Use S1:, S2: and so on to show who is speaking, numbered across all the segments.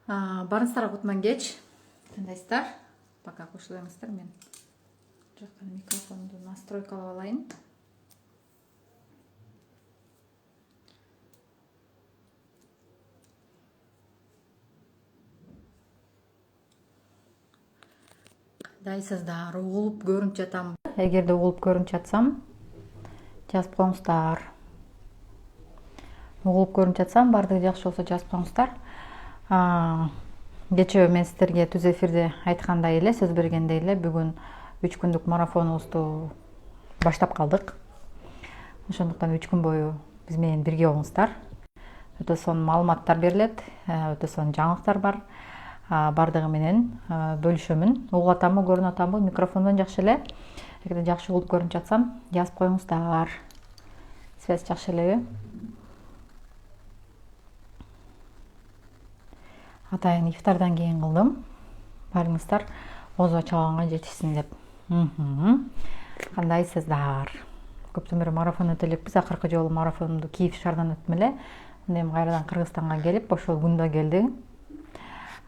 S1: Барыңыздар Кутман кеч. Кандайсыздар? Пока кошулуңуздар, мен жакан микрофонду настройкалап алайын. Кандайсыздар? Угулуп көрүнүп жатам. Эгерде угулуп көрүнүп жатсам, жазып коюңуздар. Угулуп көрүнүп жатсам, баардыгы жакшы болсо жазып коюңуздар. Кечээ мен сиздерге түз эфирде айткандай эле, сөз бергендей эле, бүгүн 3 күндүк марафонубузду баштап калдык. Ошондуктан 3 күн бою биз менен бирге болуңуздар. Өтө сонун маалыматтар берилет, өтө сонун жаңылыктар бар. Бардыгы менен бөлүшөмүн. Угуп атамбы, көрүнүп атамбы, микрофондон жакшы эле. Эгерде жакшы угулуп көрүнүп жатсам, жазып коюңуздар. Связь жакшы элеби? Атайын ифтардан кийин кылдым. Барыңыздар озо чалганга жетишсин деп. Кандайсыздар? Көптөн бери марафон өтө элекпиз. Акыркы жолу марафонумду Киев шаарынан өттүм эле. Эми кайрадан Кыргызстанга келип, ошол күндө келди.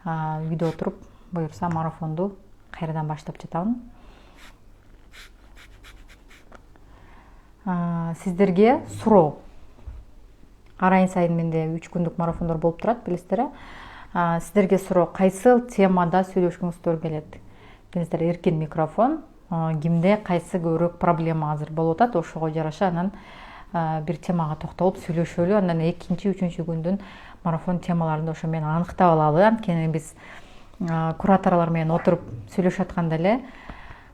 S1: Үйдө отуруп, буюрса марафонду кайрадан баштап жатамын. Сиздерге суроо. Арайын сайын менде 3 күндүк марафондор болуп турат, билесиздер. Сиздерге суроо, кайсы темада сүйлөшкүңүздөр келет? Билесиздер, эркин микрофон, кимде кайсы көбүрөөк проблема азыр болуп атат, ошого жараша анан бир темага токтолуп сүйлөшөлү. Андан экинчи, үчүнчү күндүн марафон темаларында ошо менен аныктап алалы. Анткени биз кураторлор менен отуруп сүйлөшүп атканда эле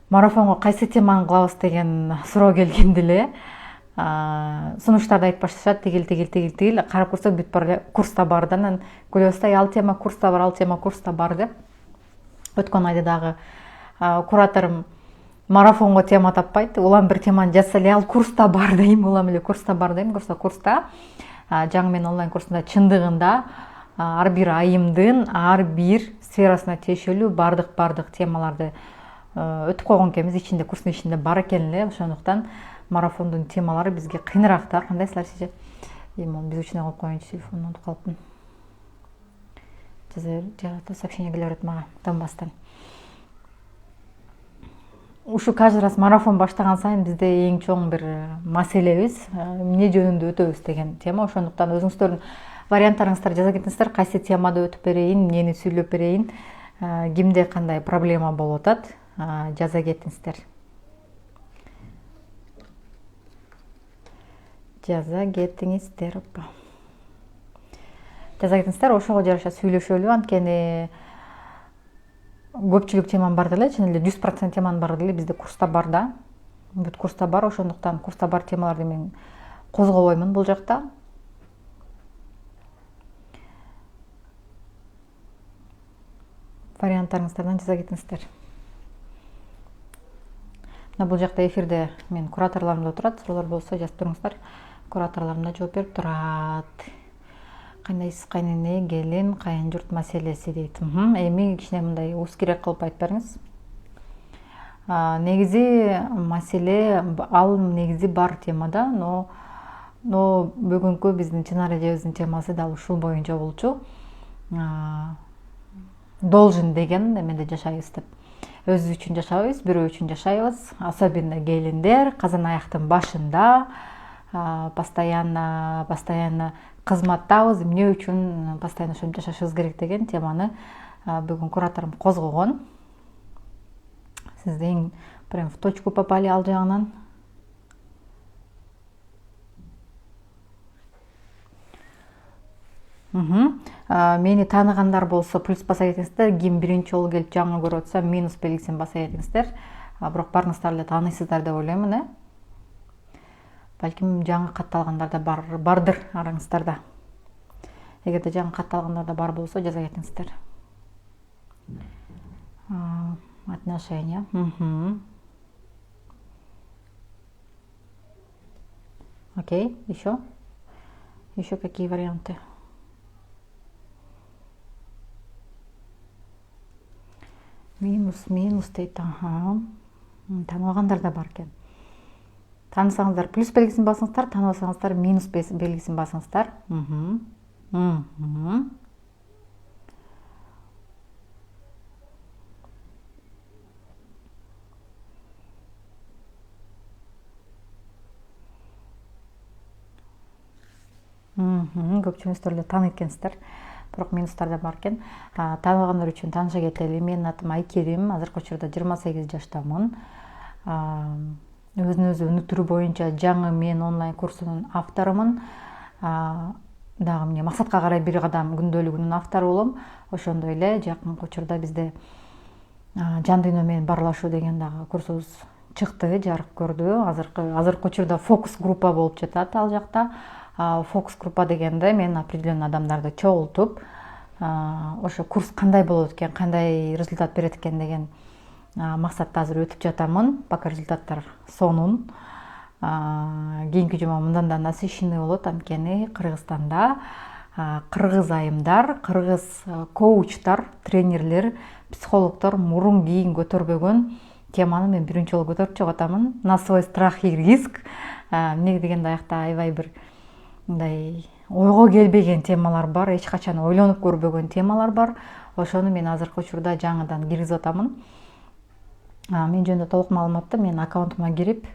S1: марафонго кайсы теманы кылабыз деген суроо келгенде эле сунуштарды айтып башташат, тигил. Карап көрсөк, бүт бар курста бар да, анан күлөбүз да, ал тема курста бар, ал тема курста бар деп. Өткөн айда дагы кураторум марафонго тема таппайт. Улам бир теманы жазса эле, ал курста бар дейм, улам эле курста бар дейм. Курста жаңы мен онлайн курсунда чындыгында ар бир айымдын ар бир сферасына тиешелүү бардык темаларды өтүп койгон экенбиз. Ичинде, курстун ичинде бар экен эле. Ошондуктан марафондун темалары бизге кыйыныраак да. Кандайсыздар сиз? Эми безүүчүнө коюп коеюнчу, телефонду унутуп калыптым. Жазат сообщение келип атат мага Донбасстан. Ушу каждый раз марафон баштаган сайын бизде эң чоң бир маселебиз эмне жөнүндө өтөбүз деген тема. Ошондуктан өзүңүздөрдүн варианттарыңызды жаза кетиңиздер. Кайсы темада өтүп берейин, эмнени сүйлөп берейин, кимде кандай проблема болуп атат, жаза кетиңиздер. Жаза кетиңиздер. Ошого жараша сүйлөшөлү. Анткени көпчүлүк теманын бар деле, чын эле 100% теманын бар деле бизде курста бар да. Бүт курста бар, ошондуктан курста бар темаларды мен козгобоймун бул жакта. Варианттарыңыздардан жаза кетиңиздер. Бул жакта эфирде мен кураторлорум да турат, суроолор болсо жазып туруңуздар. Кураторлорум да жооп берип турат. Кандайсыз кайнене, келин, кайын журт маселеси дейт. Эми кичине мындай уз керек кылып айтып бериңиз. Негизи маселе ал негизи бар темада, но бүгүнкү биздин Чынар эжебиздин темасы дал ушул боюнча болчу. Должен деген эменде жашайбыз деп. Өзүбүз үчүн жашабайбыз, бирөө үчүн жашайбыз. Особенно келиндер казан аяктын башында постоянно кызматтабыз, эмне үчүн постоянно ошентип жашашыбыз керек деген теманы бүгүн кураторум козгогон. Сиз эң прям в точку попали ал жагынан. Мени тааныгандар болсо плюс баса кетиңиздер. Ким биринчи жолу келип жаңы көрүп атса, минус белгисин баса кетиңиздер. Бирок барыңыздар эле тааныйсыздар деп ойлоймун. Балким жаңы катталгандар да бардыр араңыздарда. Эгерде жаңы катталгандар да бар болсо, жаза кетиңиздер. Отношения. Окей, еще какие варианты? Минус дейт. Тааныбагандар да бар экен. Таанысаңыздар плюс белгисин басыңыздар, тааныбасаңыздар минус белгисин басыңыздар. Көпчүлүгүңүздөр эле тааныйт экенсиздер. Бирок минустар да бар экен. Тааныгандар үчүн тааныша кетели. Менин атым Айкерим. Азыркы учурда 28 жаштамын. Өзүн өзү өнүктүрүү боюнча жаңы мен онлайн курсунун авторумун. Дагы эмне максатка карай бир кадам күндөлүгүнүн автору болом. Ошондой эле жакынкы учурда бизде жан дүйнө менен баарлашуу деген дагы курсубуз чыкты, жарык көрдү. Азыркы учурда фокус группа болуп жатат ал жакта. Фокус группа дегенде мен определенный адамдарды чогултуп, ошо курс кандай болот экен, кандай результат берет экен деген максатта азыр өтүп жатамын. Пока результаттар сонун. Кийинки жума мындан да насыщенный болот, анткени Кыргызстанда кыргыз айымдар, кыргыз коучтар, тренерлер, психологдор мурун кийин көтөрбөгөн теманы мен биринчи жолу көтөрүп чыгып атамын. На свой страх и риск. Эмне дегенде аякта аябай бир мындай ойго келбеген темалар бар, эч качан ойлонуп көрбөгөн темалар бар. Ошону мен азыркы учурда жаңыдан киргизип атамын. Мен жөнүндө толук маалыматты мен аккаунтума кирип,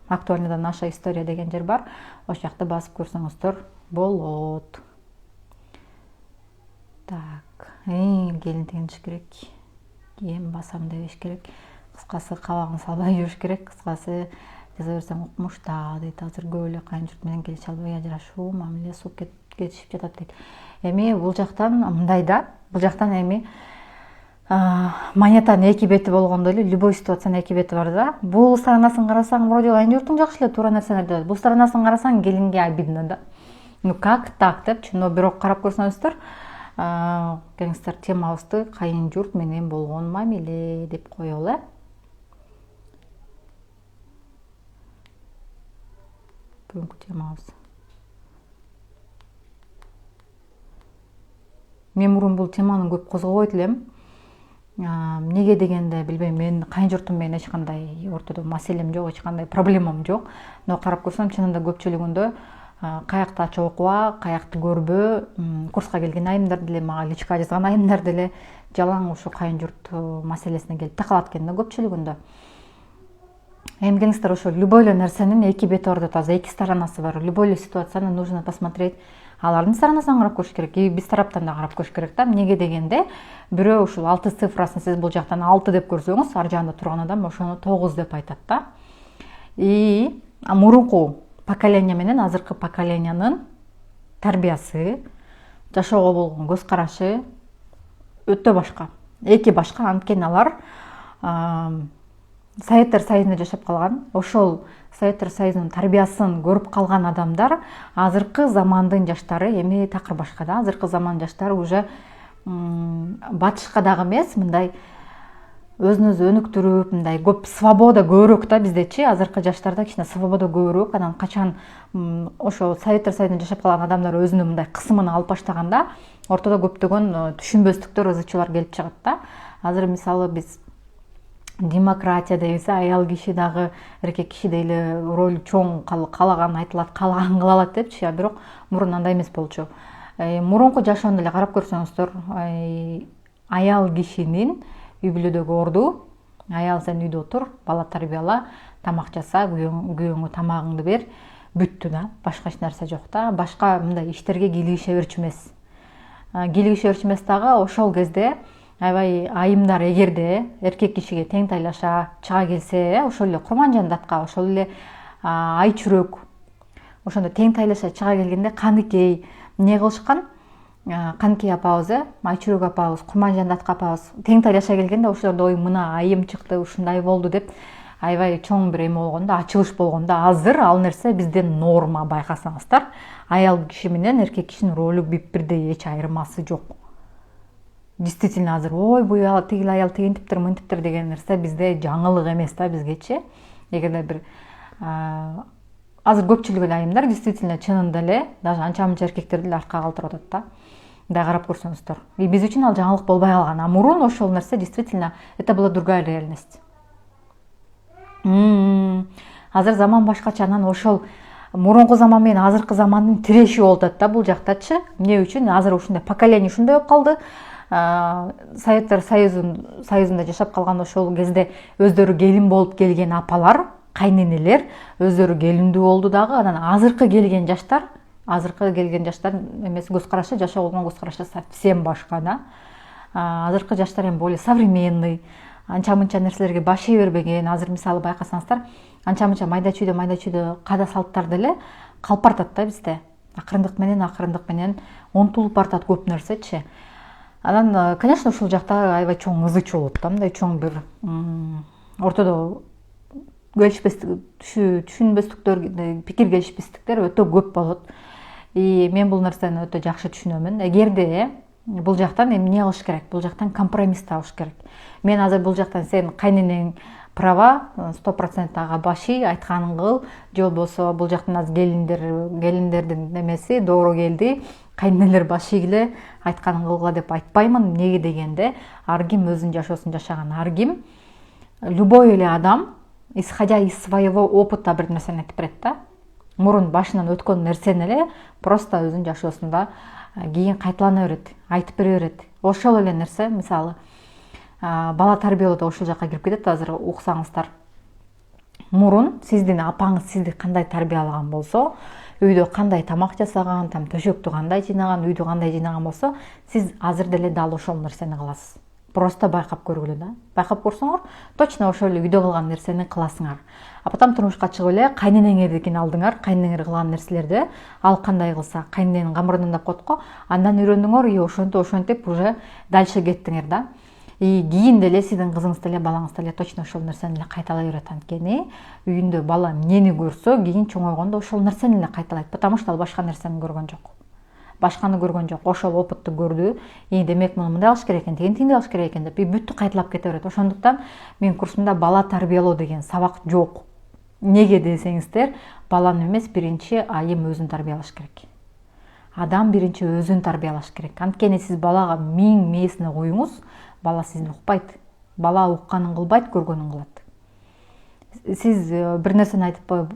S1: актуальныйда наша история деген жер бар. Ошол жакты басып көрсөңүздөр болот. Так, келин тегиниш керек. Кийин басам дебеш керек. Кыскасы кабагын салбай жүрүш керек. Кыскасы жаза берсең укмушта дейт. Азыр көп эле кайын журт менен келише албай ажырашуу, мамиле суп кетишип жатат дейт. Эми бул жактан мындай да, бул жактан эми монетанын эки бети болгондой эле, любой ситуациянын эки бети бар да. Бул сторонасын карасаң, вроде айын журтуң жакшы эле, туура нерселерди делет. Бул сторонасын карасаң, келинге обидно да. Ну как так депчи, но бирок карап көрсөңүздөр, кеңестер темабызды кайын журт менен болгон мамиле деп коелу, бүгүнкү темабыз. Мен мурун бул теманы көп козгобойт элем. Эмнеге дегенде билбейм, мен кайын журтум менен эч кандай ортодо маселем жок, эч кандай проблемам жок. Но карап көрсөм, чынында көпчүлүгүндө каякты ачып окуба, каякты көрбө, курска келген айымдар деле, мага личка жазган айымдар деле жалаң ушу кайын журт маселесине келип такалат экен да көпчүлүгүндө. Эми кеңестер ошо любой эле нерсенин эки бети бар деп атабыз, эки сторонасы бар. Любой эле ситуацияны нужно посмотреть. Алардын сторонасынан карап көрүш керек, и биз тараптан да карап көрүш керек да. Эмнеге дегенде, бирөө ушул 6 цифрасын сиз бул жактан 6 деп көрсөңүз, ар жагында турган адам ошону 9 деп айтат да. И мурунку поколение менен азыркы поколениянын тарбиясы, жашоого болгон көз карашы өтө башка. Эки башка, анткени алар Советтер Союзунда жашап калган, ошол Советтер Союзунун тарбиясын көрүп калган адамдар, азыркы замандын жаштары эми такыр башка да. Азыркы замандын жаштары уже батышка дагы эмес, мындай өзүн өзү өнүктүрүп, мындай көп свобода көбүрөөк да биздечи. Азыркы жаштарда кичине свобода көбүрөөк. Анан качан ошо Советтер Союзунда жашап калган адамдар өзүнүн мындай кысымын алып баштаганда, ортодо көптөгөн түшүнбөстүктөр, ызы чуулар келип чыгат да. Азыр мисалы биз демократия дейбиз, аял киши дагы эркек кишидей эле роль чоң, каалаган айтылат, каалаган кыла алат депчи. Бирок мурун андай эмес болчу. Мурунку жашоону эле карап көрсөңүздөр, аял кишинин үй бүлөдөгү орду, аял сен үйдө отур, бала тарбияла, тамак жаса, күйөөңө тамагыңды бер, бүттү да. Башка эч нерсе жок да. Башка мындай иштерге кийлигише берчү эмес. Кийлигише берчү эмес дагы ошол кезде аябай айымдар эгерде эркек кишиге тең тайлаша чыга келсе, ошол эле Курманжандатка, ошол эле Айчүрөк, ошондо тең тайлаша чыга келгенде Каныкей эмне кылышкан? Каныкей апабыз, Айчүрөк апабыз, Курманжандатка апабыз тең тайлаша келгенде ошолордо ой мына айым чыкты, ушундай болду деп аябай чоң бир эме болгон да, ачылыш болгон да. Азыр ал нерсе бизде норма, байкасаңыздар. Аял киши менен эркек кишинин ролу бирдей, эч айырмасы жок. Действительно азыр ой бу тигил аял тигинтиптир, мынтиптир деген нерсе бизде жаңылык эмес да бизгечи. Эгерде бир азыр көпчүлүк эле айымдар действительно чынында эле даже анча мынча эркектерди эле артка калтырып атат да. Мындай карап көрсөңүздөр. И биз үчүн ал жаңылык болбой калган. А мурун ошол нерсе действительно это была другая реальность. Азыр заман башкача, анан ошол мурунку заман менен азыркы замандын тиреши болуп атат да бул жактачы. Эмне үчүн? Азыр ушундай поколение ушундай болуп калды. Советтер Союзунда жашап калган ошол кезде өздөрү келин болуп келген апалар, кайненелер өздөрү келиндүү болду дагы. Анан азыркы келген жаштар азыркы келген жаштар эмеси көз карашы, жашоого болгон көз карашы совсем башка да. Азыркы жаштар эми более современный, анча мынча нерселерге баш ие бербеген. Азыр мисалы байкасаңыздар, анча мынча майда чүйдө каада салттар деле калып баратат да бизде. Акырындык менен унутулуп баратат көп нерсечи. Анан, конечно, ушул жакта аябай чоң ызы чуу болот да, мындай чоң бир ортодо түшүнбөстүктөр, пикир келишпестиктер өтө көп болот. Мен бул нерсени өтө жакшы түшүнөмүн. Эгерде бул жактан эмне кылыш керек? Бул жактан компромисс табыш керек. Мен азыр бул жактан сен кайненең права, 100% ага баши айтканын кыл, же болбосо бул жактан аз келиндердин немеси доору келди, кайненелер баши эле айтканын кылгыла деп айтпаймын. Неге дегенде, ар ким өзүнүн жашоосун жашаган, ар ким любой эле адам исходя из своего опыта бир нерсени айтып берет да. Мурун башынан өткөн нерсени эле просто өзүнүн жашоосунда кийин кайталана берет, айтып бере берет. Ошол эле нерсе, мисалы, бала тарбиялоодо ошол жакка кирип кетет. Азыр уксаңыздар, мурун сиздин апаңыз сизди кандай тарбиялаган болсо, үйдө кандай тамак жасаган, төшөктү кандай жыйнаган, үйдү кандай жыйнаган болсо, сиз азыр деле дал ошол нерсени кыласыз. Просто байкап көргүлө да. Байкап көрсөңөр, точно ошол эле үйдө кылган нерсени кыласыңар. А потом турмушка чыгып эле кайненеңердикин алдыңар, кайненеңер кылган нерселерди ал кандай кылса, кайнененин камырынан деп коет го, андан үйрөндүңөр, ошентип уже дальше кеттиңер да. Кийин деле сиздин кызыңыз деле, балаңыз деле точно ошол нерсени эле кайталай берет. Анткени үйүндө бала эмнени көрсө, кийин чоңойгондо ошол нерсени эле кайталайт, потому что ал башка нерсени көргөн жок. Башканы көргөн жок, ошол опытты көрдү. Демек муну мындай кылыш керек экен, тигинтиңдей кылыш керек экен деп бүттү кайталап кете берет. Ошондуктан мен курсумда бала тарбиялоо деген сабак жок. Неге десеңиздер, баланы эмес, биринчи айым өзүн тарбиялаш керек. Адам биринчи өзүн тарбиялаш керек. Анткени сиз балага миң мээсине коюңуз, бала сизди укпайт. Бала укканын кылбайт, көргөнүн кылат. Сиз бир нерсени айтып коюп,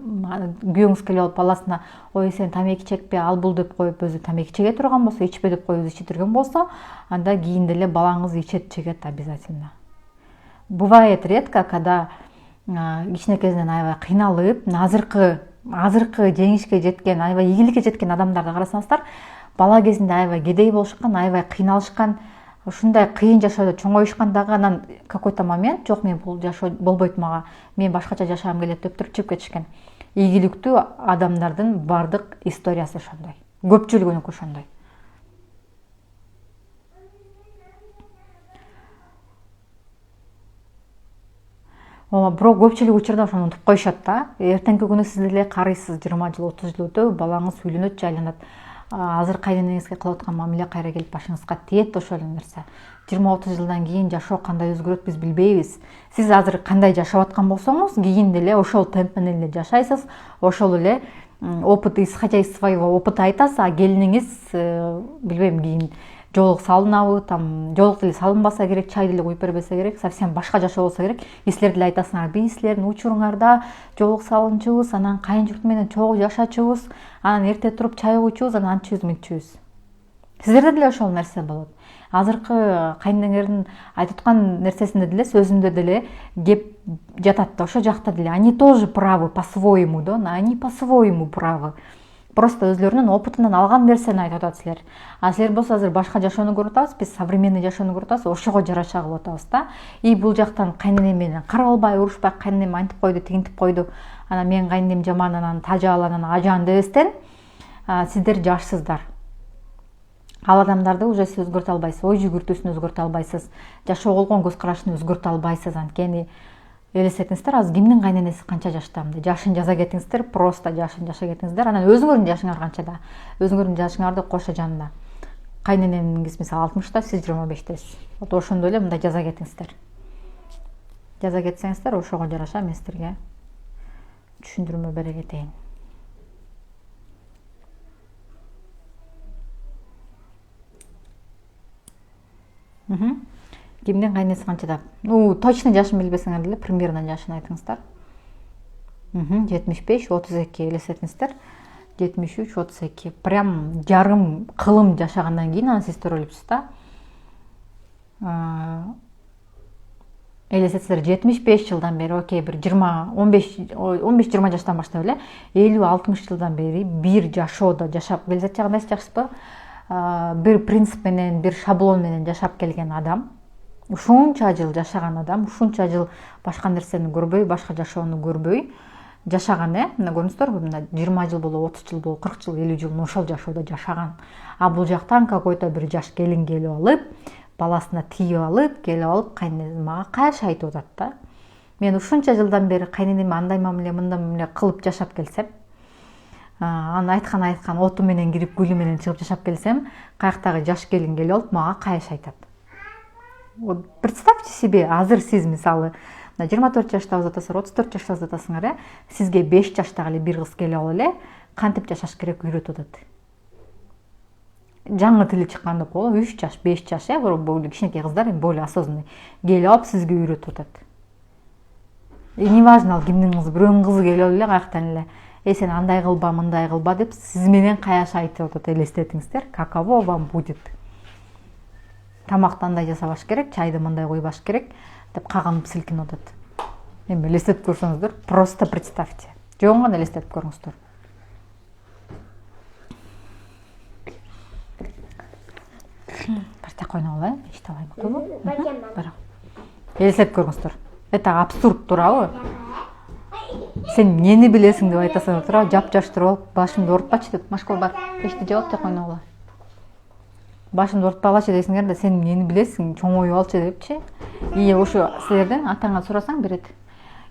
S1: күйөөңүз келип алып баласына, ой сен тамеки чекпе, ал бул деп коюп, өзү тамеки чеге турган болсо, ичпе деп коюп өзү ичитирген болсо, анда кийин деле балаңыз ичет, чегет обязательно. Бывает редко, когда кичинекейинен аябай кыйналып, азыркы жеңишке жеткен, аябай ийгиликке жеткен адамдарды карасаңыздар, бала кезинде аябай кедей болушкан, аябай кыйналышкан, ушундай кыйын жашоодо чоңоюшкан дагы, анан какой-то момент, жок мен бул жашоо болбойт мага, мен башкача жашагым келет деп туруп чыгып кетишкен. Ийгиликтүү адамдардын бардык историясы ошондой. Көпчүлүгүнүкү ошондой. Бирок көпчүлүк учурда ошону унутуп коюшат да. Эртеңки күнү сиз деле карыйсыз, 20 жыл, 30 жыл өтөп, балаңыз үйлөнөт, жайланат. Азыр кайненеңизге кылып аткан мамиле кайра келип башыңызга тиет ошол нерсе. 20-30 жылдан кийин жашоо кандай өзгөрөт биз билбейбиз. Сиз азыр кандай жашап аткан болсоңуз, кийин деле ошол темп менен эле жашайсыз, ошол эле опыт, исходя из своего опыта айтасыз, а келиниңиз билбейм, кийин жоолук салынабы, жоолук деле салынбаса керек, чай деле куюп бербесе керек, совсем башка жашоо болсо керек. Силер деле айтасыңар, биз силердин учуруңарда жоолук салынчубуз, анан кайын журт менен чогуу жашачубуз, анан эрте туруп чай куйчубуз, анан антчубуз, мынтчубуз. Сиздерде деле ошол нерсе болот. Азыркы кайненеңердин айтып аткан нерсесинде деле, сөзүндө деле кеп жатат да, ошо жакта деле. Они тоже правы по-своему, да, они по-своему правы. Просто өзлөрүнүн опытынан алган нерсени айтып атат силер. А силер болсо азыр башка жашоону көрүп атабыз, биз современный жашоону көрүп атабыз, ошого жараша кылып атабыз да. Бул жактан кайненем менен каралбай, урушпай, кайненем антип койду, тигинтип койду. Анан мен кайненем жаман, анан тажал, анан ажан дебестен, сиздер жашсыздар. Ал адамдарды уже сиз өзгөртө албайсыз, ой жүгүртүүсүн өзгөртө албайсыз, жашоого болгон көз карашын өзгөртө албайсыз. Анткени элестетиңиздер, азыр кимдин кайненеси канча жашта, жашын жаза кетиңиздер, просто жашын жаша кетиңиздер. Анан өзүңөрдүн жашыңар канчада? Өзүңөрдүн жашыңарды кошо жанына. Кайненеңиз мисалы 60-та, сиз 25-тесиз. Вот ошондой эле мындай жаза кетиңиздер. Жаза кетсеңиздер, ошого жараша мен силерге түшүндүрмө бере кетейин. Кимдин кайненеси канчада? Точно жашын билбесеңер деле примерно жашын айтыңыздар. 75, 32 элестетиңиздер. 73, 32. Прям жарым кылым жашагандан кийин анан сиз төрөлүпсүз да. элестетсеңер 75 жылдан бери, окей, бир 15-20 жаштан баштап эле 50-60 жылдан бери бир жашоодо жашап келе жатчагын жакшысызбы? Бир принцип менен, бир шаблон менен жашап келген адам, ушунча жыл жашаган адам, ушунча жыл башка нерсени көрбөй, башка жашоону көрбөй жашаган, мына көрүңүздөрбү, мына 20 жыл болобу, 30 жыл болобу, 40 жыл, 50 жыл ошол жашоодо жашаган. А бул жактан какой-то бир жаш келин келип алып, баласына тийип алып, келип алып, кайненем мага кайшы айтып атат да. Мен ушунча жылдан бери кайненеме андай мамиле, мындай мамиле кылып жашап келсем, анын айткан оту менен кирип, гүлү менен чыгып жашап келсем, каяктагы жаш келин келип алып мага кайшы айтат. Вот представьте себе, азыр сиз мисалы 24 жаштабыз атасыңар, 34 жаштабыз атасыңар, сизге 5 жаштагы эле бир кыз келип алып эле кантип жашаш керек үйрөтүп атат. Жаңы тили чыккан деп коелу, 3 жаш, 5 жаш, бул кичинекей кыздар более осознанный келип алып сизге үйрөтүп атат. Не важно, ал кимдин кызы, бирөөнүн кызы келип алып эле каяктан эле, сен андай кылба, мындай кылба деп сиз менен каяш айтып атат, элестетиңиздер, каково вам будет. Тамакты андай жасабаш керек, чайды мындай койбаш керек деп кагынып силкинип атат. Эми элестетип көрсөңүздөр, просто представьте. Жоон гана элестетип көрүңүздөр. Партия койно алайын, иште алайын, койбу? Элестетип көрүңүздөр. Это абсурд туурабы? Сен эмнени билесиң деп айтасың туурабы? Жап-жаш туруп алып, башымды оорутпачы деп, Машкол бар, эшти жооп те койно ала. Башымды оорутпагылачы десиңер да, сен эмнени билесиң, чоңоюп алчы депчи. И ошо силерден атаңа сурасаң берет.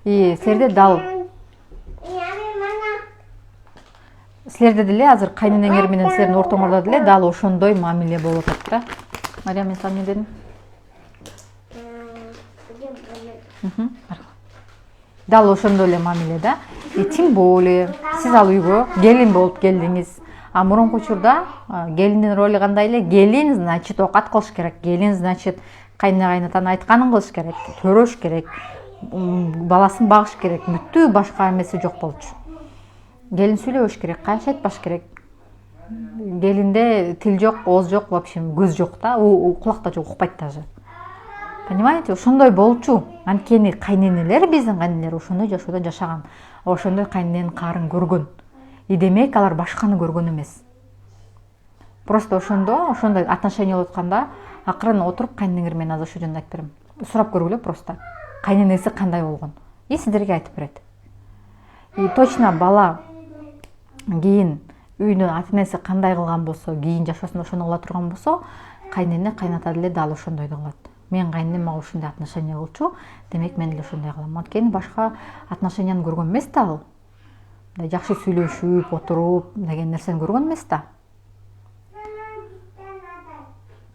S1: И силерде дал силерде деле азыр кайненеңер менен силердин ортоңордо деле дал ошондой мамиле болуп атат да. Мария, мен сага эмне дедим? Дал ошондой эле мамиле да. И тем более сиз ал үйгө келин болуп келдиңиз. А мурунку учурда келиндин ролу кандай эле? Келин, значит, окат кылыш керек. Келин, значит, кайнатанын айтканын кылыш керек, төрөш керек, баласын багыш керек. Бүттү, башка эмеси жок болчу. Келин сүйлөбөш керек, кайшы айтпаш керек. Келинде тил жок, ооз жок, вообще көз жок да, кулакта жок, укпайт даже. Понимаете, ошондой болчу. Анткени кайненелер, биздин кайненелер ошондой жашоодо жашаган. Ошондой кайнененин каарын көргөн. И демек алар башканы көргөн эмес. Просто ошондой отношение болуп атканда, акырын отуруп кайненеңер менен азыр ошо жөнүндө айтып берем. Сурап көргүлө просто. Кайненеси кандай болгон? И сиздерге айтып берет. И точно бала кийин үйдүн ата-энеси кандай кылган болсо, кийин жашоосунда ошону кыла турган болсо, кайнене, кайната деле дал ошондойду кылат. Мен кайненем мага ушундай отношение кылчу, демек мен деле ошондой кылам. Анткени башка отношенияны көргөн эмес да ал. Жакшы сүйлөшүп, отуруп деген нерсени көргөн эмес да.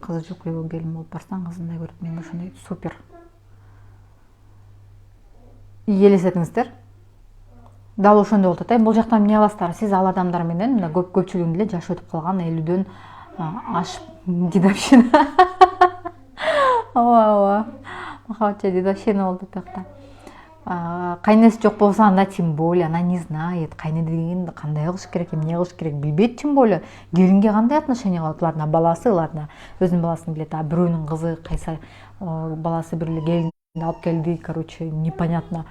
S1: Кызы жок үйгө келин болуп барсаң, кызындай көрөт. Мен ошондой супер. Элестетиңиздер. Дал ошондой болуп атат. Бул жактан эмне аласыздар? Сиз ал адамдар менен мына көпчүлүгүн эле жашы өтүп калган 50дөн ашып дедовщина. Ооба. Махабатча дедовщина болду тиякта. Кайнеси жок болсо анда тем более она не знает, кайнене деген кандай кылыш керек, эмне кылыш керек билбейт, тем более келинге кандай отношение кылат, алардын баласы, алардын өзүнүн баласын билет, а бирөөнүн кызы кайсы баласы бир эле келин алып келди, короче, непонятно.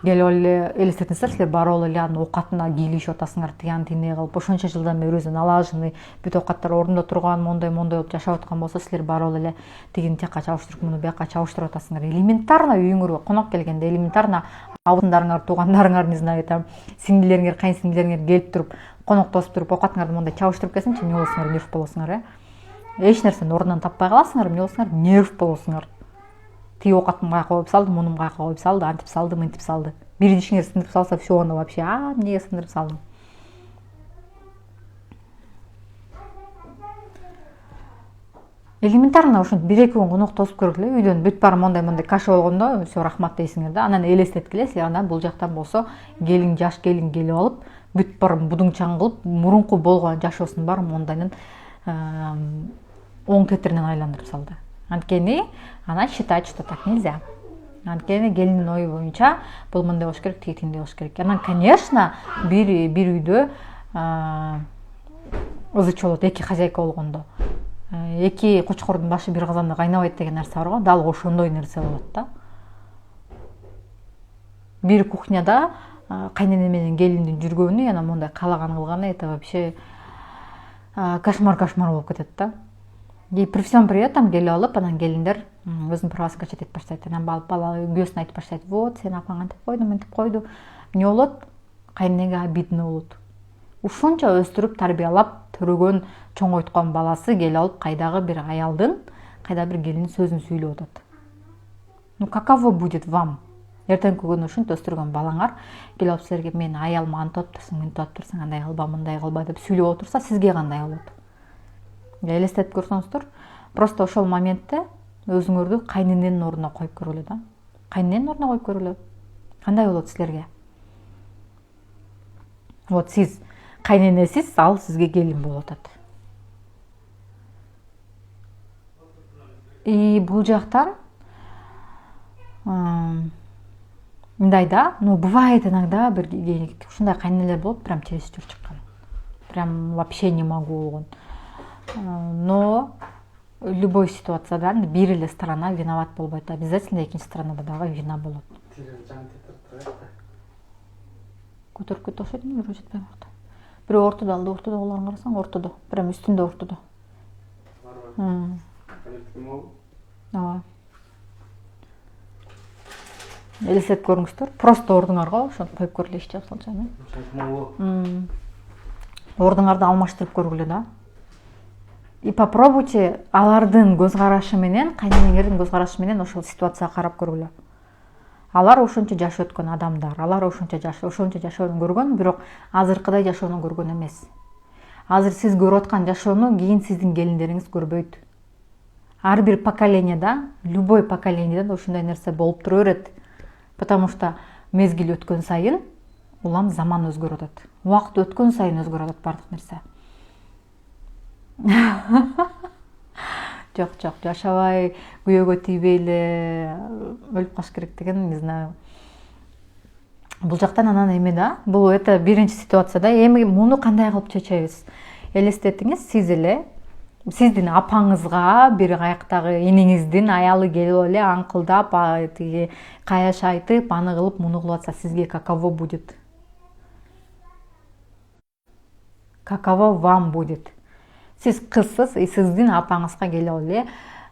S1: Келип эле элестетиңиздер, силер барып эле анын оокатына кийлишип атасыңар, тиган тине кылып, ошончо жылдан бери өзү налаженный, бүт оокаттар ордунда турган, мондай болуп жашап аткан болсо, силер барып эле тигини тияка чабыштырып, муну бияка чабыштырып атасыңар. Элементарно үйүңөргө конок келгенде, элементарно абысындарыңар, туугандарыңар, не знаю, там сиңдилериңер, кайынсиңдилериңер келип туруп, коноктосуп туруп, оокатыңарды мондай чабыштырып келсеңчи, эмне болосуңар, нерв болосуңар, эч нерсени ордунан таппай каласыңар, эмне болосуңар, нерв болосуңар. Тиги оокатын каяка коюп салды, мунун каяка коюп салды, антип салды, мынтип салды. Бир дишиңер сындырып салса, все, ону вообще, эмнеге сындырып салдым? Элементарно ошентип бир-эки күн коноктосуп көргүлө, үйдөн бүт баары мондай каша болгондо, все, рахмат дейсиңер да. Анан элестеткиле, силер анан бул жактан болсо, жаш келин келип алып, бүт баарын будуңчаң кылып, мурунку болгон жашоосунун баарын мондайнын оң кетиринен айландырып салды. Анткени она считает, что так нельзя. Анткени келиндин ою боюнча бул мындай болуш керек, тигиндей болуш керек. Анан, конечно, бир үйдө ызычы болот, эки хозяйка болгондо. Эки кочкордун башы бир казанда кайнабайт деген нерсе бар го, дал ошондой нерсе болот да. бир кухняда кайнене менен келиндин жүргөнү, жана мондай калаган кылганы, это вообще кошмар болуп кетет да. И при всем при этом келип алып, анан келиндер өзүнүн правасын качать баштайт. Анан бала күйөөсүнө айтып баштайт: вот сен апаң антип койду, мынтип койду. Эмне болот? Кайненеге обидно болот. Ушунча өстүрүп тарбиялап төрөгөн, чоңойткон баласы келип алып кайдагы бир аялдын, кайдагы бир келиндин сөзүн сүйлөп атат. Ну каково будет вам? Эртеңки күнү ушинтип өстүргөн балаңар келип алып силерге: мен аялым антип атыптырсың, мынтип атыптырсың, андай кылба, мындай кылба деп сүйлөп отурса, сизге кандай болот? Элестетип көрсөңүздөр, просто ошол моментте өзүңөрдү кайнененин ордуна коюп көргүлө да. Кайнененин ордуна коюп көргүлө. Кандай болот силерге? Вот сиз кайненесиз, ал сизге келин болуп атат. И бул жактан мындай да, ну бывает иногда бир ушундай кайненелер болот, прям чересчур чыккан. Прям вообще не могу болгон. Но любой ситуацияда бир эле сторона виноват болбойт. Обязательно экинчи сторонада дагы вина болот. Көтөрүп кетти окшойт, бирөө жетпей калды. Бирөө ортодо, алда ортодогуларын карасаң, ортодо, прям үстүндө ортодо. Ооба. Элестетип көрүңүздөр, просто ордуңарга ошону коюп көргүлө, иш жапсалча. Ордуңарды алмаштырып көргүлө да. И попробуйте алардын көз карашы менен, кайненеңердин көз карашы менен ошол ситуацияга карап көргүлө. Алар ошончо жашап өткөн адамдар, алар ошончо жашоону көргөн, бирок азыркыдай жашоону көргөн эмес. Азыр сиз көрүп аткан жашоону кийин сиздин келиндериңиз көрбөйт. Ар бир поколениеда, любой поколениеда ушундай нерсе болуп тура берет. Потому что мезгил өткөн сайын улам заман өзгөрүп атат. Убакыт өткөн сайын өзгөрүп атат бардык нерсе. Жок, жашабай, күйөөгө тийбей эле өлүп калыш керек деген, не знаю. Бул жактан анан эме да, бул это биринчи ситуацияда. Эми муну кандай кылып чечебиз? Элестетиңиз, сиз эле сиздин апаңызга бир каяктагы энеңиздин аялы келип эле аңкылдап, тиги каяш айтып, аны кылып, муну кылып атса, сизге каково будет? Каково вам будет? Сиз кызсыз, и сиздин апаңызга келип эле,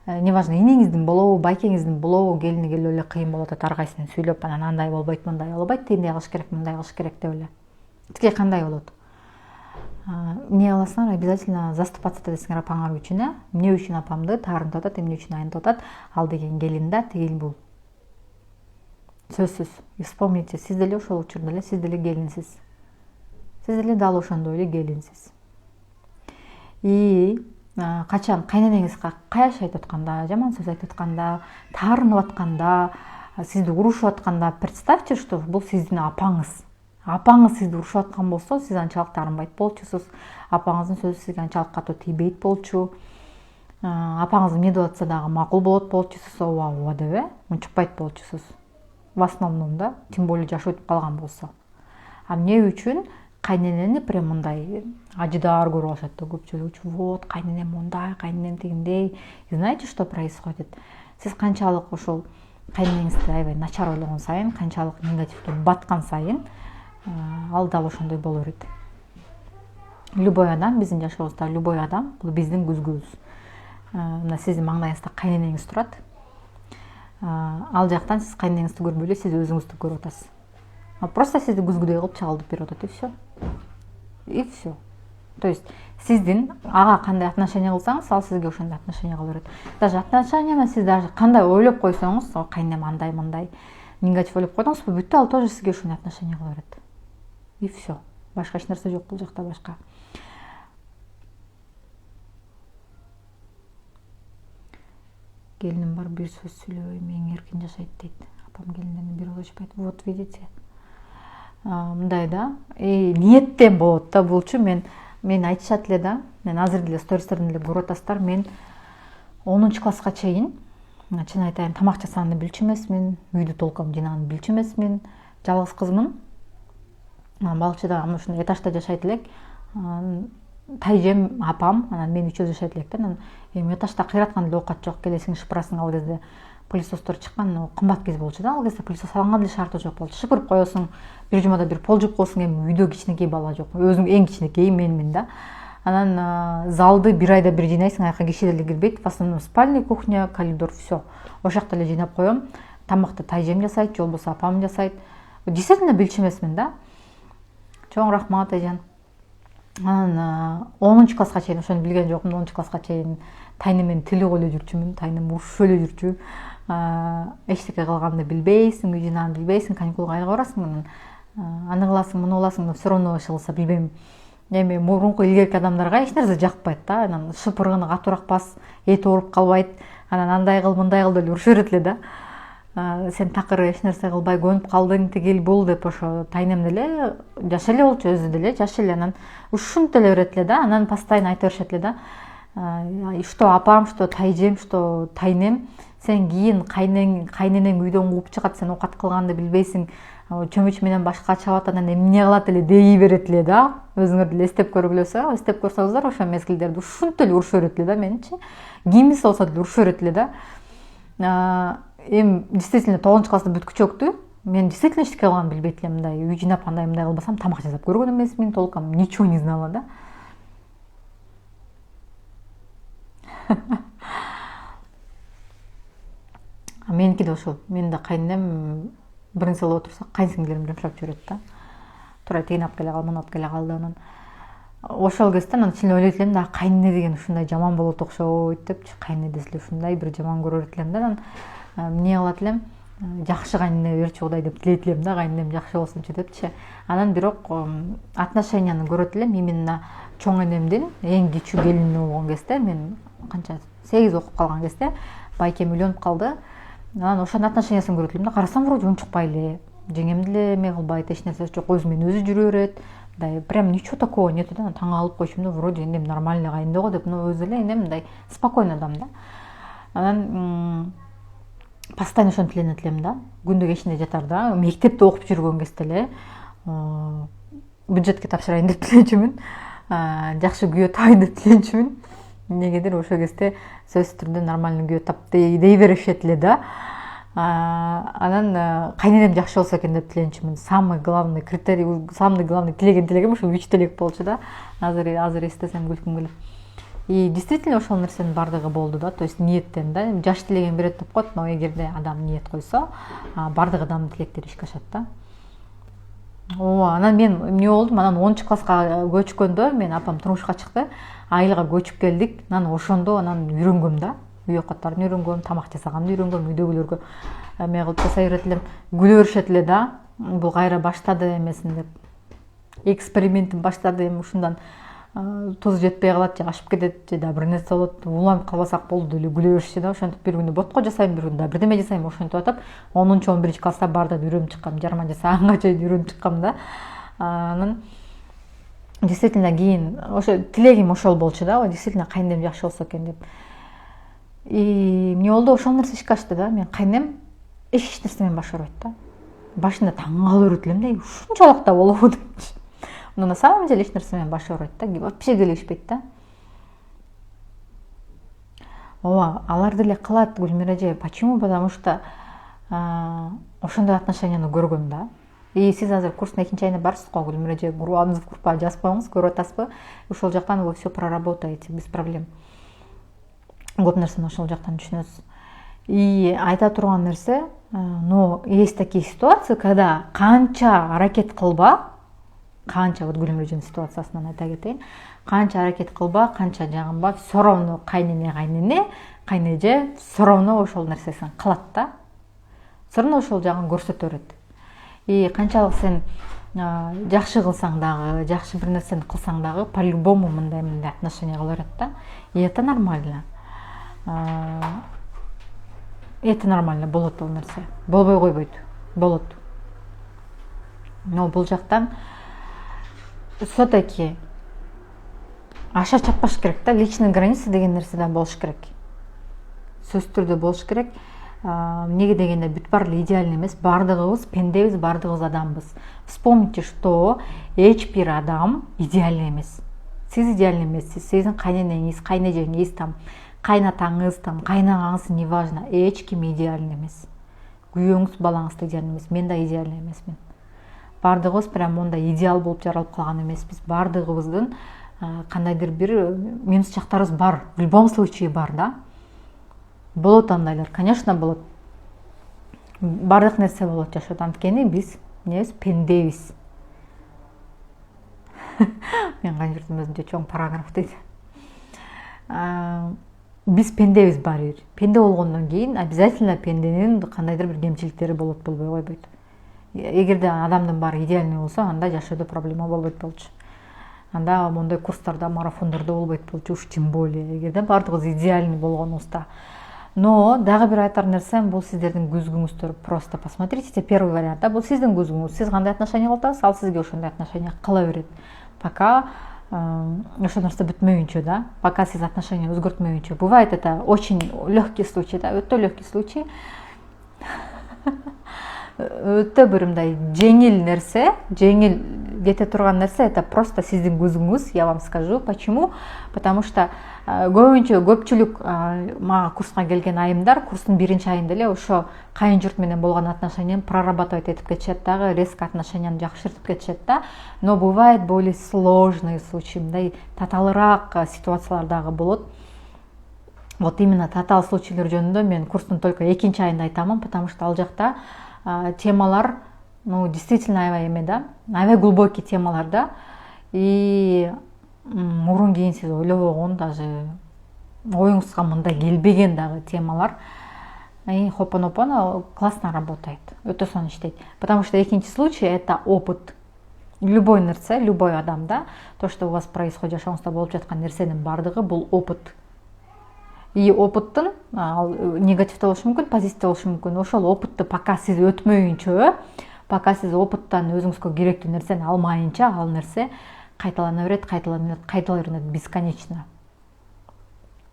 S1: неважно, энеңиздин болобу, байкеңиздин болобу, келини келип эле кыйын болуп атат, ар кайсысын сүйлөп, анан андай болбойт, мындай болбойт, тигиндей кылыш керек, мындай кылыш керек деп эле. Сизге кандай болот? Эмне кыласыңар? Обязательно заступаться этесиңер апаңар үчүн, эмне үчүн апамды таарынтып атат, эмне үчүн айнтып атат, ал деген келин да, тигил бул. Сөзсүз. Вспомните, сиз деле ошол учурда эле, сиз деле келинсиз. Сиз деле дал ошондой эле келинсиз. И качан кайненеңизге каяш айтып атканда, жаман сөз айтып атканда, таарынып атканда, сизди урушуп атканда, представьте, что бул сиздин апаңыз. Апаңыз сизди урушуп аткан болсо, сиз анчалык таарынбайт болчусуз. Апаңыздын сөзү сизге анчалык катуу тийбейт болчу. Апаңыз эмне деп атса дагы макул болот болчусуз, ооба деп, унчукпайт болчусуз. В основном да, тем более жаш өтүп калган болсо. Эмне үчүн кайненени прям мындай ажыдаар көрүп алышат да көпчүлүк. Вот, кайненем мындай, кайненем тигиндей. И знаете, что происходит? Сиз канчалык ошол кайненеңизди аябай начар ойлогон сайын, канчалык негативге баткан сайын, ал дал ошондой боло берет. Любой адам, биздин жашообузда любой адам, бул биздин күзгүбүз. Мына сиздин маңдайыңызда кайненеңиз турат. Ал жактан сиз кайненеңизди көрбөй эле, сиз өзүңүздү көрүп атасыз. Просто сизди күзгүдөй кылып чагылдырып берип атат, и все. И все. То есть сиздин ага кандай отношение кылсаңыз, ал сизге ошондой отношение кыла берет. Даже отношение эмес, сиз даже кандай ойлоп койсоңуз, кайненем андай мындай негатив ойлоп койдуңузбу, бүттү, ал тоже сизге ошондой отношение кыла берет. И все. Башка эч нерсе жок бул жакта, башка. Келиним бар, бир сөз сүйлөбөйм, эң эркин жашайт дейт. Апам келиндерин бир ойлошпайт. Вот видите. Мындай да. Ниеттен болот да булчу. Мен айтышат эле да. Мен азыр деле стористерден деле көрүп атасыздар. Мен 10 класска чейин, чын айтайын, тамак жасаганды билчү эмесмин, үйдү толком жыйнаганды билчү эмесмин. Жалгыз кызмын. Балыкчыда ушундай этажда жашайт элек. Тайжем, апам, анан мен үчөөбүз жашайт элек да. Эми этажда кыйраткан деле оокат жок. Келесиң шыпырасың ал кезде. пылесостор чыккан кымбат кез болчу да, ал кезде пылесос алган деле шарты жок болчу. Шыпырып коесуң, бир жумада бир пол жууп коесуң, эми үйдө кичинекей бала жок, өзүң эң кичинекей менмин да. Анан залды бир айда бир жыйнайсың, аяка киши деле кирбейт, в основном спальня, кухня, коридор, все ошол жакта эле жыйнап коем. Тамакты тайжем жасайт, же болбосо апам жасайт. Действительно билчү эмесмин да. Чоң рахмат эжен. Анан 10 класска чейин ошону билген жокмун. 10 класска чейин тайным менен тилип эле жүрчүмүн, тайным урушуп эле жүрчү. Эчтеке кылганды билбейсиң, үй жыйнаганды билбейсиң, каникулга айга барасың, аны кыласың, муну кыласың, все равно иши кылса билбейм. Эми мурунку илгерки адамдарга эч нерсе жакпайт да. Анан шыпыргыны катуураак бас, эти ооруп калбайт. Анан андай кыл, мындай кыл деп урушуп берет эле да. Сен такыр эч нерсе кылбай көнүп калдың, тигил бул деп ошо тайнем деле жаш эле болчу, өзү деле жаш эле. Анан ушинтип эле берет эле да. Анан постоянно айта беришет эле да. Что апам, что тайжем, что тайнем, сен кийин кайненең үйдөн кууп чыгат, сен оокат кылганды билбейсиң, чөмүч менен башка чабат, анан эмне кылат эле дей берет эле да. Өзүңөр деле эстеп көргүлөсө, эстеп көрсөңүздөр ошо мезгилдерди ушинтип эле урушуп берет эле да меничи. Кимиси болсо деле урушуп берет эле да. Эми действительно 9 класста бүткүчөктү. Мен действительно эчтеке кылганды билбейт элем, мындай үй жыйнап андай кылбасам тамак жасап көргөн эмесмин, толком ничего не знала да. Меники да ошол. Мен да кайненем бир нерсе кылып отурса, кайнсиңдилерим жумшап жүрөт да. Тура тигин алып келе кал, муну алып келе кал. Анан ошол кезде анан ичинен ойлойт элем да, кайнене деген ушундай жаман болот окшойт депчи. Кайнене десе ушундай бир жаман көрөт элем да. Анан эмне кылат элем? Жакшы кайнене берчи Кудай деп тилейт элем да, кайненем жакшы болсунчу депчи. Анан бирок отношенияны көрөт элем именно чоң энемдин эң кичүү келини болгон кезде, мен канча 8 окуп калган кезде байкем үйлөнүп калды. Анан ошонун отношениясын көрөт элем да, карасам вроде унчукпай эле, жеңем деле эме кылбайт, эч нерсе жок, өзү менен өзү жүрө берет. Мындай прям ничего такого нет да. Таң калып койчумун да, вроде энем нормальный кайнене го деп, но өзү эле энем мындай спокойный адам да. Анан постоянно ошону тиленет элем да. Күндү кечинде жатарда, мектепте окуп жүргөн кезде эле бюджетке тапшырайын деп тиленчүмүн. Жакшы күйөө табайын деп тиленчүмүн. Негедир ошол кезде сөзсүз түрдө нормальный күйөө тап дей беришет эле да. Анан кайненем жакшы болсо экен деп тиленчүмүн. Самый главный критерий, самый главный телегем ушул 3 телек болчу да. Азыр эстесем күлкүм келет. И действительно ошол нерсенин бардыгы болду да. То есть ниеттен да. Жаш тилеген берет деп коет, но эгерде адам ниет койсо, бардык адамдын тилектери ишке ашат да. Анан мен эмне болдум? Анан 10 класска көчкөндө мен апам турмушка чыкты. Айылга көчүп келдик. Анан ошондо үйрөнгөм да. Үй окаттарын үйрөнгөм, тамак жасаганды үйрөнгөм, үйдөгүлөргө эме кылып жасай берет элем. Күлө беришет эле да. Бул кайра баштады эмесин деп. Экспериментин баштады, эми ушундан туз жетпей калат же ашып кетет же да бир нерсе болот. Уланып калбасак болду эле күлө беришчи да. Ошентип бир күнү ботко жасайм, бир күнү бирдеме жасайм, ошентип атып 10-11 класста баардан үйрөнүп чыккам, жарма жасаганга чейин үйрөнүп чыккам да. Анан действительно кийин ошо тилегим ошол болчу да. Действительно кайненем жакшы болсо экен деп. И эмне болду? Ошол нерсе ишке ашты да. Мен кайненем эч нерсе менен баш ырбайт да. Башында таң калып өрөт элем да, ушунчалык да болобу депчи. Но на самом деле эч нерсе менен баш ырбайт да, вообще келишпейт да. Алар деле кылат, Гүлмира эже. Почему? Потому что ошондой отношенияны көргөм да. И сиз азыр курстун 2-нчи айына барсыз го, Гүлмира эже. Группабызды в группага жазып коюңуз, көрүп атасызбы? Ошол жактан вы все проработаете без проблем. Көп нерсени ошол жактан түшүнөсүз. И айта турган нерсе, но есть такие ситуации, когда канча аракет кылба, канча вот Гүлмира эженин ситуациясынан айта кетейин, канча аракет кылба, канча жагынба, все равно кайнене эже все равно ошол нерсесин кылат да. Все равно ошол жагын көрсөтө берет. И канчалык сен жакшы кылсаң дагы, жакшы бир нерсени кылсаң дагы, по-любому мындай отношение кыла берет да. И это нормально. Это нормально, болот бул нерсе. Болбой койбойт. Болот. Но бул жактан все-таки аша чаппаш керек да. Личный граница деген нерсе да болуш керек. Сөзсүз түрдө болуш керек. Эмнеге дегенде бүт баары эле идеальный эмес. Бардыгыбыз пендебиз, бардыгыбыз адамбыз. Вспомните, что эч бир адам идеальный эмес. Сиз идеальный эмессиз. Сиздин кайненеңиз, кайнэжеңиз, там кайнатаңыз, там кайнагаңыз, неважно, эч ким идеален эмес. Күйөөңүз, балаңыз да идеален эмес, мен да идеален эмесмин. Бардыгыбыз прям мондай идеал болуп жаралып калган эмеспиз. Бардыгыбыздын кандайдыр бир минус жактарыбыз бар. В любом случае бар да. Болот андайлар, конечно, болот. Бардык нерсе болот жашоодо, анткени биз эмнебиз, пендебиз. Мен кантиптим өзүнчө чоң параграф дейт. Биз пендебиз баары бир. Пенде болгондон кийин обязательно пенденин кандайдыр бир кемчиликтери болот, болбой койбойт. Эгерде адамдын баары идеальный болсо, анда жашоодо проблема болбойт болчу. Анда мондай курстарда, марафондордо болбойт болчу, уж тем более. Эгерде бардыгыбыз идеальный болгонубузда. Но дагы бир айтар нерсем, бул сиздердин көзгүңүздөр. Просто посмотрите, первый вариант, бул сиздин көзгүңүз. Сиз кандай отношение кылып атасыз, ал сизге ошондой отношение кыла берет. Пока ошол нерсе бүтмөйүнчө да, пока сиз отношение өзгөртмөйүнчө. Бывает это очень легкий случай, да, өтө легкий случай. Өтө бир мындай жеңил нерсе, жеңил кете турган нерсе, это просто сиздин көзүңүз. Я вам скажу почему. Потому что көпчүлүк мага курска келген айымдар курстун биринчи айында эле ошо кайын журт менен болгон отношениям прорабатывать этип кетишет дагы, резко отношенияны жакшыртып кетишет да. Но бывает более сложный случай, мындай татаалыраак ситуациялар дагы болот. Вот именно татаал случайлар жөнүндө мен курстун только экинчи айында айтамын, потому что ал жакта темалар, ну, действительно аябай эме да, аябай глубокий темалар да. И мурун кийин сиз ойлобогон, даже оюңузга мындай келбеген дагы темалар хопонопоно классно работает, өтө сонун иштейт. Потому что экинчи случай это опыт. Любой нерсе, любой адам, да, то, что у вас происходит, жашооңузда болуп жаткан нерсенин бардыгы бул опыт. И опыттын негативдүү болушу мүмкүн, позитивдүү болушу мүмкүн. Ошол опытты пока сиз өтмөйүнчө, пока сиз опыттан өзүңүзгө керектүү нерсени алмайынча, ал нерсе кайталана берет бесконечно.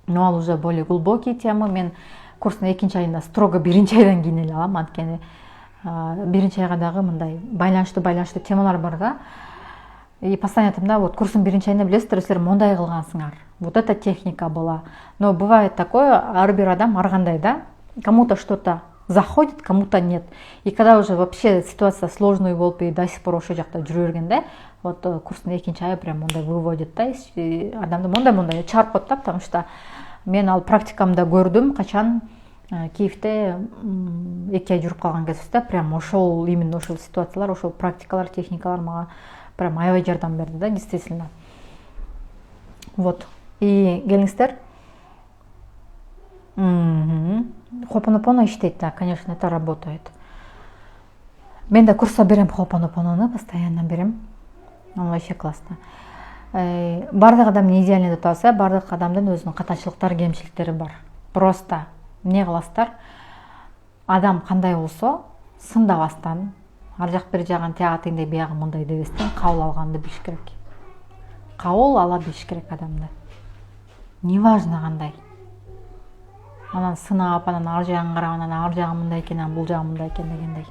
S1: Но ал уже более глубокий тема. Мен курстун экинчи айында строго биринчи айдан кийин эле алам, анткени биринчи айга дагы мындай байланыштуу темалар бар да. И постоянно айтам да, вот курстун биринчи айында билесиздер, силер мондай кылгансыңар. Вот эта техника была. Но бывает такое, ар бир адам ар кандай да. Кому-то что-то заходит, кому-то нет. И когда уже вообще ситуация сложная болуп, и до сих пор ошол жакта жүрө бергенде, вот курстун экинчи айы прям мондай выводит да, адамды мондай чыгарып коет да, потому что мен ал практикамда көрдүм, качан Киевте 2 ай жүрүп калган кезибизде прям ошол именно ошол ситуациялар, ошол практикалар, техникалар мага прям аябай жардам берди да, действительно. Вот. И келиңиздер. Хопонопоно иштейт, да, конечно, это работает. Мен да курста берем хопонопонону, постоянно берем. Он вообще классно. Бардык адам не идеальный деп атса, бардык адамдын өзүнүн катачылыктары, кемчиликтери бар. Просто эмне кыласыздар? Адам кандай болсо, сындабастан, ар жак бир жагын тияга тигиндей, биягы мындай дебестен кабыл алганды билиш керек. Кабыл ала билиш керек адамды. Неважно кандай. Анан сынап, анан ар жагын карап, анан ар жагы мындай экен, анан бул жагы мындай экен дегендей.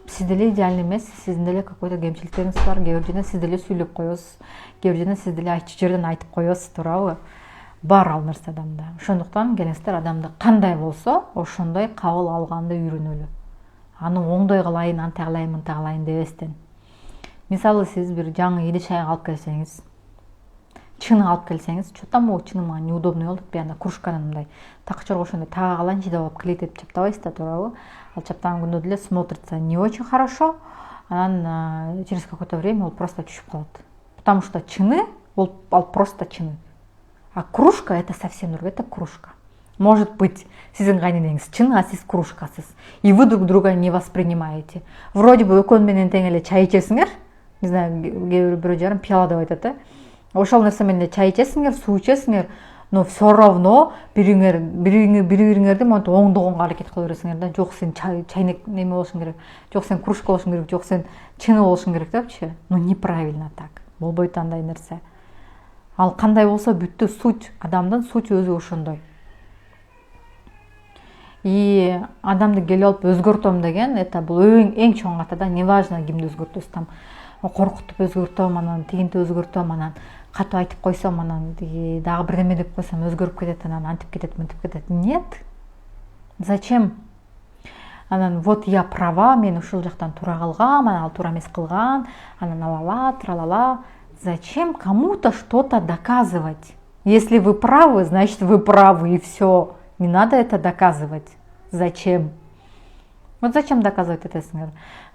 S1: Сиз деле идеальный эмес, сиздин деле какой-то кемчиликтериңиз бар, кээ бир жерден сиз деле сүйлөп коесуз, кээ бир жерден сиз деле айтчу жерден айтып коесуз, туурабы? Бар ал нерсе адамда. Ошондуктан келиңиздер, адамды кандай болсо, ошондой кабыл алганды үйрөнөлү. Аны оңдой кылайын, антай кылайын, мынтай кылайын дебестен. Мисалы сиз бир жаңы идиш аяк алып келсеңиз, чыны алып келсеңиз, что-то могу чыны мага неудобный болуп, би анда кружканы мындай такчорго ошондой тага калайынчы деп алып клейтеп чаптабайсыз да, туурабы? Ал чаптаган күндө деле смотрится не очень хорошо, анан через какое-то время ол просто түшүп калат. Потому что чыны, ал просто чыны. А кружка это совсем другое, это кружка. Может быть, сиздин кайненеңиз чын, а сиз кружкасыз. И вы друг друга не воспринимаете. Вроде бы экөө менен тең эле чай ичесиңер, не знаю, бирөө жарым пияла деп айтат, да? Ошол нерсе менен чай ичесиңер, суу ичесиңер, но все равно бири-бириңерди монтип оңдогонго аракет кыла бересиңер да. Жок сен чайнек неме болушуң керек, жок сен кружка болушуң керек, жок сен чыны болушуң керек депчи. Ну неправильно так. Болбойт андай нерсе. Ал кандай болсо бүттү, суть, адамдын суть өзү ошондой. И адамды келип алып өзгөртөм деген, это бул эң чоң ката да, неважно кимди өзгөртөсүз, там коркутуп өзгөртөм, анан тигинти өзгөртөм, анан катуу айтып койсом анан дагы бирдеме деп койсом өзгөрүп кетет, анан антип кетет, мынтип кетет. Нет. Зачем? Анан вот я права, мен ушул жактан туура кылгам, анан ал туура эмес кылган, анан алала, тралала. Зачем кому-то что-то доказывать? Если вы правы, значит вы правы, и все. Не надо это доказывать. Зачем? Вот зачем доказывать это?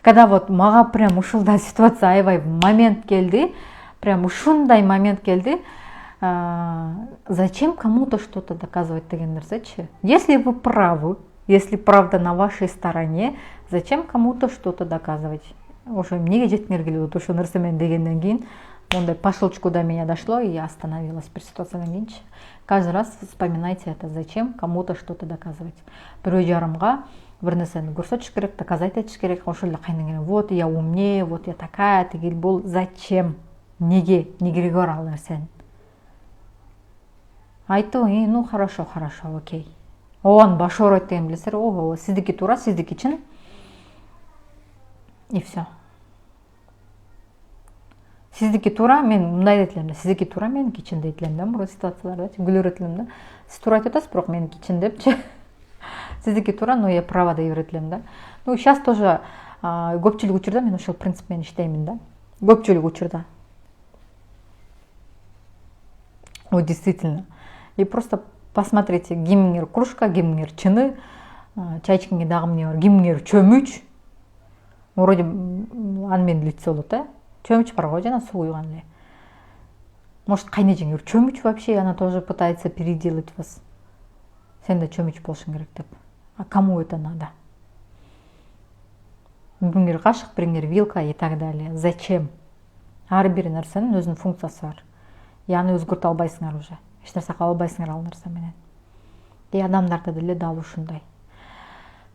S1: Когда вот мага прям ушундай ситуация аябай момент келди, прям ушундай момент келди, зачем кому-то что-то доказывать деген нерсечи? Если вы правы, если правда на вашей стороне, зачем кому-то что-то доказывать? Ошо эмнеге жеткиңер келип атат ошо нерсе менен дегенден кийин мондай по щелчку до меня дошло, и я остановилась при ситуациядан кийинчи. Каждый раз вспоминайте это, зачем кому-то что-то доказывать. Бирөө жарымга бир нерсени көрсөтүш керек, доказать этиш керек, ошол эле кайнаган. Вот я умнее, вот я такая, тигил бул. Зачем? Неге кереги бар ал нерсенин? Айтты, ну хорошо, окей. Оған баш ооруйт деген билесиздер, ого, сиздики туура, сиздики чын. И все. Сиздики туура, мен мындай дейт элем да, сиздики туура, меники чын дейт элем да, бул ситуацияларда күлөрөт элем да. Сиз туура айтып атасыз, бирок меники чын депчи. Сиздики туура, но я права дей берет элем да. Ну, сейчас тоже көпчүлүк учурда мен ошол принцип менен иштеймин да. Көпчүлүк учурда. Вот действительно. И просто посмотрите, кимиңер кружка, кимиңер чыны, чайчикиңе дагы эмне бар, кимиңер чөмүч. Вроде аны менен лицо болот, да? Чөмүч бар го, жана суу куйган эле. Может, кайнежеңер чөмүч вообще, она тоже пытается переделать вас. Сен да чөмүч болушуң керек деп. А кому это надо? Бириңер кашык, бириңер вилка и так далее. Зачем? Ар бир нерсенин өзүнүн функциясы бар. И аны өзгөртө албайсыңар уже. Эч нерсе кыла албайсыңар ал нерсе менен. И адамдарда деле дал ушундай.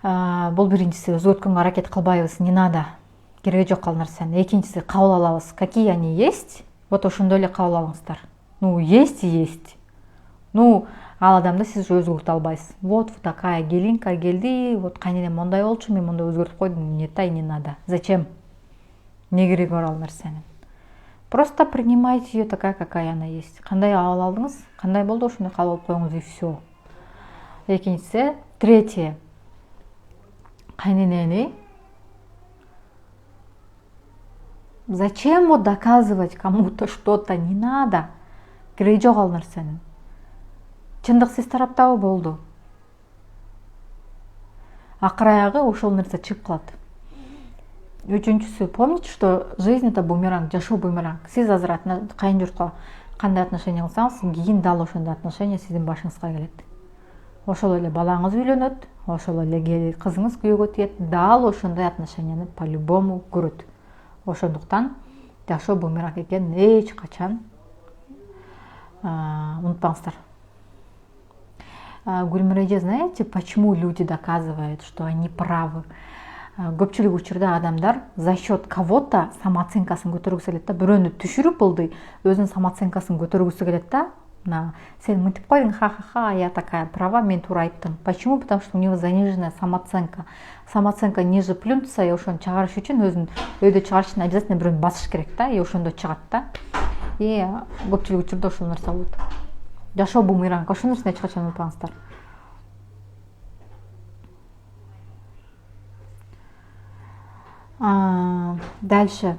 S1: Бул биринчиси, өзгөрткөнгө аракет кылбайбыз, не надо. Кереги жок ал нерсени. Экинчиси, кабыл алабыз. Какие они есть? Вот ошондой эле кабыл алыңыздар. Ну, есть и есть. Ну, ал адамды сиз өзгөртө албайсыз. Вот такая Гелинка келди, вот кайненем мондай болчу, мен мондай өзгөртүп койдум. Нет, не надо. Зачем? Не кереги бар ал нерсенин? Просто принимайте ее такая, какая она есть. Кандай кабыл алдыңыз, кандай болду, ошондой кабыл алып коюңуз, и все. Экинчиси, третье. Кайненени зачем вот доказывать кому-то что-то? Не надо. Кереги жок ал нерсенин. Чындык сиз тараптабы болду. Акыр аягы ошол нерсе чыгып калат. Үчүнчүсү, помните, что жизнь это бумеранг, жашоо бумеранг. Сиз азыр кайын журтка кандай отношение кылсаңыз, кийин дал ошондой отношение сиздин башыңызга келет. Ошол эле балаңыз үйлөнөт, ошол эле кызыңыз күйөөгө тиет, дал ошондой отношенияны по-любому көрөт. Ошондуктан жашоо бумеранг экенин эч качан унутпаңыздар. Гүлмиреже, знаете, почему люди доказывают, что они правы? Көпчүлүк учурда адамдар за счет кого-то самооценкасын көтөргүсү келет да, бирөөнү түшүрүп болду, өзүнүн самооценкасын көтөргүсү келет да. Сен мынтип койдуң, ха-ха-ха, я такая права, мен туура айттым. Почему? Потому что у него заниженная самооценка. Самооценка ниже плюнтса, и ошону чыгарыш үчүн өзүн өйдө чыгарыш үчүн обязательно бирөөнү басыш керек да, и ошондо чыгат да. И көпчүлүк учурда ошол нерсе болот. Жашоо бумеранг, ошол нерсени эч качан унутпаңыздар. Дальше.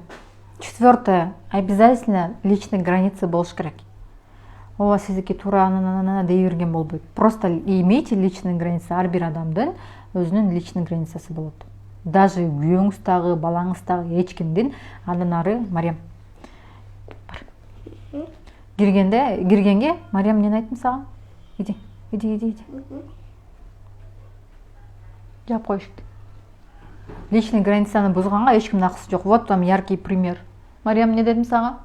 S1: Четвертое. Обязательно личные границы болуш керек. Ооба сиздики туура дей берген болбойт. Просто имейте личные границы. Ар бир адамдын өзүнүн личный границасы болот. Даже күйөөңүз дагы, балаңыз дагы, эч кимдин андан ары Мариям. Киргенге Мариям эмнени айттым сага? Иди. Жап коюш. Личный границаны бузганга эч кимдин акысы жок. Вот там яркий пример. Мариям, эмне дедим сага?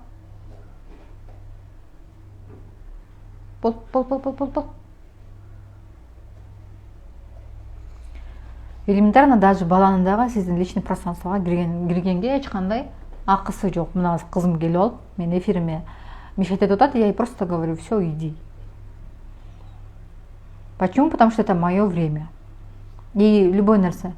S1: Бол. Элементарно даже баланын дагы сиздин личный пространствого киргенге эч кандай акысы жок. Мына кызым келип алып, мен эфириме мешать этип атат, я ей просто говорю: все, иди. Почему? Потому что это мое время. И любой нерсе.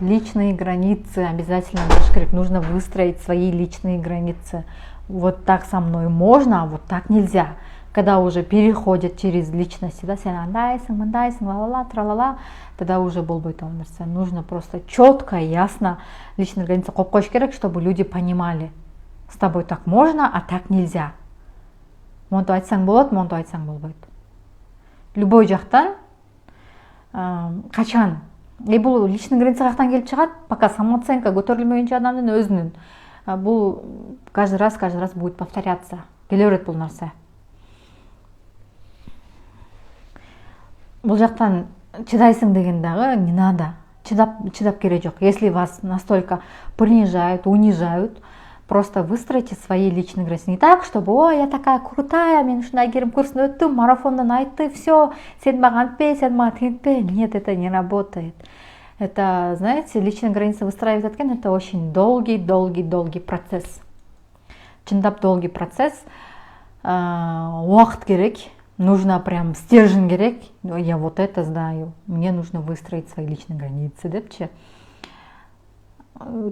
S1: Личные границы обязательно болуш керек. Нужно выстроить свои личные границы. вот так со мной можно, а вот так нельзя. Когда уже переходят через личности, да, сен андайсың, мындайсың, ла-ла-ла, тра-ла-ла, тогда уже болбойт ал нерсе. Нужно просто четко и ясно личные границы коюп коюш керек, чтобы люди понимали, с тобой так можно, а так нельзя. Монтип айтсаң болот, монтип айтсаң болбойт. Любой жактан качан бул личный граница каяктан келип чыгат, пока самооценка көтөрүлмөгөнчө адамдын өзүнүн, бул каждый раз будет повторяться. Келе берет бул нерсе. Бул жактан чыдайсың деген дагы не надо. Чыдап керек жок. Если вас настолько принижают, унижают, просто выстроите свои личные границы. Не так, чтобы, ой, я такая крутая, мен ушундай кирим курсын өттүм, марафондон айтты, все, сен мага антпе, сен мага тигинтпе. Нет, это не работает. Это, знаете, личные границы выстраивать эткен, это очень долгий процесс. Чындап долгий процесс, убакыт керек. Нужно прям стержень керек. Я вот это знаю. Мне нужно выстроить свои личные границы, депчи.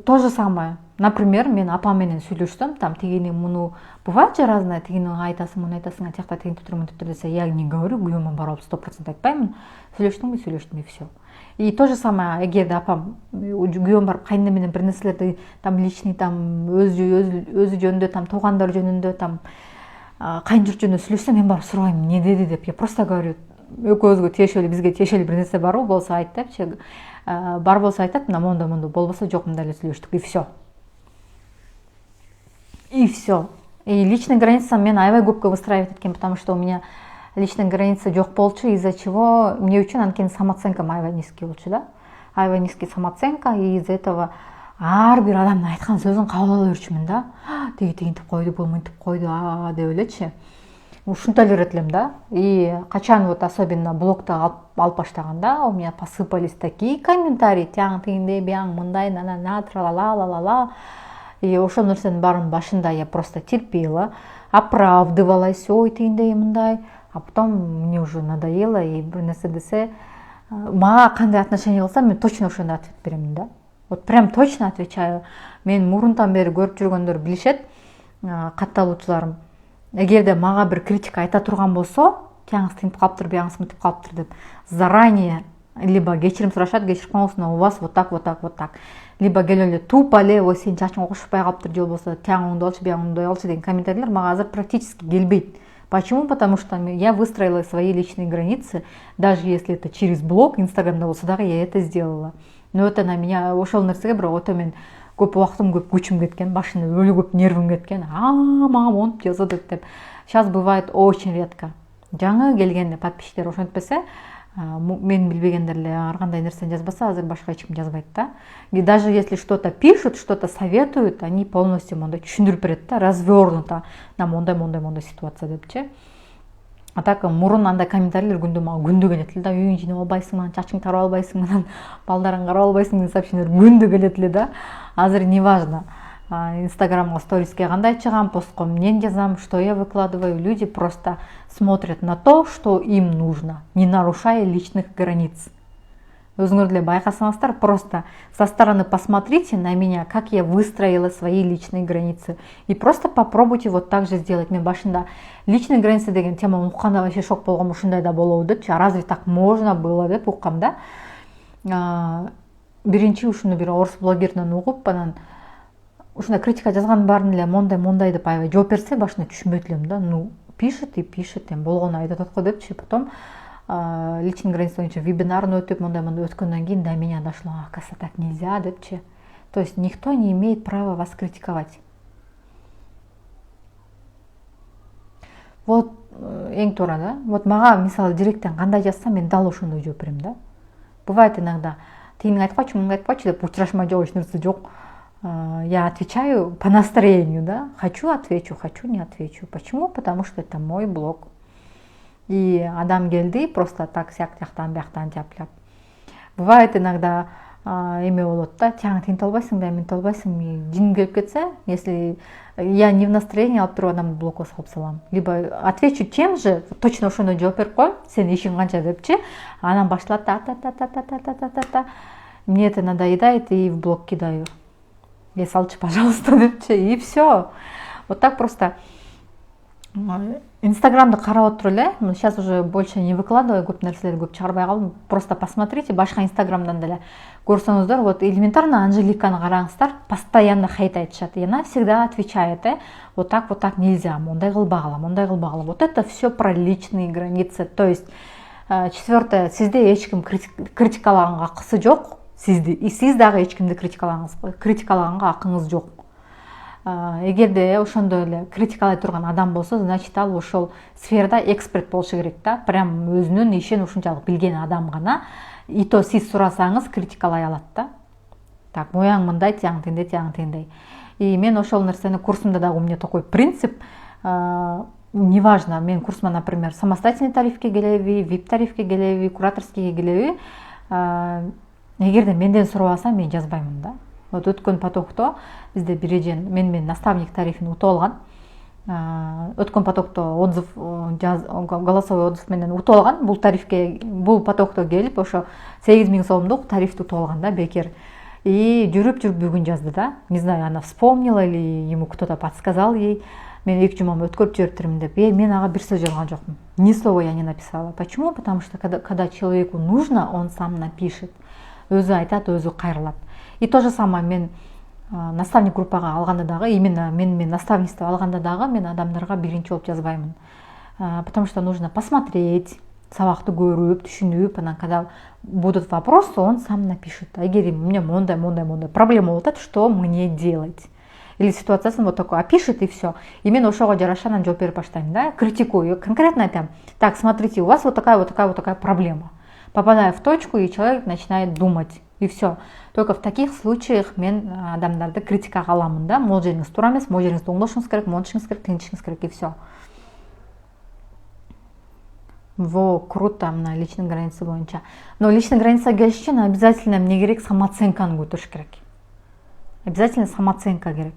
S1: То же самое. Например, мен апам менен сүйлөшсөм, там тигини муну бывает же разное, тигини айтасың, муну айтасың, антиякта тигин туттур десе, я не говорю, күйөөмө барып 100% айтпаймын. Сүйлөштүңбү, и все. И то же самое, эгерде апам күйөөм барып кайнына менен бир нерселерди там личный, там өзү жөнүндө, там туугандар жөнүндө, там кайын журт жөнүндө сүйлөшсөм, мен барып сурайм, эмне деди деп. Я просто говорю, экөөбүзгө тиешелүү, бизге тиешелүү бир нерсе барбы, болсо айт депчи. Бар болсо айтат, мына мондо, болбосо жок, мындай эле сүйлөштүк, и все. И все. И личные границы мен аябай көпкө выстраивать эткем, потому что у меня личная граница жок болчу, из-за чего мне үчүн анткени самооценкам аябай низкий болчу, да. Аябай низкий самооценка, и из-за этого ар бир адамдын айткан сөзүн кабыл ала берчүмүн да. Тиги тигинтип койду, бул мынтип койду, деп элечи. Ушунтай берет элем да. И качан вот особенно блогто алып баштаганда, у меня посыпались такие комментарии, тяң тигиндей, бияң мындай, на тра-ла-ла. И ошол нерсенин баарын башында я просто терпела, оправдывалась, ой, тигиндей, мындай. А потом мне уже надоело, и бир нерсе десе, мага кандай отношение кылса, мен точно ошондой ответ беремин да. Вот прям точно отвечаю. Мен мурунтан бери көрүп жүргөндөр билишет, катталуучуларым. Эгерде мага бир критика айта турган болсо, тияңыз тигинтип калыптыр, бияңыз мынтип калыптыр деп, заранее либо кечирим сурашат, кечирип коңуз, но у вас вот так. Либо келип эле тупо эле, ой, сенин чачың окушпай калыптыр, же болбосо тияң оңдой алчы, бияң оңдой алчы деген комментарийлер мага азыр практически келбейт. Почему? Потому что я выстроила свои личные границы, даже если это через блог, Инстаграмда болсо дагы я это сделала. Но это на меня ошол нерсеге бирок ото мен көп убактым, көп күчүм кеткен, башында өлө көп нервим кеткен. Мага монтип жазат деп. Сейчас бывает очень редко. Жаңы келген подписчиктер ошентпесе, мен билбегендер эле ар кандай нерсени жазбаса, азыр башка эч ким жазбайт да. И даже если что-то пишут, что-то советуют, они полностью мондай түшүндүрүп берет да, развернуто, на мондай ситуация депчи. А так мурун андай комментарийлер күндө келет эле да, үйүң жыйнап албайсың, анан чачың тарап албайсың, анан балдарың карап албайсың деген сообщениялер күндө келет эле да. Азыр неважно. Инстаграмга сториске кандай чыгам, постко эмнени жазам, что я выкладываю, люди просто смотрят на то, что им нужно, не нарушая личных границ. Өзүңөр деле байкасаңыздар, просто со стороны посмотрите на меня, как я выстроила свои личные границы. И просто попробуйте вот так же сделать. Мен башында личные границы деген теманы укканда вообще шок болгом, ушундай да болобу депчи. Разве так можно было деп уккам да. Биринчи ушуну бир орус блогеринен угуп, анан ушундай критика жазганын баарын эле мондай деп аябай жооп берсе, башында түшүнбөйт элем да. Ну, пишет и пишет, болгону айтып атат го депчи. Потом личный граница боюнча вебинарын өтүп, мондай өткөндөн кийин до меня дошло, оказывается, так нельзя депчи. То есть никто не имеет права вас критиковать. Вот эң туура да. Вот мага мисалы директтен кандай жазсам, мен дал ошондой жооп берем да. Бывает иногда, тигини айтпачы, муну айтпачы деп учурашмай жооп эч нерсе жок. Я отвечаю по настроению, да. Хочу отвечу, хочу не отвечу. Почему? Потому что это мой блог. И адам келди, просто так сяк жактан бияктан жаплап. Бывает иногда эме болот да, тияң тигинтип албайсың да, мынтип албайсың, жиним келип кетсе, если я не в настроении, алып туруп адамды блокко салып салам. Либо отвечу тем же, точно ошондой жооп берип коем, сен ишиң канча депчи, анан башталат та. Мне это надоедает, и в блок кидаю. Я салчы, пожалуйста, депчи, и все. Вот так просто Инстаграмды карап отуруп эле, сейчас уже больше не выкладываю, көп нерселерди көп чыгарбай калдым. Просто посмотрите, башка Инстаграмдан деле көрсөңүздөр, вот элементарно Анжеликаны караңыздар, постоянно хейт айтышат. И она всегда отвечает, вот так нельзя, мондай кылбагыла, мондай кылбагыла. Вот это все про личные границы. То есть, четвертое, сизди эч ким критикалаганга акысы жок, сизди. И сиз дагы эч кимди критикалаганга акыңыз жок. Эгерде ошондой эле критикалай турган адам болсо, значит ал ошол сферада эксперт болушу керек да. Прям өзүнүн ишин ушунчалык билген адам гана. И то сиз сурасаңыз критикалай алат да. Так, мояң мындай, тияң тиңдей, тияң тиңдей. И мен ошол нерсени курсумда дагы у меня такой принцип. Неважно, мен курсума, например, самостоятельный тарифке келеби, VIP тарифке келеби, кураторскийге келеби. Эгерде менден сурабаса, мен жазбаймын да. Вот өткөн потокто бизде бир эжен мен наставник тарифин утуп алган. Өткөн потокто отзыв, голосовой отзыв менен утуп алган. Бул тарифке, бул потокто келип, ошо 8000 сомдук тарифти утуп алган да, бекер. И жүрүп бүгүн жазды да. Не знаю, она вспомнила или ему кто-то подсказал ей. Мен 2 жумам өткөрүп жибериптермин деп. Мен ага бир сөз жазган жокмун. Ни слова я не написала. Почему? Потому что когда человеку нужно, он сам напишет. Өзү айтат, өзү кайрылат. И то же самое мен наставник группага алганда дагы, именно мен наставничество алганда дагы мен адамдарга биринчи болуп жазбаймын. Потому что нужно посмотреть, сабакты көрүп, түшүнүп, анан когда будут вопросы, он сам напишет. А эгер мне мондай проблема болот, что мне делать? Или ситуациясын вот такой опишет и все. И мен ошого жараша анан жооп берип баштайм, да, критикую, конкретно айтам. Так, смотрите, у вас вот такая проблема. Попадаю в точку, и человек начинает думать. И все. Только в таких случаях мен адамдарды критикага аламын да. Могул жериңиз туура эмес, могул жериңизди оңдошуңуз керек, монтишиңиз керек, тынчишиңиз керек, и все. Во, круто, мына личный граница боюнча. Но личный граница келиш үчүн обязательно эмне керек? Самооценканы көтөрүш керек. Обязательно самооценка керек.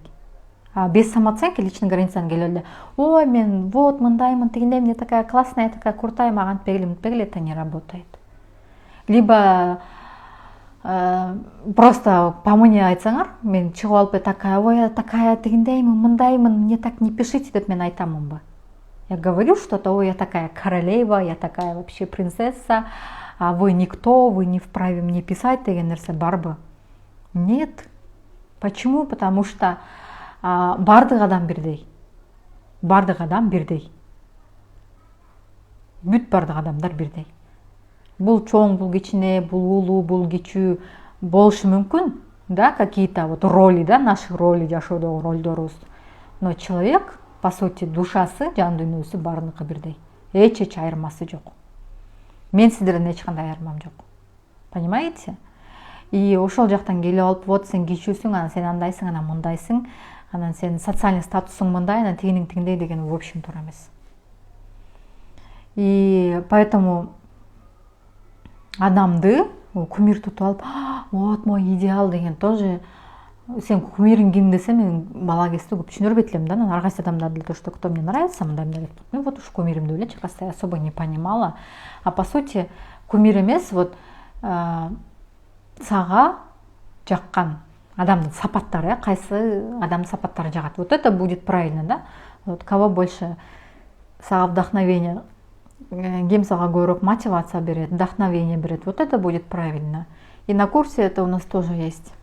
S1: А без самооценки личный границаны келип эле, ой, мен вот мындаймын, тигиндей, мне такая классная, такая крутая, мага антпегиле, это не работает. Либо просто по мне айтсаңар, мен чыгып алып такая, ой, я такая, тигиндеймин, мындаймын, мне так не пишите деп мен айтамын ба. Я говорю что-то, ой, я такая королева, я такая вообще принцесса, а вы никто, вы не вправе мне писать деген нерсе барбы? Нет. Почему? Потому что бардык адам бирдей. Бардык адам бирдей. Бүт бардык адамдар бирдей. Бул чоң, бул кичине, бул улуу, бул кичүү болушу мүмкүн, да, какие-то вот роли, да, наши роли, жашоодогу ролдорубуз. Но человек, по сути, душасы, жан дүйнөсү баарыныкы бирдей. Эч айырмасы жок. Мен сиздерден эч кандай айырмам жок. Понимаете? И ошол жактан келип алып, вот сен кичүүсүң, анан сен андайсың, анан мындайсың, анан сен социальный статусуң мындай, анан тигиндей деген в общем туура эмес. И поэтому адамды кумир тутуп алып, вот мой идеал деген тоже, сен кумириң ким десе, мен бала кезде көп түшүнөрбөйт элем да, анан ар кайсы адамдарды то, что кто мне нравится, мындай деп, ну вот уж кумирим деп элечи, кастай особо не понимала. А по сути, кумир эмес, вот сага жаккан адамдын сапаттары, кайсы адамдын сапаттары жагат. Вот это будет правильно, да? Вот кого больше сага вдохновение, ким сага көбүрөөк мотивация берет, вдохновение берет. Вот это будет правильно. И на курсе это у нас тоже есть.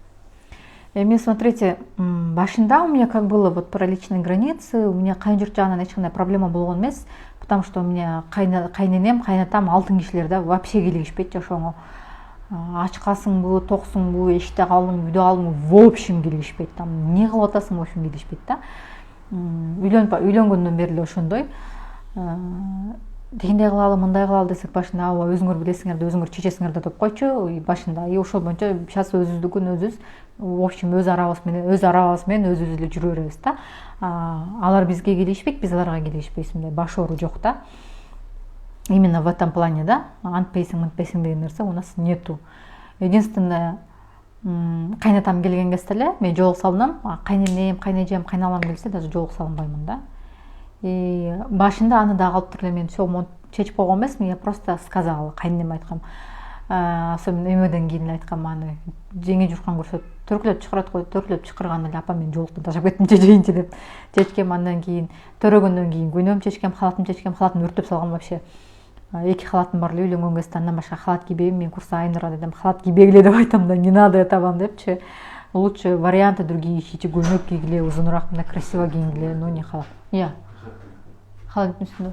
S1: И мне, смотрите, башында у меня как было вот про личные границы, у меня кайын журт жагынан эч кандай проблема болгон эмес, потому что у меня кайненем, кайнатам алтын кишилер да, вообще келишпейт жашооңо. Ачкасыңбы, токсуңбу, эшикте калдыңбы, үйдө калдыңбы, в общем келишпейт. Там эмне кылып атасың, в общем келишпейт да. Үйлөнгөндөн бери эле ошондой. Тигиндей кылалы, мындай кылалы десек башында, ооба өзүңөр билесиңер да, өзүңөр чечесиңер да деп койчу. Башында ошол боюнча сейчас өзүбүздүкүн өзүбүз, в общем өз арабыз менен өзүбүз эле жүрө беребиз да. Алар бизге келишпейт, биз аларга келишпейбиз, мындай баш оору жок да. Именно в этом плане, да, антпейсинг деген нерсе у нас нету. Единственное, кайнатам келген кезде эле мен жолук салынам, кайненем, кайнежем, кайналам келсе даже жолук салынбаймын да. И башында аны да калып туруп эле мен все чечип койгон эмесмин, я просто сказала, кайненеме айткам. Особенно эмеден кийин айткам, аны жеңи журкан көрсөтүп төркүлөп чакырат го, төркүлөп чакырганда эле апа мен жолуктан таштап кеттим чечейинчи деп чечкем. Андан кийин төрөгөндөн кийин күнөөм чечкем, халатымды өртөп салгам вообще. 2 халатым бар эле үйлөнгөн кезде, андан башка халат кийбейм, мен курста айнырга дедим, халат кийбегиле деп айтам да, не надо этого депчи. Лучше варианты другие ищите, көйнөк кийгиле, узунураак, мындай красиво кийингиле, но не халат. Халаттын үстүндө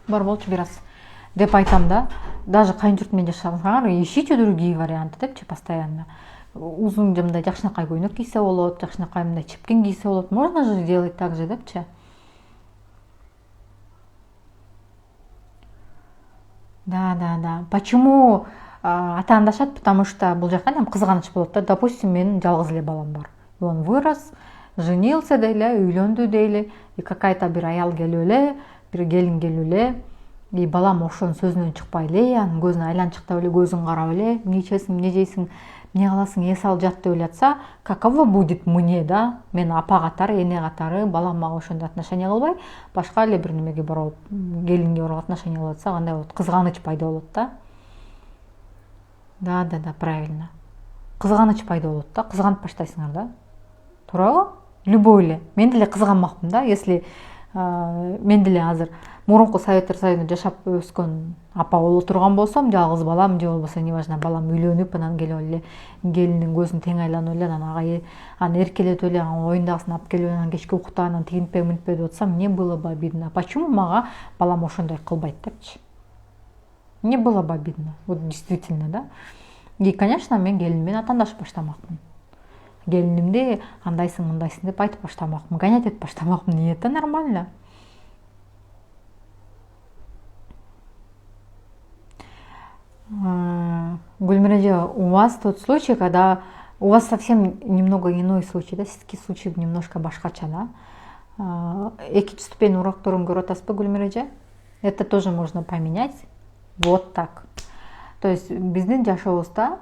S1: бар болчу бир аз деп айтам да. Даже кайын журт менен жашасаңар, ищите другие варианты депчи постоянно. Узун мындай жакшынакай көйнөк кийсе болот, жакшынакай мындай чепкен кийсе болот. Можно же делать так же депчи. Да. Почему атаандашат? Потому что бул жакта эми кызганыч болот да. Допустим, менин жалгыз эле балам бар. И он вырос, женился дейли, үйлөндү дейли, и какая-то бир аял келип эле, бир келин келип эле, и балам ошонун сөзүнөн чыкпай эле, анын көзүнө айланчыктап эле, көзүн карап эле, эмне ичесиң, эмне жейсиң, эмне кыласың, эс алып жат деп эле каково будет мне, да? Мен апа катары, эне катары, балам мага ошондой отношение кылбай, башка эле бир немеге барып, келинге барып отношение кылып атса, кандай болот? Кызганыч пайда болот да. Да, правильно. Кызганыч пайда болот да, кызганып баштайсыңар да. Туурабы? Любой эле. Мен деле кызганмакмын да, если мен деле азыр мурунку Советтер Союзунда жашап өскөн апа боло турган болсом, жалгыз балам же болбосо неважно, балам үйлөнүп, анан келип эле келиндин көзүн тең айланып эле, анан аны эркелетип эле, анын оюндагысын алып келип, анан кечки уктап, анан тигинтпей мынтпей деп атсам, мне было бы обидно. Почему мага балам ошондой кылбайт депчи? Мне было бы обидно. Вот действительно, да. И, конечно, мен келиним менен атаандашып баштамакмын. Келинимди андайсың, мындайсың деп айтып баштамакмын, гонять этип баштамакмын. И это нормально. Гүлмиреже, у вас тот случай, когда у вас совсем немного иной случай, да, сиздики случай немножко башкача, да. Экинчи ступень урокторун көрүп атасызбы, Гүлмиреже? Это тоже можно поменять. Вот так. То есть биздин жашообузда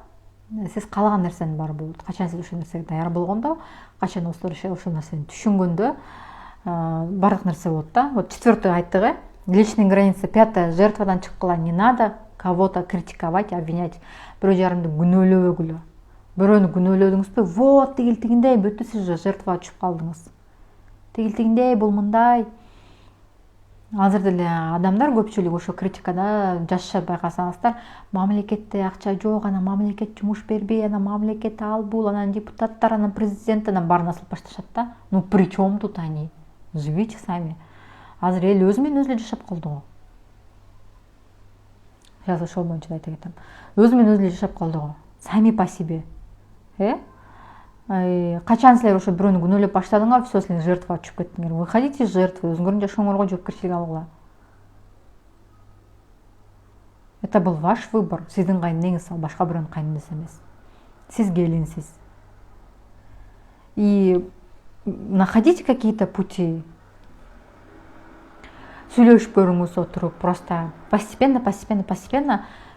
S1: сиз каалаган нерсенин баары болот. Качан сиз ошол нерсеге даяр болгондо, качан ошол нерсени түшүнгөндө баардык нерсе болот да. Вот четвертый айттык, личные границы. 5 жертвадан чыккыла не надо кого-то критиковать, обвинять. Бирөө жарымды күнөөлөбөгүлө. Бирөөнү күнөөлөдүңүзбү? Вот тигил-тигиндей, бүттү, сиз же жертвага түшүп калдыңыз. Тигил-тигиндей, бул мындай. Азыр деле адамдар көпчүлүгү ошо критикада жашашат, байкасаңыздар. Мамлекетте акча жок, анан мамлекет жумуш бербей, анан мамлекет ал бул, анан депутаттар, анан президент, анан баарын асылып башташат да. Ну при чем тут они? Живите сами. Азыр эл өзү менен өзү эле жашап калды го. Сейчас ошол боюнча айта кетем. Өзү менен өзү эле жашап калды го. Сами по себе. Качан силер ошо бирөөнү күнөөлөп баштадыңар, все, силер жертвага түшүп кеттиңер. Выходите из жертвы, өзүңөрдүн жашооңорго жоопкерчилик алгыла. Это был ваш выбор. Сиздин кайныңыз ал, башка бирөөнүн кайнынысы эмес. Сиз келинсиз. И находите какие-то пути. Сүйлөшүп көрүңүз отуруп, просто постепенно.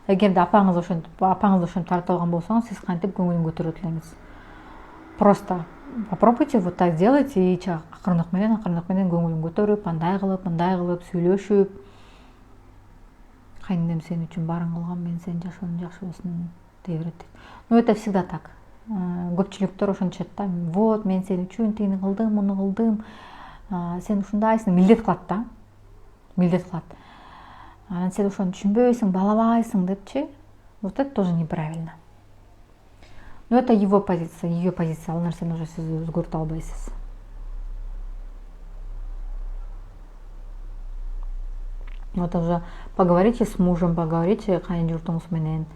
S1: Эгерде апаңыз ошентип тартып алган болсоңуз, сиз кантип көңүлүн көтөрөт элеңиз. Просто попробуйте вот так делать, и акырындык менен көңүлүн көтөрүп, андай кылып сүйлөшүп. Кайненем сен үчүн баарын кылган, мен сенин жашооң жакшы болсун дей берет. Но это всегда так. Көпчүлүктөр ошентишет да. Вот мен сен үчүн тигини кылдым, муну кылдым. Сен ушундайсың, милдет кылат да. Милдет кылат. Сен ошону түшүнбөйсүң, балабайсың депчи. Вот это тоже неправильно. Но это его позиция, ее позиция. Ал нерсени уже сиз өзгөртө албайсыз. Вот уже поговорите с мужем, поговорите кайын журтуңуз менен.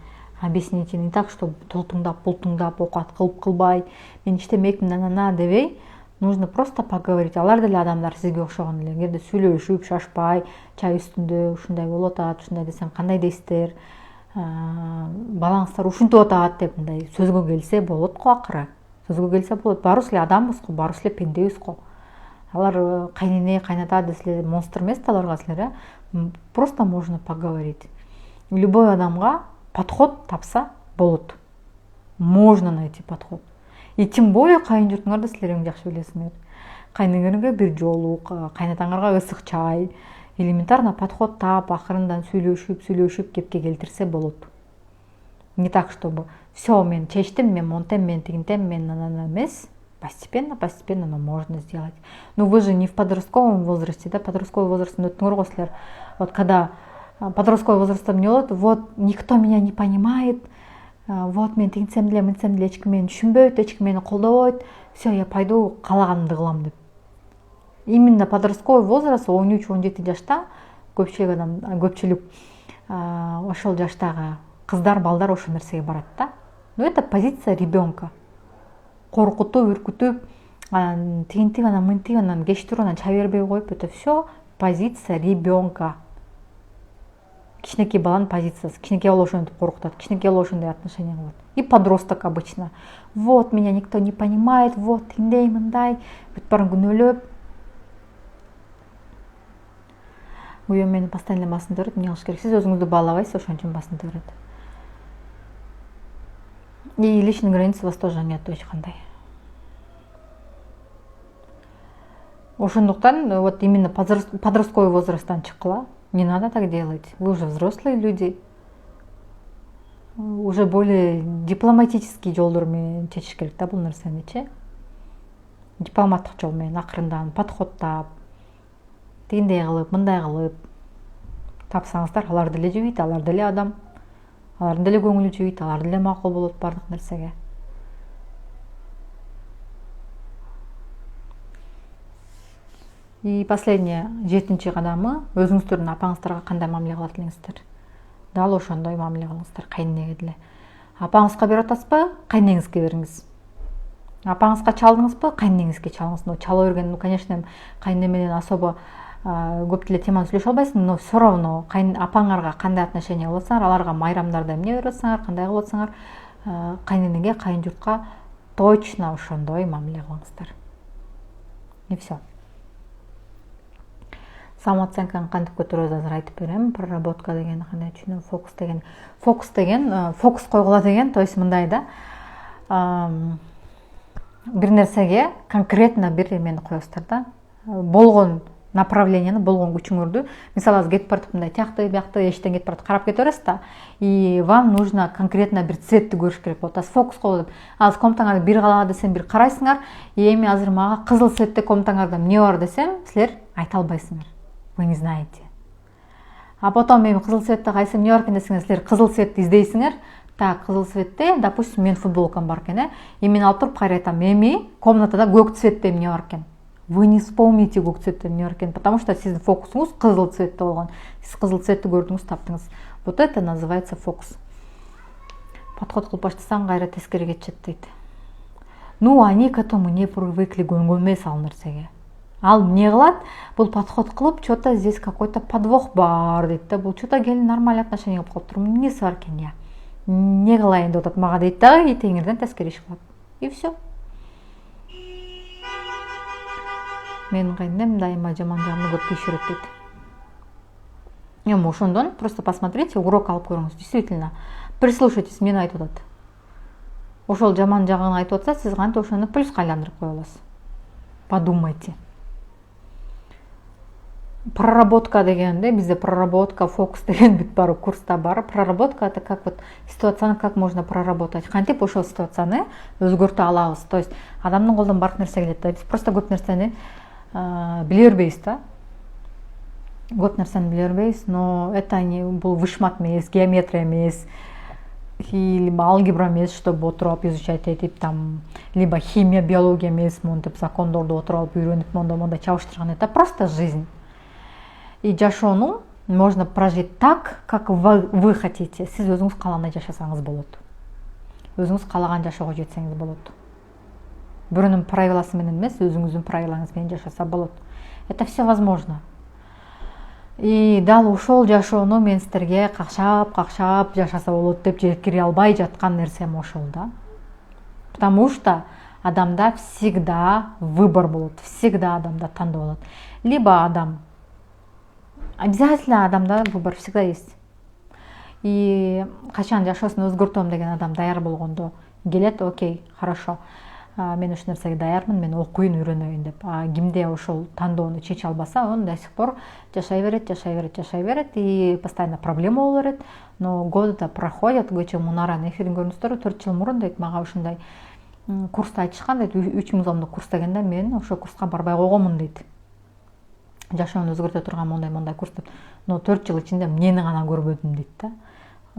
S1: Объясните, не так, что толтуңдап, бултуңдап, окат кылып кылбай, мен иштемекмин, нана дебей. Нужно просто поговорить. Алар деле адамдар сизге окшогон эле. Эгерде сүйлөшүп, шашпай, чай үстүндө ушундай болуп атат, ушундай десем кандай дейсиздер? Балаңыздар ушинтип атат деп мындай сөзгө келсе болот го акыры. Сөзгө келсе болот. Баарыбыз эле адамбыз го, баарыбыз эле пендебиз го. Алар кайнене, кайната десилер монстр эмес да аларга силер, Просто можно поговорить. Любой адамга подход тапса болот. Можно найти подход. И тем более кайын журтуңарды силер эң жакшы билесиңер. Кайныңарга бир жолу, кайнатаңарга ысык чай, элементарно подход таап, акырындан сүйлөшүп кепке келтирсе болот. Не так, чтобы все, мен чечтим, мен монтем, мен тигинтем, мен эмес. Постепенно, но можно сделать. Но вы же не в подростковом возрасте, да, подростковый возраст, вот когда подростковый возраст не болот, вот никто меня не понимает, вот мен тигинсем деле, эчким мени түшүнбөйт, эчким мени колдобойт, все, я пойду каалаганымды кылам деп. Именно подростковый возраст 13-17 жашта көпчүлүк ошол жаштагы кыздар, балдар ошол нерсеге барат да. Но это позиция ребенка. Коркутуп, үркүтүп, тигинтип, анан мынтип, анан кеч туруп, анан чай бербей коюп, это все позиция ребенка. Кичинекей баланын позициясы. Кичинекей бала ошентип коркутат, кичинекей бала ошондой отношение кылат. И подросток обычно. Вот, меня никто не понимает, вот, тиндей, мындай, бүт баарын күнөөлөп. Күйөөм мени постоянно басынып берет, эмне кылыш керек? Сиз өзүңүздү баалабайсыз, ошон үчүн басынып берет. И личной границы у вас тоже нет эч кандай. Ошондуктан вот именно подростковый возрасттан чыккыла. Не надо так делать. Вы уже взрослые люди. Уже более дипломатический жолдор менен чечиш керек да бул нерсеничи. Дипломаттык жол менен акырындан подходтап, тигиндей кылып, мындай кылып тапсаңыздар, алар деле жебейт, алар деле адам. Алардын деле көңүлү жебейт, алар деле макул болот бардык нерсеге. И последняя, 7-чи кадамы, өзүңүздөрдүн апаңыздарга кандай мамиле кылат элеңиздер? Дал ошондой мамиле кылыңыздар, кайненеге деле. Апаңызга берип атасызбы? Кайненеңизге бериңиз. Апаңызга чалдыңызбы? Кайненеңизге чалыңыз. Но чала берген, конечно, кайнене менен особо көп деле теманы сүйлөшө албайсың, но все равно апаңарга кандай отношение кылып атсаңар, аларга майрамдарда эмне берип атсаңар, кандай кылып атсаңар, кайненеге, кайын журтка точно ошондой мамиле кылыңыздар. И все. Самооценканы кантип көтөрөбүз азыр айтып берем. Проработка деген кандай түшүнөм, фокус койгула деген, то есть мындай да. Бир нерсеге конкретно бир эмени коесуздар да. Болгон направленияны, болгон күчүңөрдү, мисалы азыр кетип баратып мындай тиякты, биякты, эчтен кетип баратып карап кете бересиз да. И вам нужно конкретно бир цветти көрүш керек болот. Фокус коюп, азыр комнатаңарды бир калага десем бир карайсыңар, эми азыр мага кызыл цветте комнатаңарда эмне бар десем, силер айта албайсыңар. Вы не знаете. А потом эми кызыл цветте кайсы эмне бар экен десеңер, силер кызыл цветти издейсиңер. Так, кызыл цветте, допустим, мен футболкам бар экен, эми алып туруп кайра айтам, эми комнатада көк цветте эмне бар экен. Вы не вспомните көк цветте эмне бар экен, потому что сиздин фокусуңуз кызыл цветте болгон. Сиз кызыл цветти көрдүңүз, таптыңыз. Вот это называется фокус. Подход кылып баштасаң кайра тескери кетишет дейт. Ну, они к этому не привыкли, көнгөн эмес ал нерсеге. Ал эмне кылат? Бул подход кылып, что-то здесь какой-то подвох бар дейт да. Бул что-то келин нормальный отношение кылып коюптур. Эмнеси бар экен я? Не кылайын деп атат мага дейт да, и теңирден тескери иш кылат. И все. Менин кайненем дайыма жаман жагымды көп тийишет дейт. Эми ошондон просто посмотрите, урок алып көрүңүз. Действительно, прислушайтесь, эмне айтып атат. Ошол жаман жагын айтып атса, сиз кантип ошону плюска айландырып кое аласыз. Подумайте. Проработка дегенде, бизде проработка, фокус деген бүт бар курста бар. Проработка это как вот ситуацияны как можно проработать. Кантип ошол ситуацияны өзгөртө алабыз. То есть адамдын колдон бар нерсе келет да. Биз просто көп нерсени биле бербейбиз да. Көп нерсени биле бербейбиз, но это не бул вышмат эмес, геометрия эмес, либо алгебра эмес, чтобы отуруп изучать этип там, либо химия, биология эмес, монтип закондорду отуруп үйрөнүп монда чабыштырган. Это просто жизнь. И жашоону можно прожить так, как вы хотите. Сиз өзүңүз каалагандай жашасаңыз болот. Өзүңүз каалаган жашоого жетсеңиз болот. Бирөөнүн правиласы менен эмес, өзүңүздүн правилаңыз менен жашаса болот. Это все возможно. И дал ошол жашоону мен сиздерге какшап жашаса болот деп жеткире албай жаткан нерсем ошол да. Потому что адамда всегда выбор болот. Всегда адамда тандоо болот. Либо адам обязательно адамда выбор всегда есть. И качан жашоосун өзгөртөм деген адам даяр болгондо келет, окей, хорошо. мен ушул нерсеге даярмын, мен окуйын, үйрөнөйүн деп. Кимде ошол тандоону чече албаса, он до сих пор жашай берет и постоянно проблема боло берет. Но годы проходят, кечээ Мунаранын эфирин көрдүңүздөрбү, 4 жыл мурун дейт мага ушундай курста айтышкан дейт, 3000 сомдук курс дегенде мен ошол курска барбай койгонмун дейт. Жашоону өзгөртө турган мондай курс деп. Но 4 жыл ичинде эмнени гана көрбөдүм дейт да.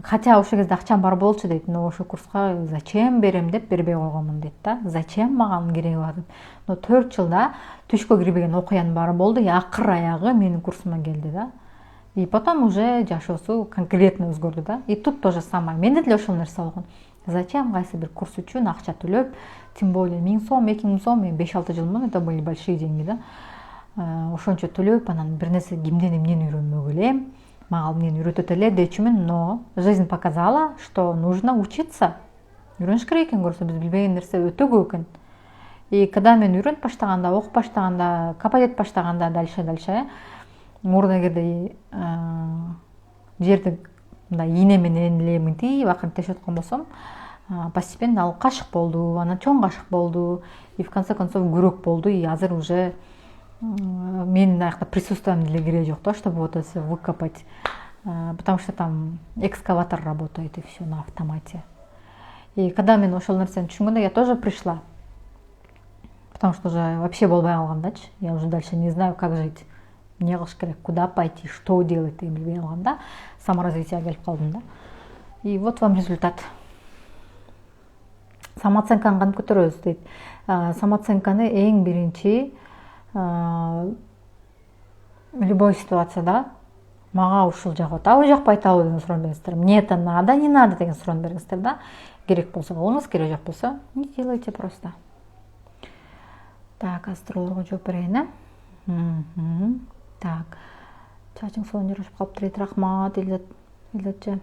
S1: Хотя ошол кезде акчам бар болчу дейт, но ошол курска зачем берем деп бербей койгонмун дейт да. Зачем мага кереги бар деп. Но 4 жылда түшкө кирбеген окуянын баары болду, и акыр аягы менин курсума келди да. И потом уже жашоосу конкретно өзгөрдү да. И тут то же самое. Менде деле ошол нерсе болгон. Зачем кайсы бир курс үчүн акча төлөп, тем более 1000 сом, 2000 сом, 5-6 жыл мурун это были большие деньги да. Ошончо төлөп, анан бир нерсе кимден эмнени үйрөнмөк элем, мага эмнени үйрөтөт эле дечүмүн, но жизнь показала, что нужно учиться. Үйрөнүш керек экен, көрсө биз билбеген нерсе өтө көп экен. И когда мен үйрөнүп баштаганда, окуп баштаганда, копать этип баштаганда дальше мурда эгерде жерди мындай ийне менен эле мынтип акырын тешип аткан болсом, постепенно ал кашык болду, анан чоң кашык болду, и в конце концов күрөк болду, и азыр уже менин аякта присутствием деле кереги жок да, чтобы вот это выкопать, потому что там экскаватор работает и все на автомате. И когда мен ошол нерсени түшүнгөндө, я тоже пришла, потому что уже вообще болбой калгандачы, я уже дальше не знаю, как жить, эмне кылыш керек, куда пойти, что делать деген билбей калганда, саморазвитие келип калдым да. И вот вам результат. Самооценканы кантип көтөрөбүз дейт. Самооценканы эң биринчи любой ситуацияда мага ушул жагат, абы жакпайт абы деген суроону бериңиздер. Мне это надо, не надо деген суроону бериңиздер да. Керек болсо кылыңыз, керек жок болсо не делайте просто. Так, астрологко жооп берейин, Так, чачың сонун жарашып калыптыр дейт, рахмат, Элдатчы.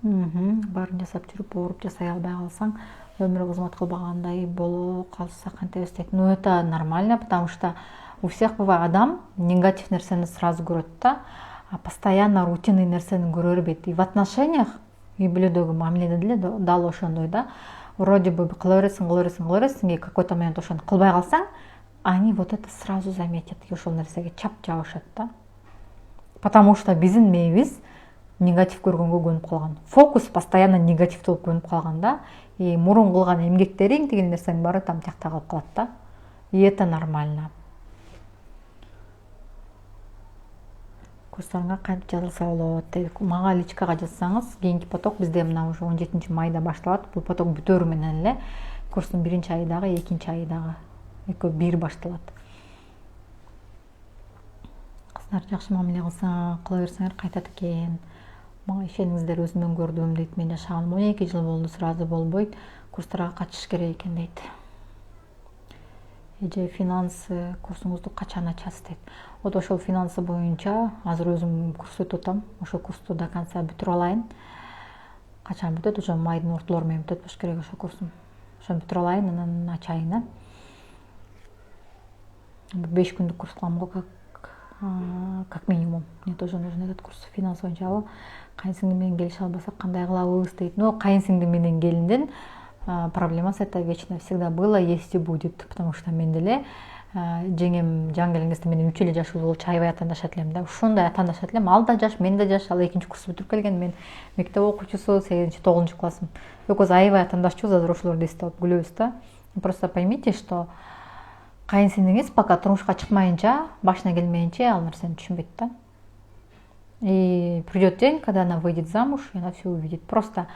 S1: Баарын жасап жүрүп, ооруп жасай албай калсаң, өмүрү кызмат кылбагандай боло калса кантебиз дейт. Ну, это нормально, потому что у всех бывает адам негатив нерсени сразу көрөт да, а постоянно рутинный нерсени көрө бербейт. И в отношениях, үй бүлөдөгү мамиледе деле дал ошондой да. Вроде бы кыла бересиң, и какой-то момент ошону кылбай калсаң, они вот это сразу заметят, и ошол нерсеге чап жабышат да. Потому что биздин мээбиз негатив көргөнгө көнүп калган. Фокус постоянно негативде болуп көнүп калган да. И мурун кылган эмгектериң деген нерсең баары там тиякта калып калат да. И это нормально. Курстарыңа кантип жазылса болот дейт. Мага личкага жазсаңыз, кийинки поток бизде мына уже 17 майда башталат. Бул поток бүтөрү менен эле курстун 1-айдагы, 2-айдагы экөө бир башталат. Кыздар жакшы мамиле кыла берсеңер кайтат экен. Мага ишениңиздер, өзүмөн көрдүм дейт. Мен жашаганым 12 жыл болду, сразу болбойт. Курстарга катышыш керек экен дейт. Эже финансы курсуңузду качан ачасыз дейт. Вот ошол финансы боюнча азыр өзүм курс өтүп атам. Ошол курсту до конца бүтүрүп алайын. Качан бүтөт? Ошо майдын ортолору менен бүтөт болуш керек ошол курсум. Ошону бүтүрүп алайын, анан ачайын. 5 күндүк курс кылам го как минимум. Мне тоже нужен этот курс финанс боюнча. Кайын менен келише албасак кандай кылабыз дейт. Но кайын менен келиндин проблемасы это вечно всегда было, есть и будет, потому что мен деле жеңем жан келген кезде менен 3 эле жашыбыз болчу, аябай атаандашат элем да. Ушундай атаандашат элем. Ал да жаш, мен да жаш, ал 2-чи курс бүтүрүп келген, мен мектеп окуучусу, 8-9 классым. Экөөбүз аябай атаандашчубуз, азыр ошолорду эстеп алып күлөбүз да. Просто поймите, что кайын пока турмушка чыкмайынча, башына келмейинче ал нерсени түшүнбөйт да. И придет день, когда она выйдет замуж, и она все увидит. Просто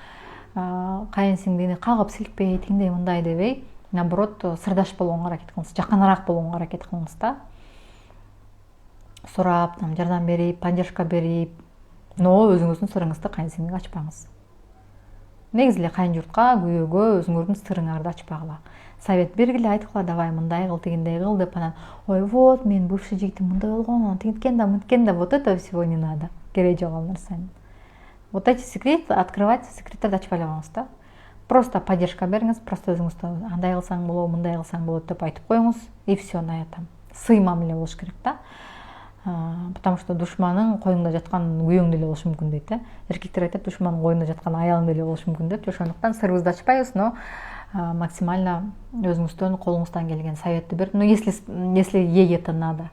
S1: кайын кагып силкпей, тиңдей мындай дебей, наоборот, сырдаш болгонго аракет кылыңыз, жакыныраак болгонго аракет кылыңыз да. Сурап, жардам берип, поддержка берип, но өзүңүздүн сырыңызды кайын ачпаңыз. Негизи эле кайын журтка, күйөөгө өзүңөрдүн сырыңарды ачпагыла. Совет бергиле, айткыла, давай мындай кыл, тигиндей кыл деп анан, ой, вот мен бывший жигитим мындай болгон, тигинткен да, мынткен да, вот этого всего не надо. Кереги жок ал нерсени. Вот эти секреты открывать, секреттерди ачпай эле коюңуз да. Просто поддержка бериңиз, просто өзүңүздү андай кылсаң болот, мындай кылсаң болот деп айтып коюңуз, и все на этом. Сый мамиле болуш керек да. Потому что душманың коюңда жаткан күйөөң деле болушу мүмкүн дейт. Эркектер айтат, душмандын коюнда жаткан аялың деле болушу мүмкүн деп. Ошондуктан сырыбызды ачпайбыз, но максимально өзүңүздөн колуңуздан келген советти берип, ну если ей это надо,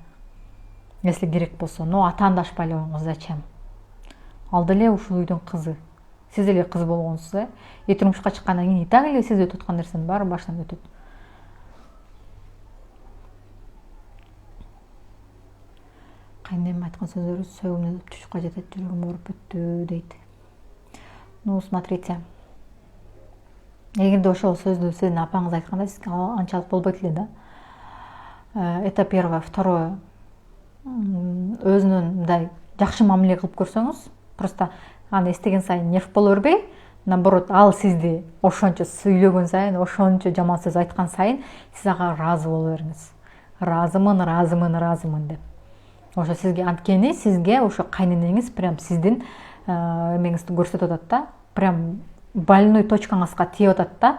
S1: если керек болсо, но атаандашпай эле коюңуз, зачем? Ал деле ушул үйдүн кызы, сиз эле кыз болгонсуз, турмушка чыккандан кийин и так эле сиз өтүп аткан нерсенин баары башынан өтөт. Кайненем айткан сөздөрү сөөгүмдөн чучукка жетет, жүрөгүм ооруп өттү дейт. Ну, смотрите, эгерде ошол сөздү сиздин апаңыз айтканда сизге анчалык болбойт эле да. Это первое. Второе, өзүнүн мындай жакшы мамиле кылып көрсөңүз, просто аны эстеген сайын нерв боло бербей, наоборот, ал сизди ошончо сүйлөгөн сайын, ошончо жаман сөз айткан сайын сиз ага ыраазы боло бериңиз. Ыраазымын деп. Ошо сизге, анткени сизге ошо кайненеңиз прям сиздин эмеңизди көрсөтүп атат да, прям больной точкаңызга тийип атат да.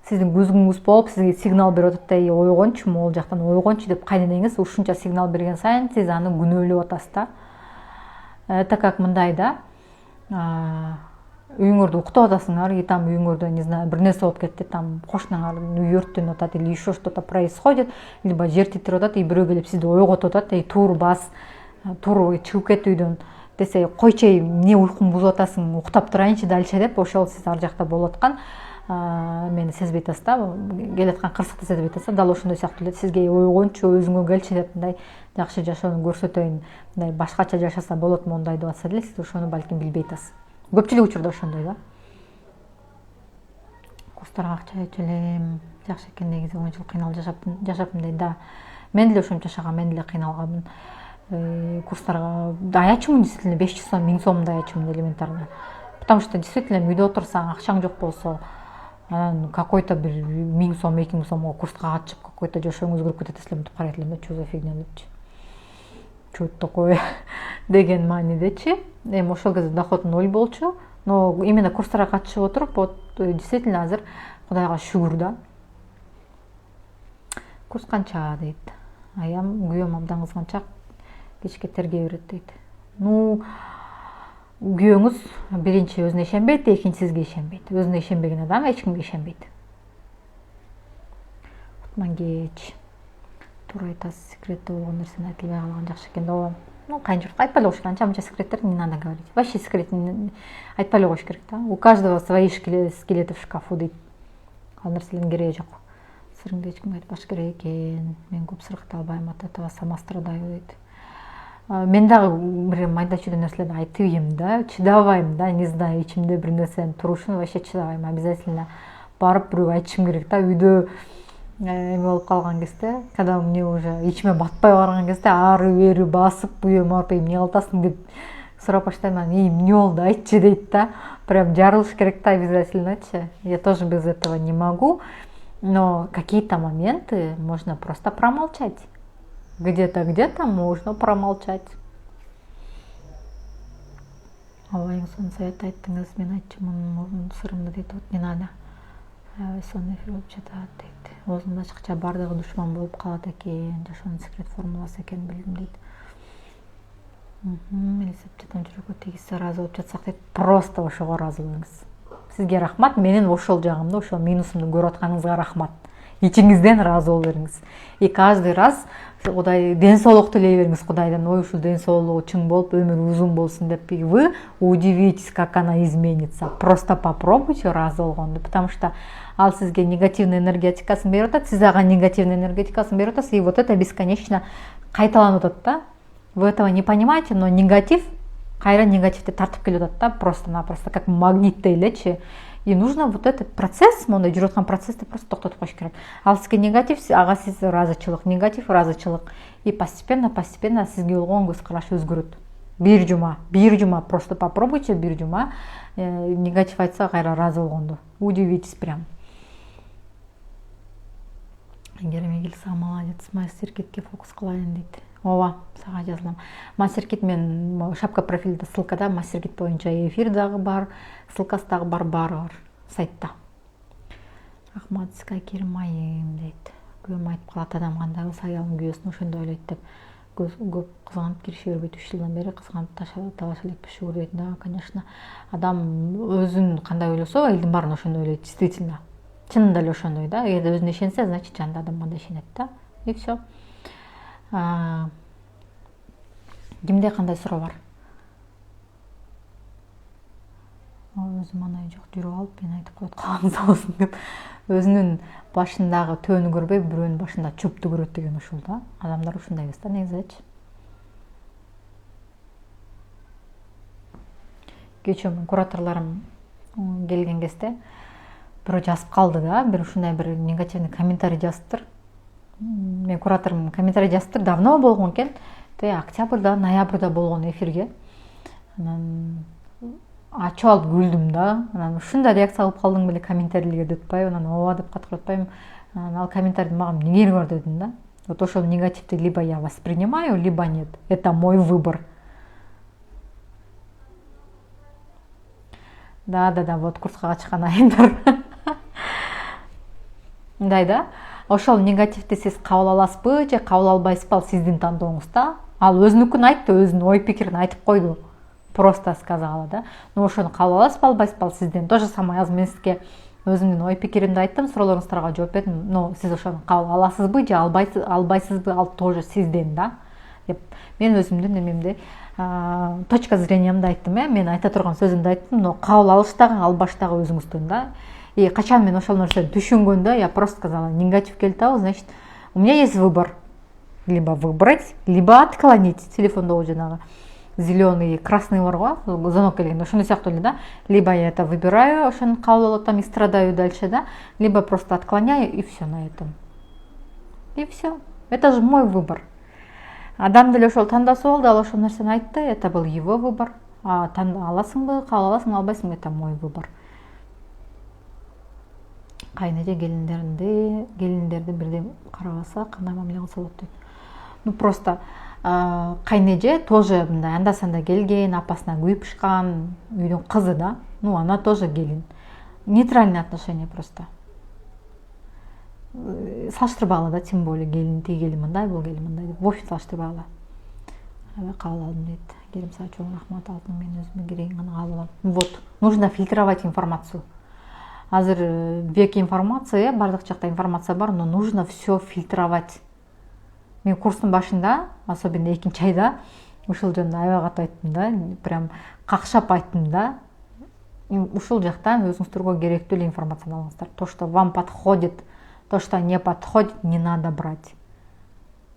S1: Сиздин көзүңүз болуп, сизге сигнал берип атат да, ойгончу, могул жактан ойгончу деп кайненеңиз ушунча сигнал берген сайын сиз аны күнөөлөп атасыз да. Это как мындай да, үйүңөрдө уктап атасыңар, и там үйүңөрдө, не знаю, бир нерсе болуп кетти, там кошунаңардын үйү өрттөнүп атат или еще что-то происходит, либо жер титирип атат, и бирөө келип сизди ойготуп атат, туур бас, туур чыгып кет үйдөн десе, койчу, эмне уйкумду бузуп атасың, уктап турайынчы дальше деп, ошол сиз ар жакта болуп аткан мени сезбей атасыз да, келаткан кырсыкты сезбей атасыз. Дал ошондой сыяктуу эле сизге ойгончу, өзүңө келчи деп, мындай жакшы жашоону көрсөтөйүн, мындай башкача жашаса болот мондай деп атса деле, сиз ошону балким билбей атасыз. Көпчүлүк учурда ошондой да. Курстарга акча өчү элем, жакшы экен негизи, 10 жыл кыйналып жашапмын дейт да. Мен деле ошончо жашагам, мен деле кыйналганмын. Курстарга аячумун, действительно 500 сом, 1000 сомдой аячумун элементарно. Потому что действительно үйдө отурсаң, акчаң жок болсо, какой-то бир 1000 сом, 2000 сомго курска катышып, какой-то жашооңу өзгөрүп кетет элем деп карайт элем да, что за фигня депчи. Что это такое деген маанидечи. Эми ошол кезде доход 0 болчу, но именно курстарга катышып отуруп, вот действительно азыр Кудайга шүгүр да. Курс канча дейт. Аям күйөөм абдан кызганчак, кечке терге берет дейт. Ну, күйөөңүз биринчи өзүнө ишенбейт, экинчи сизге ишенбейт. Өзүнө ишенбеген адам эч кимге ишенбейт. Утман кеч. Туура айтасыз, секретте болгон нерсени айтылбай калган жакшы экен да. Ну, кайынчуртка айтпай эле коюш керек, анча секреттер не надо говорить. Вообще секрет айтпай эле коюш керек да. У каждого свои скелеты в шкафу дейт. Ал нерселердин кереги жок. Сырыңды эч кимге айтпаш керек экен. Мен көп сырыкта албайм, от этого сама страдаю дейт. Мен дагы бир майда чүйдө нерселерди айтып ийем да, чыдабайм да, не знаю, ичимде бир нерсенин турушун вообще чыдабайм. Обязательно барып бирөөгө айтышым керек да. Үйдө эме болуп калган кезде, когда мне уже ичиме батпай барган кезде, ары бери басып, күйөөм ооруп, эмне кылып атасың деп сурап баштайм. Эмне болду, айтчы дейт да. Прям жарылыш керек да, обязательночи. Я тоже без этого не могу. Но какие-то моменты можно просто промолчать. Где-то можно промолчать. Алайыңыздан совет айттыңыз, мен айтчумун сырымды дейт, вот не надо. Сонун эфир болуп жатат дейт. Оозунда ачыкча бардыгы душман болуп калат экен, жашоонун секрет формуласы экенин билдим дейт. Элестеп жатам, жүрөгү тегиз ыраазы болуп жатсак дейт. Просто ошого ыраазы болуңуз. Сизге рахмат, менин ошол жагымда, ошол минусумду көрүп атканыңызга рахмат. Ичиңизден ыраазы боло бериңиз. И каждый раз Кудай ден соолук тилей бериңиз Кудайдан. Ой, ушул ден соолугу чың болуп, өмүрү узун болсун деп. И вы удивитесь, как она изменится. Просто попробуйте ыраазы болгонду, потому что ал сизге негативный энергетикасын берип атат, сиз ага негативный энергетикасын берип атасыз, и вот это бесконечно кайталанып атат да. Вы этого не понимаете, но негатив кайра негативди тартып келип атат да, просто-напросто как магниттей элечи. И нужно вот этот процесс, мондай жүрүп аткан процессти просто токтотуп коюш керек. Ал сизге негатив, ага сиз ыраазычылык, негатив, ыраазычылык. И постепенно сизге болгон көз караш өзгөрөт. Бир жума, просто попробуйте бир жума негатив айтса кайра ыраазы болгонду. Удивитесь прям. Геремегил сага молодец, мастер-китке фокус кылайын дейт. Ооба, сага жазылам. Мастер-кит мен шапка профилде ссылкада мастер-кит боюнча эфир дагы бар, ссылкасы дагы бар, баары бар сайтта. Рахмат сизге Керим айым дейт. Күйөөм айтып калат, адам кандай кылса аялын күйөөсүн ошондой ойлойт деп. Көп кызганып кириши бербейт, 3 жылдан бери кызганып талаша элекпи шүгүр дейт. Да, конечно, адам өзүн кандай ойлосо, элдин баарын ошондой ойлойт, действительно. чынында эле ошондой да, эгерде өзүнө ишенсе, значит жанында адамга да ишенет да, и все. Кимде кандай суроо бар? Өзүм анай жок жүрүп алып мен айтып коет калганыңыз болсун деп, өзүнүн башындагы төөнү көрбөй бирөөнүн башында чөптү көрөт деген ушул да. Адамдар ушундайбыз да негизичи. Кечээ кураторлорум келген кезде бирөө жазып калды да, бир ушундай бир негативный комментарий жазыптыр. Мен кураторум комментарий жазыптыр, давно болгон экен. Октябрда, ноябрда болгон эфирге. Анан ачып алып күлдүм да. Анан ушундай реакция кылып калдың беле комментарийлерге деп атпайбы, анан ооба деп каткырып атпайбы. Ал комментарийди мага эмне кереги бар дедим да. Вот ошол негативди либо я воспринимаю, либо нет. Это мой выбор. Да, вот курска чыккан айымдар. Мындай да. Ошол негативди сиз кабыл аласызбы же кабыл албайсызбы, ал сиздин тандооңуз да. Ал өзүнүкүн айтты, өзүнүн ой пикирин айтып койду. Просто сказала, да. Но ошону кабыл аласызбы, албайсызбы, ал сизден. То же самое, азыр мен сизге өзүмдүн ой пикиримди айттым, суроолоруңуздарга жооп бердим. Но сиз ошону кабыл аласызбы же албайсызбы, ал тоже сизден да. Деп мен өзүмдүн эмемди, точка зрениямды айттым, мен айта турган сөзүмдү айттым, но кабыл алыш дагы, албаш дагы өзүңүздүн да. И качан мен ошол нерсени түшүнгөндө, я просто сказала, негатив келип атабы, значит, у меня есть выбор. Либо выбрать, либо отклонить. Телефондогу жанагы зеленый, красный бар го, звонок келгенде ошондой сыяктуу эле да. Либо я это выбираю, ошону кабыл алып атам и страдаю дальше, да, либо просто отклоняю и все на этом. И все. Это же мой выбор. Адам деле ошол тандоосу болду, ал ошол нерсени айтты, это был его выбор. Аласыңбы, кабыл аласың, албайсыңбы, это мой выбор. Кайнеже келиндерди бирдей карабаса кандай мамиле кылса болот дейт. Ну просто кайнеже тоже мындай анда санда келген, апасына күйүп ышкан, үйдүн кызы да. Ну она тоже келин. Нейтральные отношения просто. Салыштырбагыла да, тем более келин, тиги келин мындай, бул келин мындай деп. В общем салыштырбагыла. Кабыл алдым дейт. Келим сага чоң рахмат, алдым мен өзүмө керегин гана кабыл алам. Вот, нужно фильтровать информацию. Азыр век информация, бардык жакта информация бар, но нужно все фильтровать. Мен курстун башында, особенно экинчи айда, ушул жөнүндө аябай катуу айттым да, прям какшап айттым да. Ушул жактан өзүңүздөргө керектүү эле информацияны алыңыздар. То, что вам подходит, то, что не подходит, не надо брать.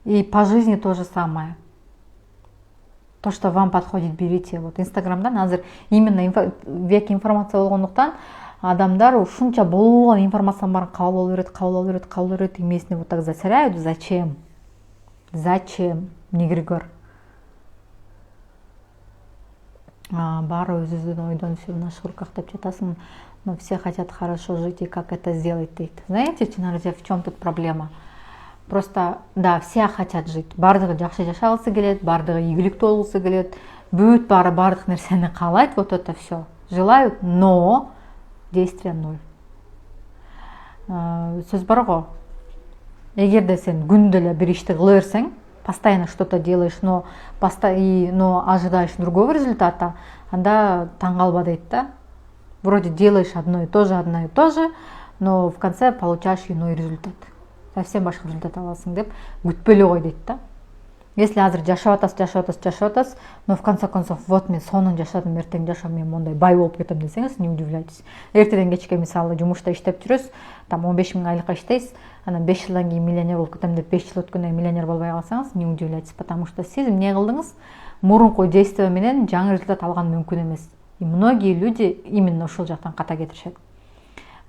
S1: И по жизни то же самое. То, что вам подходит, берите. Вот Инстаграмдан азыр именно век информация болгондуктан адамдар ушунча болгон информациянын баарын кабыл алып берет, и эмесине вот так засоряют. Зачем? Зачем? Эмне кереги бар? Баары өз-өзүнөн ойдон все в наших руках деп жатасың, но все хотят хорошо жить, и как это сделать дейт. Знаете, в чем тут проблема? Просто, да, все хотят жить. Бардыгы жакшы жашагысы келет, бардыгы ийгиликтүү болгусу келет, бүт бардык нерсени каалайт, вот это все. Желают, но действия ноль. Сөз бар го, эгерде сен күндө эле бир ишти кыла берсең, постоянно что-то делаешь, но ожидаешь другого результата, анда таң калба дейт да. Вроде делаешь одно и то же, но в конце получаешь иной результат. Совсем башка результат аласың деп күтпөй эле кой дейт да. Если азыр жашап атасыз, но в конце концов, вот мен сонун жашадым, эртең жашап мен мондай бай болуп кетем десеңиз, не удивляйтесь. Эртеден кечке мисалы жумушта иштеп жүрөсүз, там 15 000 айлыкка иштейсиз, анан 5 жылдан кийин миллионер болуп кетем деп 5 жыл өткөндөн миллионер болбой калсаңыз, не удивляйтесь, потому что сиз эмне кылдыңыз? Мурунку действие менен жаңы результат алган мүмкүн эмес. И многие люди именно ушул жактан ката кетишет.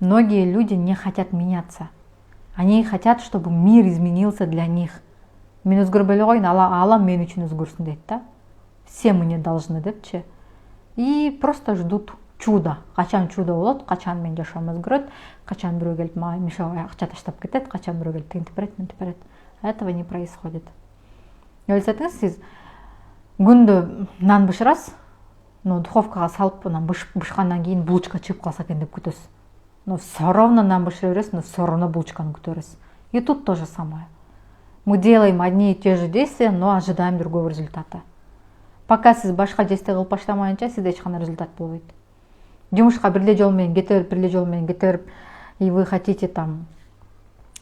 S1: Многие люди не хотят меняться. Они хотят, чтобы мир изменился для них. Мен өзгөрбөй эле коюн, алам мен үчүн өзгөрсүн дейт да. Все мы не должны депчи. И просто ждут чудо. Качан чудо болот, качан мен жашоом өзгөрөт, качан бирөө келип мага мишага акча таштап кетет, качан бирөө келип тинтип берет. Этого не происходит. Элестетиңиз, сиз күндө нан бышырасыз, но духовкага салып анан бышкандан кийин булочка чыгып калса экен деп күтөсүз. Но все равно нан бышыра бересиз, но все равно булочканы күтө бересиз. И тут то же самое. Мы делаем одни и те же действия, но ожидаем другого результата. Пока сиз башка действия кылып баштамайынча, сизде эч кандай результат болбойт. Жумушка бир эле жол менен кете берип, и вы хотите там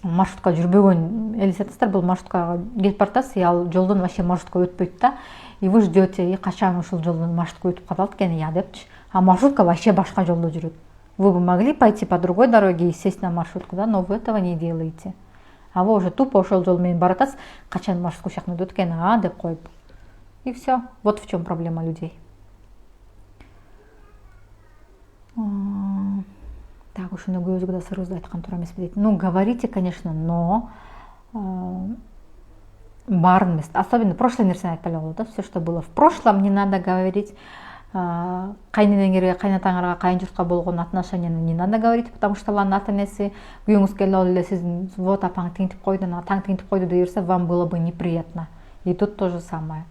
S1: маршрутка жүрбөгөн элестетиңиздер, бул маршруткага кетип баратасыз, и ал жолдон вообще маршрутка өтпөйт да, и вы ждете, и качан ушул жолдон маршрутка өтүп калат экен я депчи, а маршрутка вообще башка жолдо жүрөт. Вы бы могли пойти по другой дороге и сесть на маршрутку, да, но вы этого не делаете. А вы уже тупо ошол жол менен баратасыз, качан маршрутка ушул жактан өтөт экен, деп коюп. И все. Вот в чем проблема людей. Так, ушуну көзгө да сырыбызды айткан туура эмеспи дейт. Ну, говорите, конечно, но баарын эмес. Особенно прошлое нерсени айтпай эле болот да. Все, что было в прошлом, не надо говорить. Кайненеңерге, кайнатаңарга, кайынжуртка болгон отношенияны не надо говорить, потому что алардын ата энеси күйөөңүз келип алып эле сиздин вот апаң тигинтип койду, атаң тигинтип койду дей берсе, вам было бы неприятно. И тут то же самое.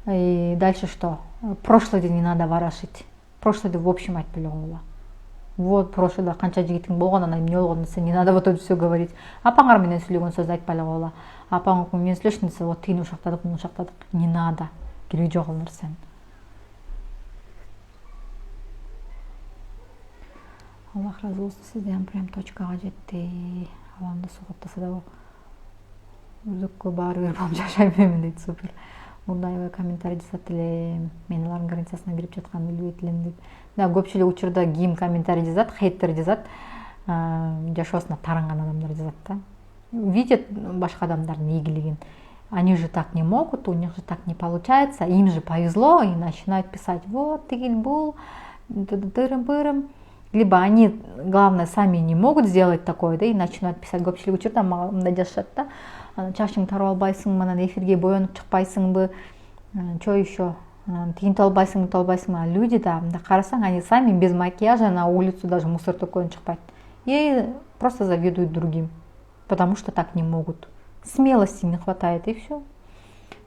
S1: И дальше что? Прошлое не надо ворошить. Прошлое в общем айтпай эле койгула. Вот прошлое канча жигитиң болгон, анан эмне болгон десе, не надо вот это все говорить. Апаңар менен сүйлөгөн сөз айтпай эле койгула. Апаң менен сүйлөштүң десе, вот тигини ушактадык, муну ушактадык. Не надо. Кереги жок ал нерсенин. Аллах разы болсун, сизден прям точкага жетти. Аламды сугаттаса да өзөккө баары бир болуп жашай бермин дейт. Супер. Мындай комментарий жасап элем. Мен алардын границасына кирип жатканын билбейт элем дейт. Да, көпчүлүк учурда ким комментарий жазат, хейтер жазат, жашоосуна таранган адамдар жазат да. Видят башка адамдардын ийгилигин. Они же так не могут, у них же так не получается, им же повезло, и начинают писать, вот, тигил бул, тырым-пырым. Либо они, главное, сами не могут сделать такое, да, и начинают писать көпчүлүк учурда мындай жазышат да. Чачың тарып албайсыңбы, анан эфирге боенуп чыкпайсыңбы, что еще, тигинтип албайсыңбы, а люди, да, карасаң, они сами без макияжа на улицу даже мусор такой чыкпайт. И просто завидуют другим, потому что так не могут. Смелости не хватает, и все.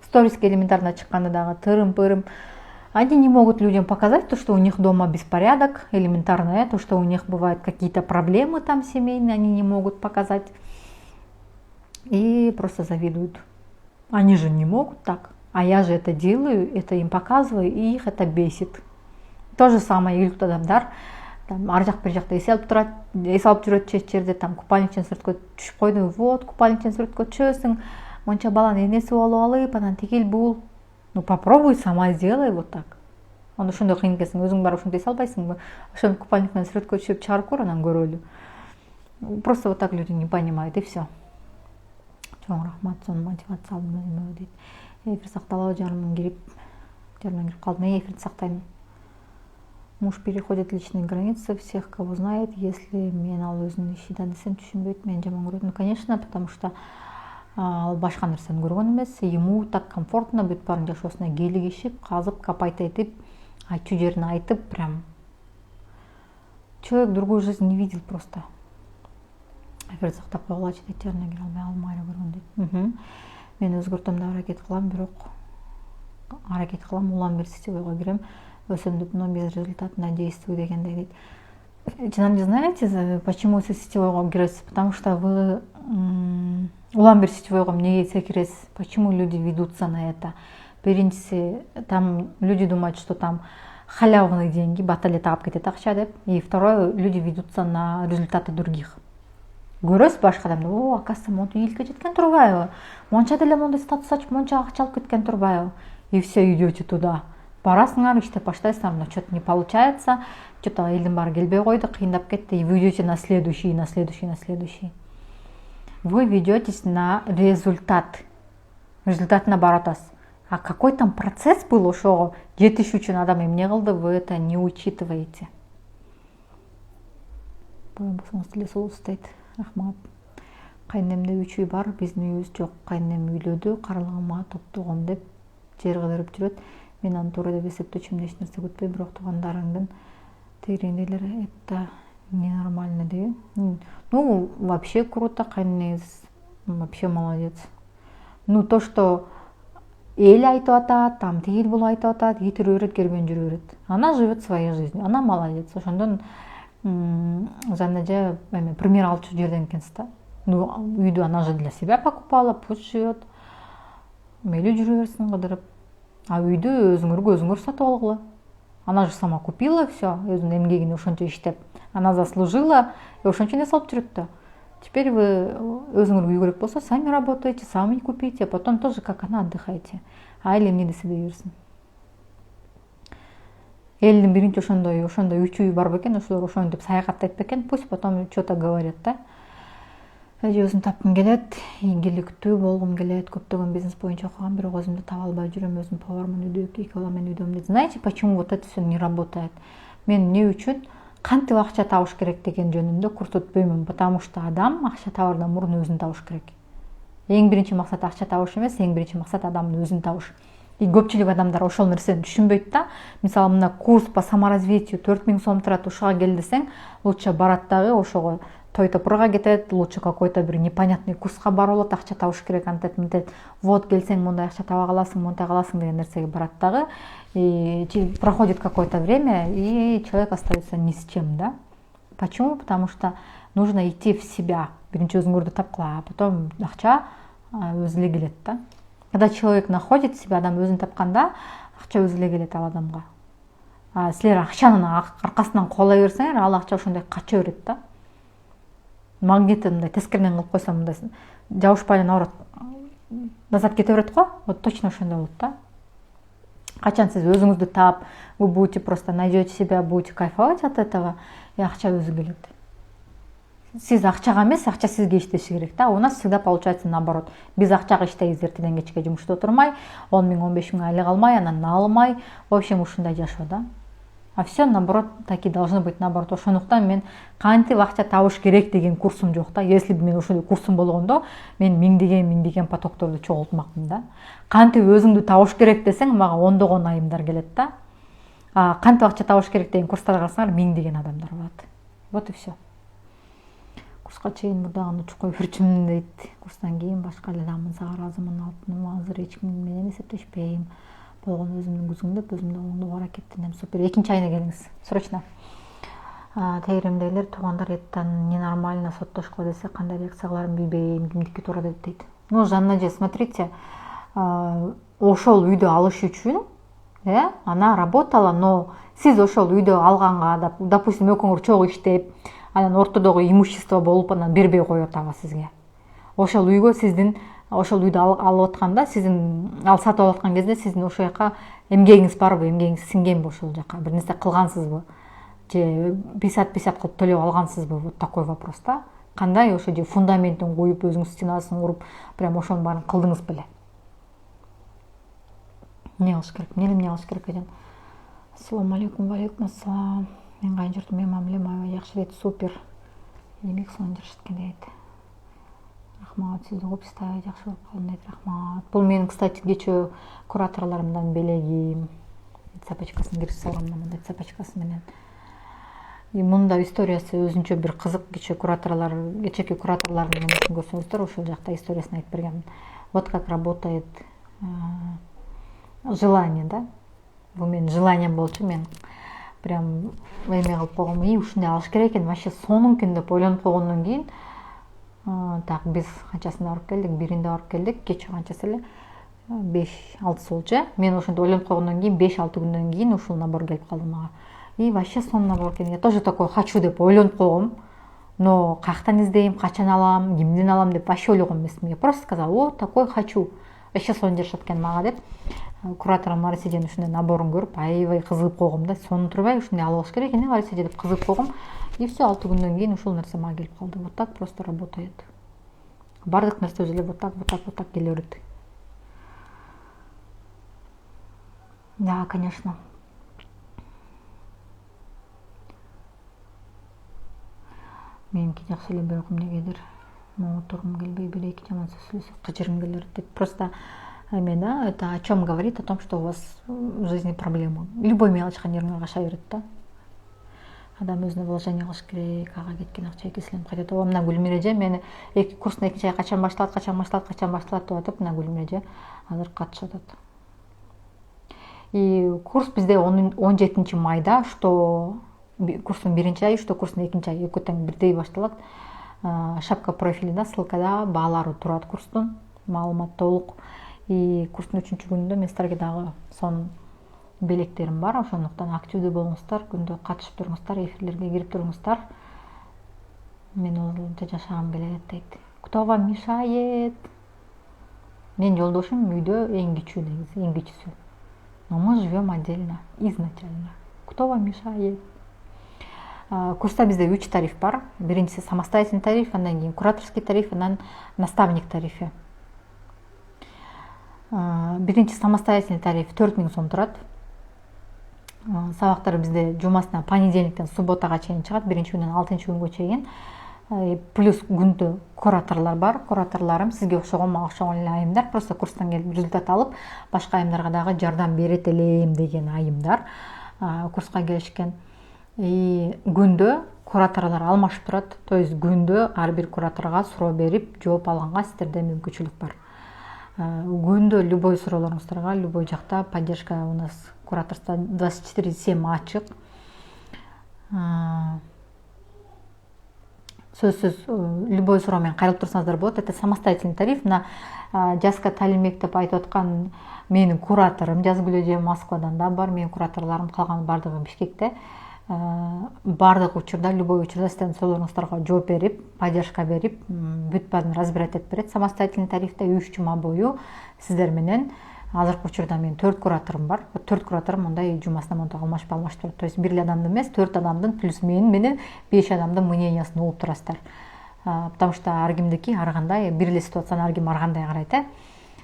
S1: Сториске элементарно чыкканда дагы тырым-пырым. Они не могут людям показать то, что у них дома беспорядок, элементарно то, что у них бывают какие-то проблемы там семейные, они не могут показать. И просто завидуют. Они же не могут так, а я же это делаю, это им показываю, и их это бесит. То же самое ийгиликтүү адамдар, там ар жак бир жакта эс алып турат, эс алып жүрөт чет жерде, там купальниктен сүрөткө түшүп койду, вот купальниктен сүрөткө түшөсүң, монча баланын энеси болуп алып, анан тигил бул. Ну попробуй сама сделай вот так. Аны ошондой кыйын экенсиң, өзүң барып ошентип эс албайсыңбы? Ошону купальник менен сүрөткө түшүп чыгарып көр, анан көрөлү. Просто вот так люди не понимают, и все. Чоң рахмат, сонун мотивациялуу нерсе дейт. Эфир сакталабы, жарымдан кирип калдым. Мен эфирди сактайм. Муж переходит личные границы, всех, кого знает, если мен ал өзүнүн ишида десем түшүнбөйт, мен жаман көрөт. Ну, конечно, потому что ал башка нерсени көргөн эмес, ему так комфортно бүт баарын жашоосуна келигишип, казып, капайт айтып, айтчу жерин айтып, прям человек другую жизнь не видел просто. Эфирди сактап койгулачы дейт, жарына кире албай алмай эле көргөн дейт. Мен өзгөртөм деп аракет кылам, бирок аракет кылам, улам бир сетевойго кирем, өсөм деп, но без результата на действию дегендей дейт. Не знаете, почему сиз сетевойго киресиз? Потому что вы улам бир сетевойго эмнеге секиресиз? Почему люди ведутся на это? Биринчиси, там люди думают, что там халявные деньги, баталия тагып кетет акча деп. И второе, люди ведутся на результаты других. Көрөсүз башка адамды, о, оказывается, монтип ийгиликке жеткен турбайбы? Монча деле мондай статус ачып, монча акча алып кеткен турбайбы? И все идете туда. Барасыңар, иштеп баштайсыңар, но что-то не получается, что-то элдин баары келбей койду, кыйындап кетти, и вы идете на следующий. Вы ведетесь на результат. Результатына баратасыз. А какой там процесс был ошого жетиш үчүн адам эмне кылды, вы это не учитываете. Болсоңуз деле солуз дейт. Рахмат. Кайнемде 3 үй бар, биздин үйүбүз жок. Кайнем үйлөдү, карлыгыма топтогом деп жер кыдырып жүрөт. Мен аны туура деп эсептечүмүн, эч нерсе күтпөй, бирок туугандарыңдын тегереңдейлер, это ненормально дейби. Ну, вообще круто, кайнеңиз вообще молодец. Ну, то, что эл айтып атат, там тигил бул айтып атат, кетире берет, кербен жүрө берет. Она живет своей жизнью, она молодец. Ошондон жаңы же пример алчу жерден экенсиз да. Ну, үйдү она же для себя покупала, пусть живет. Мейли жүрө берсин кыдырып. А үйдү өзүңөр сатып алгыла. Она же сама купила все, өзүнүн эмгегине ошончо иштеп, она заслужила, и ошончо нерсе алып жүрөт да. Теперь вы өзүңөргө үй керек болсо, сами работаете, сами купите, а потом тоже как она отдыхаете. А эле эмне десе дей берсин. Элдин биринчи ошондой үч үй бар бекен, ошолор ошентип саякаттайт бекен, пусть потом что-то говорят да. Өзүм тапкым келет, ийгиликтүү болгум келет, көптөгөн бизнес боюнча окугам, бирок өзүмдү таба албай жүрөм, өзүм повармын, үйдө 2 бала менен үйдөм дейт. Знаете, почему вот это все не работает? Мен эмне үчүн кантип акча табыш керек деген жөнүндө курс өтпөймүн, потому что адам акча табаардан мурун өзүн табыш керек. Эң биринчи максат акча табыш эмес, эң биринчи максат адамдын өзүн табыш. И көпчүлүк адамдар ошол нерсени түшүнбөйт да. Мисалы мына курс по саморазвитию 4000 сом турат, ушуга кел десең, лучше барат дагы ошого той топурга кетет, лучше какой-то бир непонятный курска барып алат, акча табыш керек, антет мынтет. Вот келсең мындай акча таба каласың, мындай каласың деген нерсеге барат дагы. И проходит какое-то время, и человек остается ни с чем, да? Почему? Потому что нужно идти в себя. Биринчи өзүңөрдү тапкыла, а потом акча өзү эле келет да. Когда человек находит себя, адам өзүн тапканда, акча өзү эле келет ал адамга. Силер акчанын аркасынан кубалай берсеңер, ал акча ошондой кача берет да. Магнитти мындай тескеринен кылып койсом, мындай жабышпай эле наоборот назад кете берет го. Вот точно ошондой болот да. Качан сиз өзүңүздү таап, вы будете просто найдете себя, будете кайфовать от этого, и акча өзү келет. Сиз акчага эмес, акча сизге иштеши керек да. У нас всегда получается наоборот. Биз акчага иштейбиз, эртеден кечке жумушта отурмай, 10 000, 15 000 айлык алмай, анан алмай, в общем, ушундай жашоо да. А все наоборот, таки должно быть наоборот. Ошондуктан мен кантип акча табыш керек деген курсум жок да. Если бы мен ошондой курсум болгондо, мен миңдеген потокторду чогултмакмын да. Кантип өзүңдү табыш керек десең, мага ондогон айымдар келет да. Кантип акча табыш керек деген курстарга барсаңар, миңдеген адамдар болот. Вот и все. Курска чейин мурдаган учуп коюп жүрчүмүн дейт. Курстан кийин башка эле адамсага ыраазымын, алтыным азыр эч ким менен эсептешпейм. Болгон өзүмдүн күзүмдөп, өзүмдүн оңдоп аракеттенем. Супер. Экинчи айына келиңиз. Срочно. Тегеремдейлер туугандар эттан ненормально соттошкула десе, кандай реакция кыларын билбейм, кимдики туура деп дейт. Ну, Жанна же, смотрите, ошол үйдө алыш үчүн, она работала, но сиз ошол үйдө алганга, допустим, экөөңөр чогуу иштеп, анан ортодогу имущество болуп, анан бербей коет ага сизге. Ошол үйгө сиздин ошол үйдү алып атканда, сиздин ал сатып алып аткан кезде сиздин ошол жака эмгегиңиз барбы, эмгегиңиз сиңгенби ошол жака, бир нерсе кылгансызбы, же 50-50 кылып төлөп алгансызбы? Вот такой вопрос да. Кандай ошо же фундаментин куюп, өзүңүз стенасын уруп, прям ошонун баарын кылдыңыз беле? Эмне кылыш керек? Эмне кылыш керек экен? Ассаламу алейкум. Валейкум ассалам. Мен кайын журтум, мен мамилем аябай жакшы дейт. Супер. 20 сом жашаткан дейт. Рахмат, сизди көп ставить, жакшы болуп калдым дейт. Рахмат. Бул менин, кстати, кечээ кураторлорумдан белегим. Цепочкасын киргизип салгам, мындай цепочкасы менен. И мында историясы өзүнчө бир кызык. Кечээки кураторлордун эмесин көрсөңүздөр, ошол жакта историясын айтып берген. Вот как работает желание, да? Бул менин желанием болчу, мен прям эме кылып койгом, ушундай алыш керек экен, вообще сонункун деп ойлонуп койгондон кийин, так, биз канчасына барып келдик, биринде барып келдик, кечээ канчасы эле 5-6 болчу. Мен ошентип ойлонуп койгондон кийин 5-6 күндөн кийин ушул набор келип калды мага. И вообще сонун набор экен. Я тоже такой хочу деп ойлонуп койгом, но каяктан издейм, качан алам, кимден алам деп вообще ойлогон эмесмин. Я просто сказала, вот такой хочу. Вообще сонун жашат экен мага деп. Кураторум Лариса эженин ушундай наборун көрүп, аябай кызыгып койгом да. Сонун турбай, ушундай алып алыш керек экен Лариса эже деп кызыгып койгом. И все, 6 күндөн кийин ушул нерсе мага келип калды. Вот так просто работает. Бардык нерсе өзү эле вот так келе берет. Да, конечно. Меники жакшы эле, бирок эмнегедир отургум келбей, бир-эки жаман сөз сүйлөсөк кыжырым келер дейт. Просто эме да, это о чем говорит? О том, что у вас в жизни проблема. Любой мелочка нервиңерге аша берет да. Адам өзүнө вложение кылыш керек, ага кеткен акча экиселенип кайтат. Мына Гүлмир эже мени курстун экинчи ай качан башталат деп атып, мына Гүлмир эже азыр катышып атат. И курс бизде 17 майда, что курстун биринчи айы, что курстун экинчи айы экөө тең бирдей башталат. Шапка профилинде ссылкада баалары турат курстун, маалымат толук. И курстун 3-күнүндө мен силерге дагы сонун белектерим бар, ошондуктан активдүү болуңуздар, күндө катышып туруңуздар, эфирлерге кирип туруңуздар. Мен ошончо жашагым келет дейт. Кто вам мешает? Менин жолдошум үйдө эң кичүү негизи, эң кичүүсү. Но мы живем отдельно, изначально. Кто вам мешает? Курста бизде 3 тариф бар. Биринчиси самостоятельный тариф, андан кийин кураторский тариф, анан наставник тарифи. Биринчи самостоятельный тариф 4000 сом турат. Сабактар бизде жумасына понедельниктен субботага чейин чыгат, биринчи күндөн 6-чы күнгө чейин. Плюс күндө кураторлор бар. Кураторлорум сизге окшогон, мага окшогон эле айымдар. Просто курстан келип результат алып, башка айымдарга дагы жардам берет элем деген айымдар курска келишкен. Күндө кураторлор алмашып турат. То есть күндө ар бир кураторго суроо берип, жооп алганга сиздерде мүмкүнчүлүк бар. Күндө любой суроолоруңуздарга, любой жакта поддержка у нас кураторство 24/7 ачык. Сөзсүз любой суроо менен кайрылып турсаңыздар болот. Это самостоятельный тариф. Мына жазга талим мектеп айтып аткан менин кураторум Жазгүл эже Москвадан да бар, менин кураторлорум калган бардыгы Бишкекте. Бардык учурда, любой учурда сиздердин суроолоруңуздарга жооп берип, поддержка берип, бүт баарын разбирать этип берет. Самостоятельный тарифте 3 жума бою сиздер менен азыркы учурда менин 4 кураторум бар. 4 кураторум мындай жумасына монтип алмашып турат. То есть бир эле адамдын эмес, 4 адамдын плюс мен менен 5 адамдын мнениясын угуп турасыздар. Потому что ар кимдики ар кандай, бир эле ситуацияны ар ким ар кандай карайт.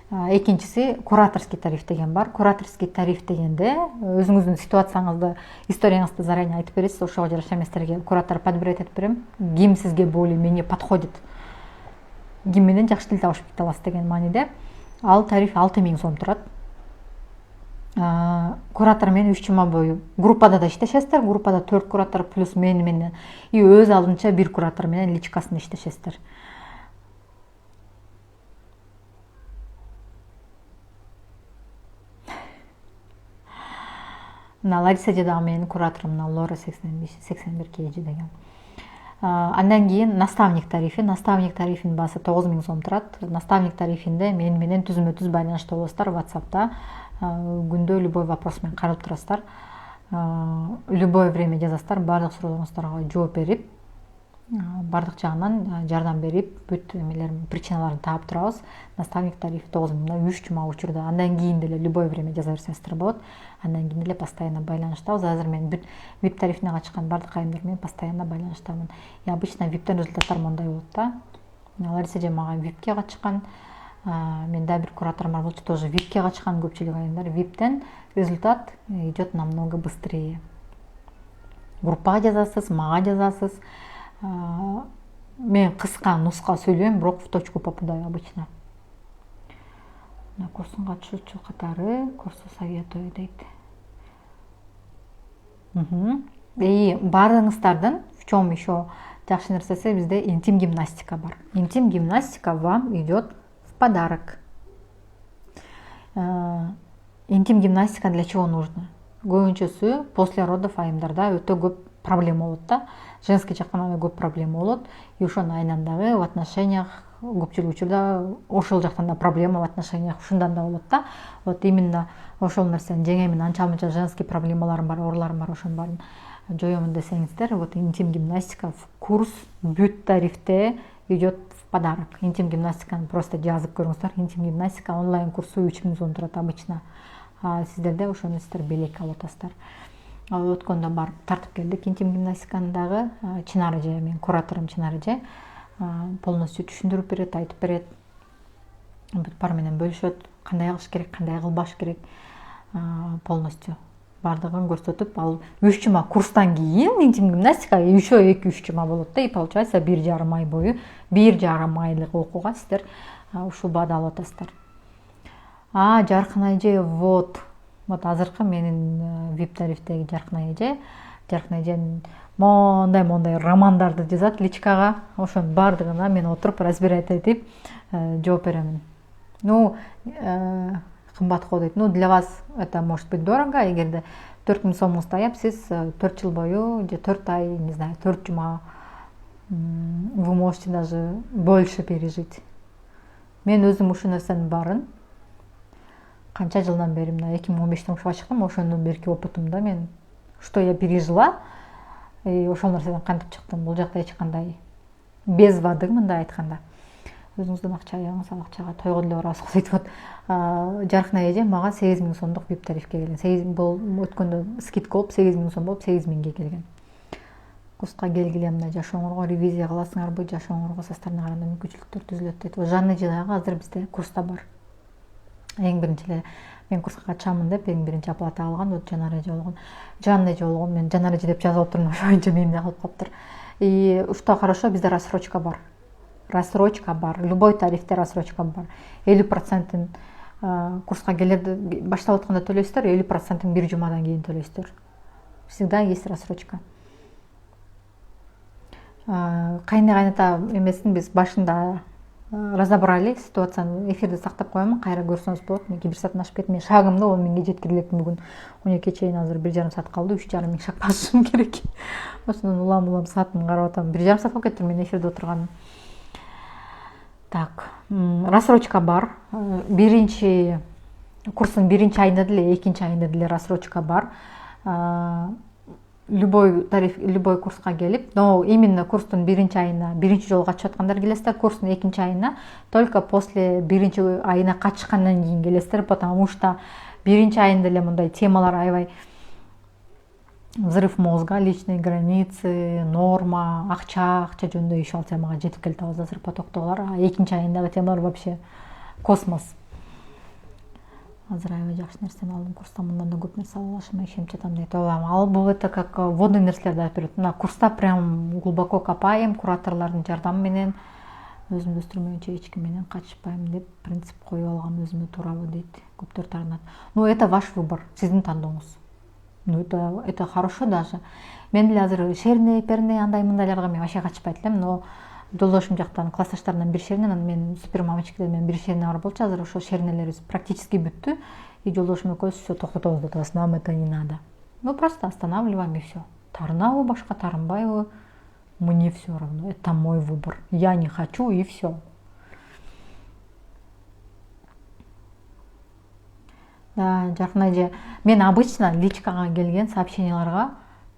S1: Экинчиси кураторский тариф деген бар. Кураторский тариф дегенде өзүңүздүн ситуацияңызды, историяңызды заранее айтып бересиз. Ошого жараша эместерге куратор подбирать этип берем. Ким сизге более-менее подходит, ким менен жакшы тил табышып кете аласыз деген мааниде. Ал тариф 6000 сом турат. Куратор менен 3 жума бою группада да иштешесиздер. Группада 4 куратор плюс мен менен и өз алдынча бир куратор менен личкасында иштешесиздер. Мына Лариса эже дагы менин кураторум, мына Лора 81 kg деген. Андан кийин наставник тарифи. Наставник тарифинин баасы 9000 сом турат. Наставник тарифинде мен менен түзмө-түз байланышта болосуздар WhatsApp'та. Күндө любой вопрос менен каралып турасыздар. Любой время жазасыздар, бардык суроолоруңуздарга жооп берип, бардык жагынан жардам берип, бүт эмелерин, причиналарын таап турабыз. Наставник тарифи 9000, 3 жума учурда. Андан кийин деле любой время жаза берсеңиздер болот. Андан кийин деле постоянно байланыштабыз. Азыр мен бүт VIP тарифине качкан бардык айымдар менен постоянно байланыштамын. И обычно VIP-тен результаттар мондай болот да. Лариса эже мага VIP-ке качкан. Мен да бир кураторум бар, болчу тоже VIP-ке качкан көпчүлүк айымдар. VIP-тен результат идет намного быстрее. Группага жазасыз, мага жазасыз. Мен кыска нуска сүйлөйм, бирок в точку попадаю обычно. Курстун катышуучу катары курсу советую дейт. Баарыңыздардын в чем еще жакшы нерсеси, бизде интим гимнастика бар. Интим гимнастика вам идет в подарок. Интим гимнастика для чего нужно? Көбүнчөсү после родов айымдарда өтө көп проблема болот да. Женский жактан көп проблема болот. И ошонун айынан дагы в отношениях көпчүлүк учурда ошол жактан да проблема в отношениях ушундан да болот да. Вот именно ошол нерсени жеңемин, анча-мынча женский проблемаларым бар, ооруларым бар, ошонун баарын жоёмун десеңиздер, вот интим гимнастика в курс бүт тарифте идет в подарок. Интим гимнастиканы просто жазып көрүңүздөр. Интим гимнастика онлайн курсу 3000 сом турат обычно. Сиздерде ошону сиздер белек алып атасыздар. Өткөндө барып тартып келдик интим гимнастиканы дагы. Чынар эже, менин кураторум Чынар эже полностью түшүндүрүп берет, айтып берет. Бүт бар менен бөлүшөт, кандай кылыш керек, кандай кылбаш керек, полностью бардыгын көрсөтүп, ал 3 жума курстан кийин интим гимнастика еще 2-3 жума болот да, и получается 1,5 ай бою, 1,5 айлык окууга сиздер ушул баада алып атасыздар. Жаркын эже, вот азыркы менин VIP тарифтеги Жаркын эже мондай романдарды жазат личкага, ошонун бардыгына мен отуруп разбирать этип жооп беремин. Кымбат го дейт. Для вас это может быть дорого, эгерде 4000 сомуңузду аяп, сиз 4 жыл бою же 4 ай, не знаю, 4 жума вы можете даже больше пережить. Мен өзүм ушул нерсенин баарын канча жылдан бери, мына 2015 ушуга чыктым, ошондон берки опытымда мен что я пережила, ошол нерседен кантип чыктым. Бул жакта эч кандай без воды, мындай айтканда. Өзүңүздүн акча аябыңыз, ал акчага тойго деле барасыз сөйтүп атат. Жаркын эже мага 8 000 сомдук VIP тарифке келген. 8 бул өткөндө скидка болуп 8 000 сом болуп 8 000ге келген. Курска келгиле, мына жашооңорго ревизия кыласыңарбы, жашооңорго состарына караганда мүмкүнчүлүктөр түзүлөт дейт. Жанны жыдагы азыр бизде курста бар. Эң биринчи эле мен курска качамын деп эң биринчи оплата алган вот Жанар эже болгон. Жанна эже болгон, мен Жанар эже деп жазып отурмун, ошо боюнча мээримде калып калыптыр. И что хорошо, бизде рассрочка бар. Рассрочка бар. Любой тарифте рассрочка бар. 50% курска келерде баштап атканда төлөйсүздөр, 50% бир жумадан кийин төлөйсүздөр. Всегда есть рассрочка. Кайната эмесин биз башында разобрали ситуацияны, эфирде сактап коемун, кайра көрсөңүз болот. Мен 1 сааттан ашып кетти. Мен шагымды 10 000ге жеткире элекмин бүгүн. 12 чейин азыр 1,5 саат калды, 3,5 000 шаг басышым керек. Ошондон улам саатымды карап атам. 1,5 саат болуп кетти мен эфирде отурганым. Так, рассрочка бар. Биринчи курстун биринчи айында деле, экинчи айында деле рассрочка бар. Любой тариф, любой курска келип, но именно курстун биринчи айына, биринчи жолу катышып аткандар келесиздер, курстун экинчи айына только после биринчи айына катышкандан кийин келесиздер, потому что биринчи айында эле мындай темалар аябай взрыв мозга, личные границы, норма, акча жөнүндө иши ал темага жетип келип атабыз азыр потоктогулар. А экинчи айындагы темалар вообще космос. Азыр аябай жакшы нерсени алдым. Курста мындан да көп нерсе ала алышыма ишенип жатам дейт. Ал бул это как водный нерселерди айтып берет. Мына курста прям глубоко копаем, кураторлордун жардамы менен өзүмдү өстүрмөйүнчө эч ким менен катышпайм деп принцип коюп алгам өзүмө туурабы дейт. Көптөр таарынат. Ну это ваш выбор, сиздин тандооңуз. Ну это хорошо даже. Мен деле азыр шерный, перный андай мындайларга мен вообще катышпайт элем, но жолдошум жактан, классташтарымдан бир шернен, анан мен супер мамочка менен бир шерне бар болчу, азыр ошо шернелерибиз практически бүттү. И жолдошум экөөбүз все токтотобуз деп атабыз, нам это не надо. Мы просто останавливаем и все. Тарынабы башка, тарынбайбы, мне все равно. Это мой выбор. Я не хочу и все. Да, Жаркын эже, мен обычно личкага келген сообщенияларга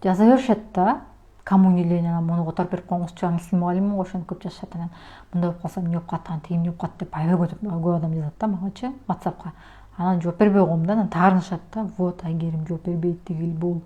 S1: жаза беришет да. Кому не лень, ана муну которуп берип коюңузчу, английский мугалимим го, ошентип көп жазышат. Анан мындай болуп калса эмне болуп калат, анан тиги эмне болуп калат деп аябай көп адам жазат да магачы WhatsAppка. Анан жооп бербей койгом да, анан таарынышат да. Вот Айгерим жооп бербейт, тигил бул,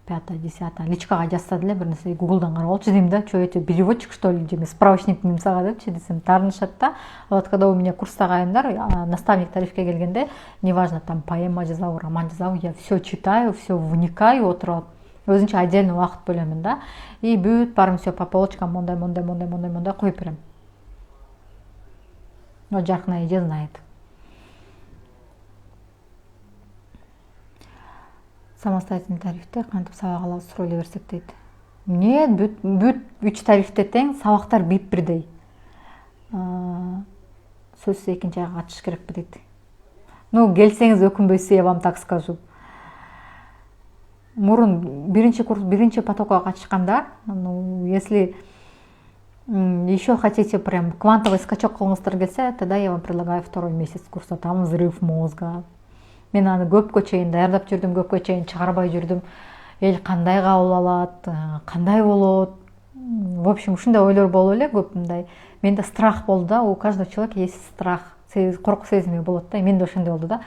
S1: 5-10. Личкага жазса деле бир нерсе Google'дан карап алчу дейм да. Чё, эти переводчик что ли, же справочник дейм сага депчи десем, таарынышат да. Вот когда у меня курстагы айымдар, наставник тарифке келгенде, неважно там поэма жазабы, роман жазабы, я все читаю, все вникаю, отуруп өзүнчө отдельный убакыт бөлөмүн да. И бүт барым все по полочкам мондай коюп берем. Но Жаркын эже знает. Самостоятельный тарифте кантип сабак алабыз, сурайлай берсек дейт. Нет, бүт 3 тарифте тең, сабактар бирдей. Сөзсүз экинчи айга катышыш керекпи дейт. Ну, келсеңиз өкүнбөйсүз, я вам так скажу. Мурун биринчи потокко катышкандар, ну, если еще хотите прям квантовый скачок кылгыңыздар келсе, тогда я вам предлагаю 2 месяц курса, там взрыв мозга. Мен аны көпкө чейин даярдап жүрдүм, көпкө чейин чыгарбай жүрдүм. Эл кандай кабыл алат, кандай болот. В общем, ушундай ойлор болуп эле көп мындай. Менде страх болду да, у каждого человека есть страх. Коркуу сезими болот да, менде ошондой болду да.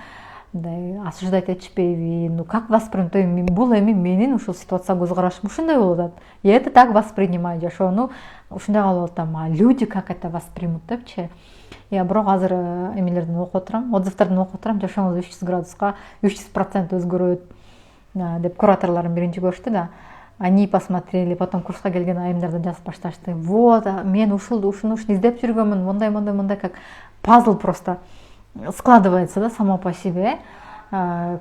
S1: Мындай осуждать этишпейби, ну как воспринимать, бул эми менин ушул ситуацияга көз карашым ушундай болуп атат. Я это так воспринимаю, жашоону ушундай кылып атам, а люди как это воспримут депчи. Я бирок азыр эмелерден окуп отурам, отзывдардан окуп отурам, жашооңуз 300 градуска 300% өзгөрөт деп кураторлордун биринчи көрүштү да. Они посмотрели, потом курска келген айымдардан жазып башташты. Вот, мен ушуну издеп жүргөмүн, мондай, как пазл просто складывается, да, само по себе.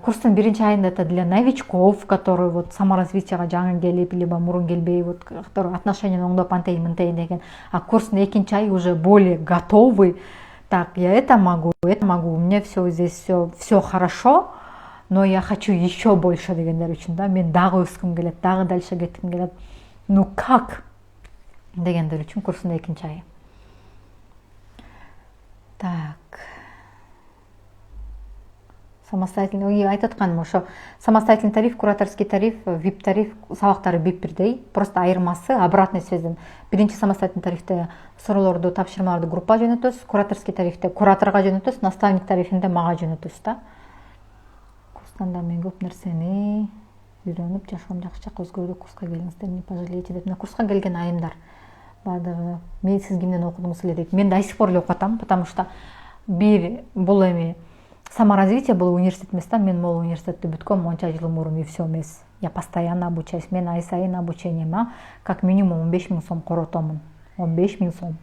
S1: Курстун биринчи айында это для новичков, которые вот саморазвитияга жаңы келип, либо мурун келбей, вот отношения оңдоп антейин деген. А курстун экинчи айы уже более готовый. Так, я это могу, у меня все здесь все хорошо, но я хочу еще больше дегендер үчүн да. Мен дагы өскүм келет, дагы дальше кетким келет. Ну как? Дегендер үчүн курстун экинчи айы. Так. самостоятельный айтып атканым ошо самостоятельный тариф, кураторский тариф, вип тариф сабактары бип бирдей. Просто айырмасы обратный связьден. Биринчи самостоятельный тарифте суроолорду, тапшырмаларды группа жөнөтөбүз, кураторский тарифте кураторго жөнөтөбүз, наставник тарифинде мага жөнөтөбүз да. Курстан да мен көп нерсени үйрөнүп, жашоом жакшыраак өзгөрдү. Курска келиңиздер, не пожалеете деп. Мына курска келген айымдар баардыгы мен сиз кимден окудуңуз эле дейт. Мен до сих пор эле окуп атам, потому что бир бул эми саморазвитие, бул университет эмес да. Мен могул университетти бүткөм монча жыл мурун и все эмес. Я постоянно обучаюсь. Мен ай сайын обучениема как минимум 15 000 сом коротомун. 15 000 сом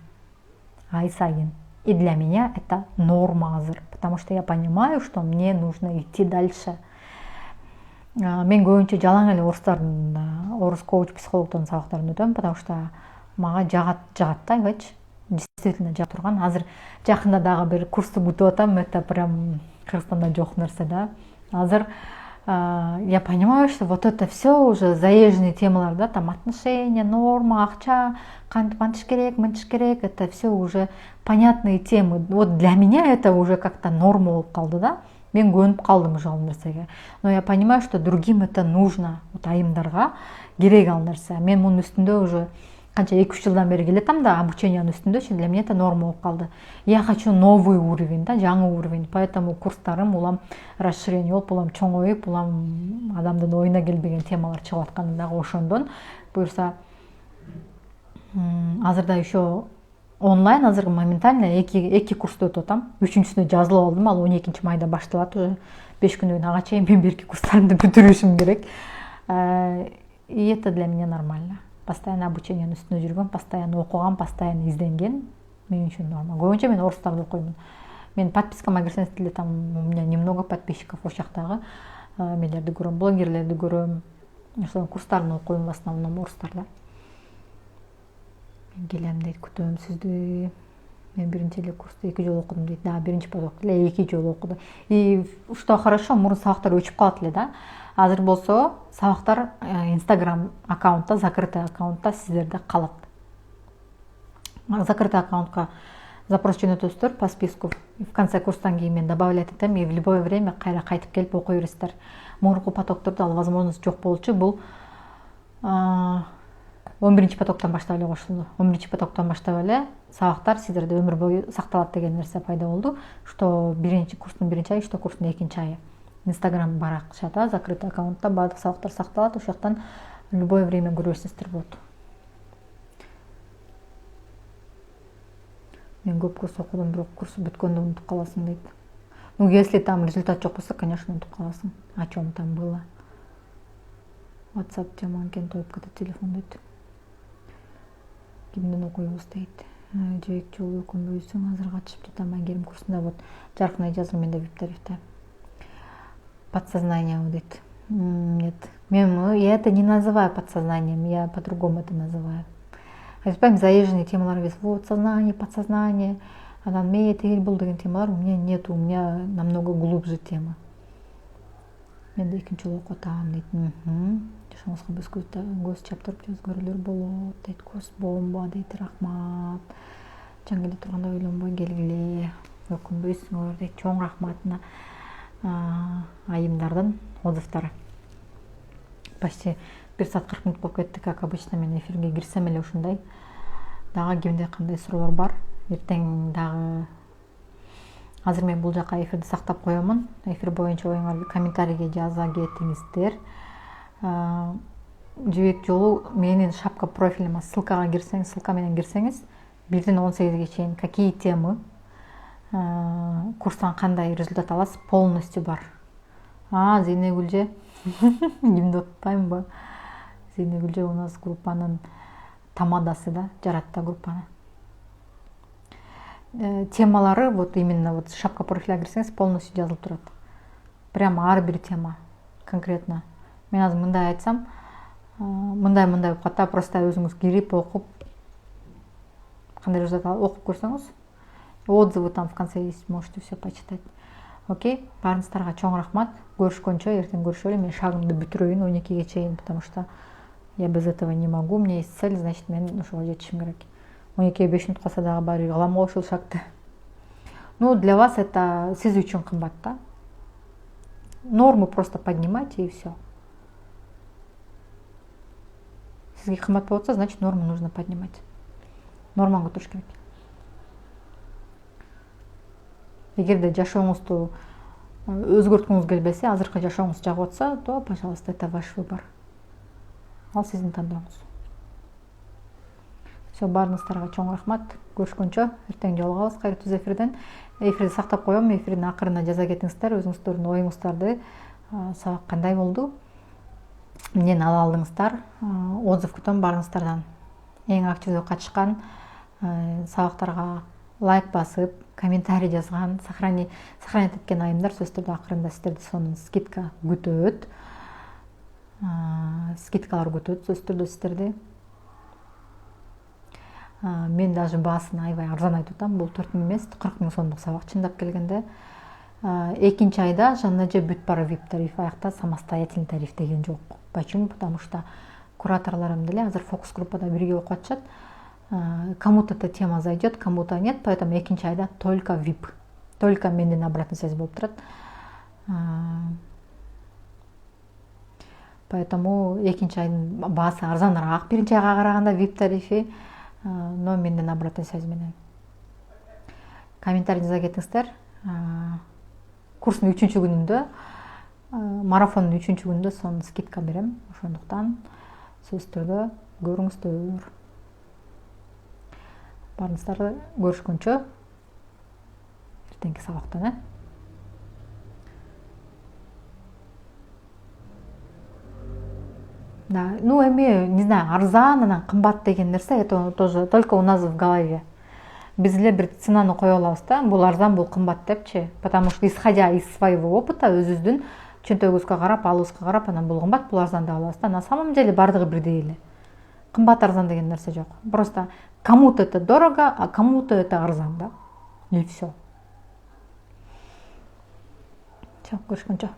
S1: ай сайын. И для меня это норма азыр, потому что я понимаю, что мне нужно идти дальше. Мен көбүнчө жалаң эле орус коуч психологдордун сабактарын өтөм, потому что мага жагат да, айбайчы. Действительно жагат турган. Азыр жакында дагы бир курсту күтүп атам, это прям Кыргызстанда жок нерсе да. Азыр я понимаю, что вот это все уже заезженные темалар, да, там отношения, норма, акча, кантип антиш керек, мынтиш керек, это все уже понятные темы. Вот для меня это уже как-то норма болуп калды да. Мен көнүп калдым уже ал нерсеге. Но я понимаю, что другим это нужно. Вот айымдарга керек ал нерсе. Мен мунун үстүндө уже канча 2-3 жылдан бери келатам да, обучениянын үстүндө, для меня это норма болуп калды. Я хочу новый уровень, да, жаңы уровень. Поэтому курстарым улам расширение болуп, улам чоңоюп, улам адамдын оюна келбеген темалар чыгып атканы дагы ошондон. Буюрса азырда еще онлайн, азыр моментально эки курсту өтүп атам. Үчүнчүсүнө жазылып алдым, ал 12 майда башталат уже. 5 күндөн ага чейин мен берки курстарымды бүтүрүшүм керек. И это для меня нормально. Постоянно обучениянын үстүндө жүргөн, постоянно окуган, постоянно изденген мен үчүн норма. Көбүнчө мен орустарды окуймун. Мен подпискама кирсеңиз деле там у меня немного подписчиков ошол жактагы эмелерди көрөм, блогерлерди көрөм. Ошол курстарын окуйм в основном орустарда. Мен келем дейт, күтөм сизди. Мен биринчи эле курсту 2 жолу окудум дейт. Да, биринчи поток эле 2 жолу окудум. И что хорошо, мурун сабактар өчүп калат эле да. Азыр болсо сабактар Instagram аккаунтта, закрытый аккаунтта сиздерде калат. Закрытый аккаунтка запрос жөнөтөсүздөр по списку. В конце курстан кийин мен добавлять этем, и в любое время кайра кайтып келип окуй бересиздер. Мурунку потоктордо ал возможность жок болчу. Бул 11 потоктон баштап эле кошулду. 11 потоктон баштап эле сабактар сиздерде өмүр бою сакталат деген нерсе пайда болду. Что биринчи курстун биринчи айы, что курстун экинчи айы. Инстаграм баракчада, закрытый аккаунтта баардык сабактар сакталат. Ошол жактан любое время көрө бересиздер болот. Мен көп курс окудум, бирок курс бүткөндө унутуп каласың дейт. Ну, если там результат жок болсо, конечно, унутуп каласың. О чем там было? WhatsApp тема анкен тоюп кетет телефон дейт. Кимден окуйбуз дейт. Жебек жолу өкүнбөйсүң, азыр катышып жатам Айгерим курсунда. Вот жаркын айжазым менде вип тарифте. Подсознание дейт. Нет. Я это не называю подсознанием, я по-другому это называю. Айтпайм, заезженные темалар вес. Вот сознание, подсознание, анан мейет был деген темалар у меня нету, у меня намного глубже тема. Мен да экинчи жолу окуп атам дейт. Жашооңузга көз чаптырып өзгөрүүлөр болот дейт. Көз бомба дейт. Рахмат. Жаңы эле турганда ойлонбой келгиле. Өкүнбөйсүңөр дейт. Чоң рахмат мына айымдардын отзывдары. Почти 1 саат 40 мүнөт болуп кетти, как обычно. Мен эфирге кирсем эле ушундай. Дагы кимде кандай суроолор бар? Эртең дагы азыр мен бул жака эфирди сактап коемун. Эфир боюнча оюңарды комментарийге жаза кетиңиздер. Жебек жолу менин шапка профилиме ссылка менен кирсеңиз, 1-ден 18-ге чейин какие темы, курстан кандай результат аласыз, полностью бар. Зейнегүлже. Кимди утпаймынбы? Зейнегүлже у нас группанын тамадасы да, жаратты группаны. Темалары вот именно вот шапка профиля кирсеңиз полностью жазылып турат. Прямо ар бир тема конкретно. Мен азыр мындай айтсам, мындай болуп калат да, просто өзүңүз кирип окуп кандай результат окуп көрсөңүз, отзывы там в конце есть, можете все почитать. Окей, баарыңыздарга чоң рахмат. Көрүшкөнчө, эртең көрүшөлү. Мен шагымды бүтүрөйүн 12-ге чейин, потому что я без этого не могу. У меня есть цель, значит, мен ошого жетишим керек. 12-ге 5 мүнөт калса дагы баары кылам го ушул шагты. Ну, для вас это сиз үчүн кымбат да. Норму просто поднимайте и все. Сизге кымбат болуп атса, значит норму нужно поднимать. Норманы көтөрүш керек. Эгерде жашооңузду өзгөрткүңүз келбесе, азыркы жашооңуз жагып атса, то, пожалуйста, это ваш выбор. Ал сиздин тандооңуз. Все, баарыңыздарга чоң рахмат. Көрүшкөнчө, эртең жолугабыз кайрылуу эфирден. Эфирди сактап коем, эфирдин акырына жаза кетиңиздер, өзүңүздөрдүн оюңуздарды, сабак кандай болду? Эмнени ала алдыңыздар? Отзыв күтөм баарыңыздардан. Эң активдүү катышкан, сабактарга лайк басып, комментарий жазган, сохранить эткен айымдар сөзсүз түрдө акырында сиздерди сонун скидка күтөт. Скидкалар күтөт сөзсүз түрдө сиздерди. Мен даже баасын аябай арзан айтып атам. Бул 4 000 эмес, 40 000 сомдук сабак чындап келгенде. Экинчи айда жана же бүт бара VIP тариф, аякта самостоятельный тариф деген жок. Почему? Потому что кураторларым деле азыр фокус группада бирге окуп атышат. Кому-то эта тема зайдет, кому-то нет, поэтому экинчи айда только VIP. Только менден обратная связь болуп турат. Поэтому экинчи айдын баасы арзаныраак биринчи айга караганда VIP тарифи, но менден обратная связь менен. Комментарий жаза кетиңиздер. Курстун 3-чү күнүндө, марафондун 3-чү күнүндө сонун скидка берем. Ошондуктан сөзсүз түрдө көрүңүздөр. Баарыңыздарды көрүшкөнчө, эртеңки сабактан. Да, ну эми, не знаю, арзан, анан кымбат деген нерсе, это тоже только у нас в голове. Биз эле бир ценаны кое алабыз да, бул арзан, бул кымбат депчи. Потому что исходя из своего опыта, өзүбүздүн чөнтөгүбүзгө карап, алыбызга карап, анан бул кымбат, бул арзан деп алабыз да. На самом деле бардыгы бирдей эле. Кымбат арзан деген нерсе жок. Просто кому-то это дорого, а кому-то это арзан, да. И все. Все, көрүшкөнчө.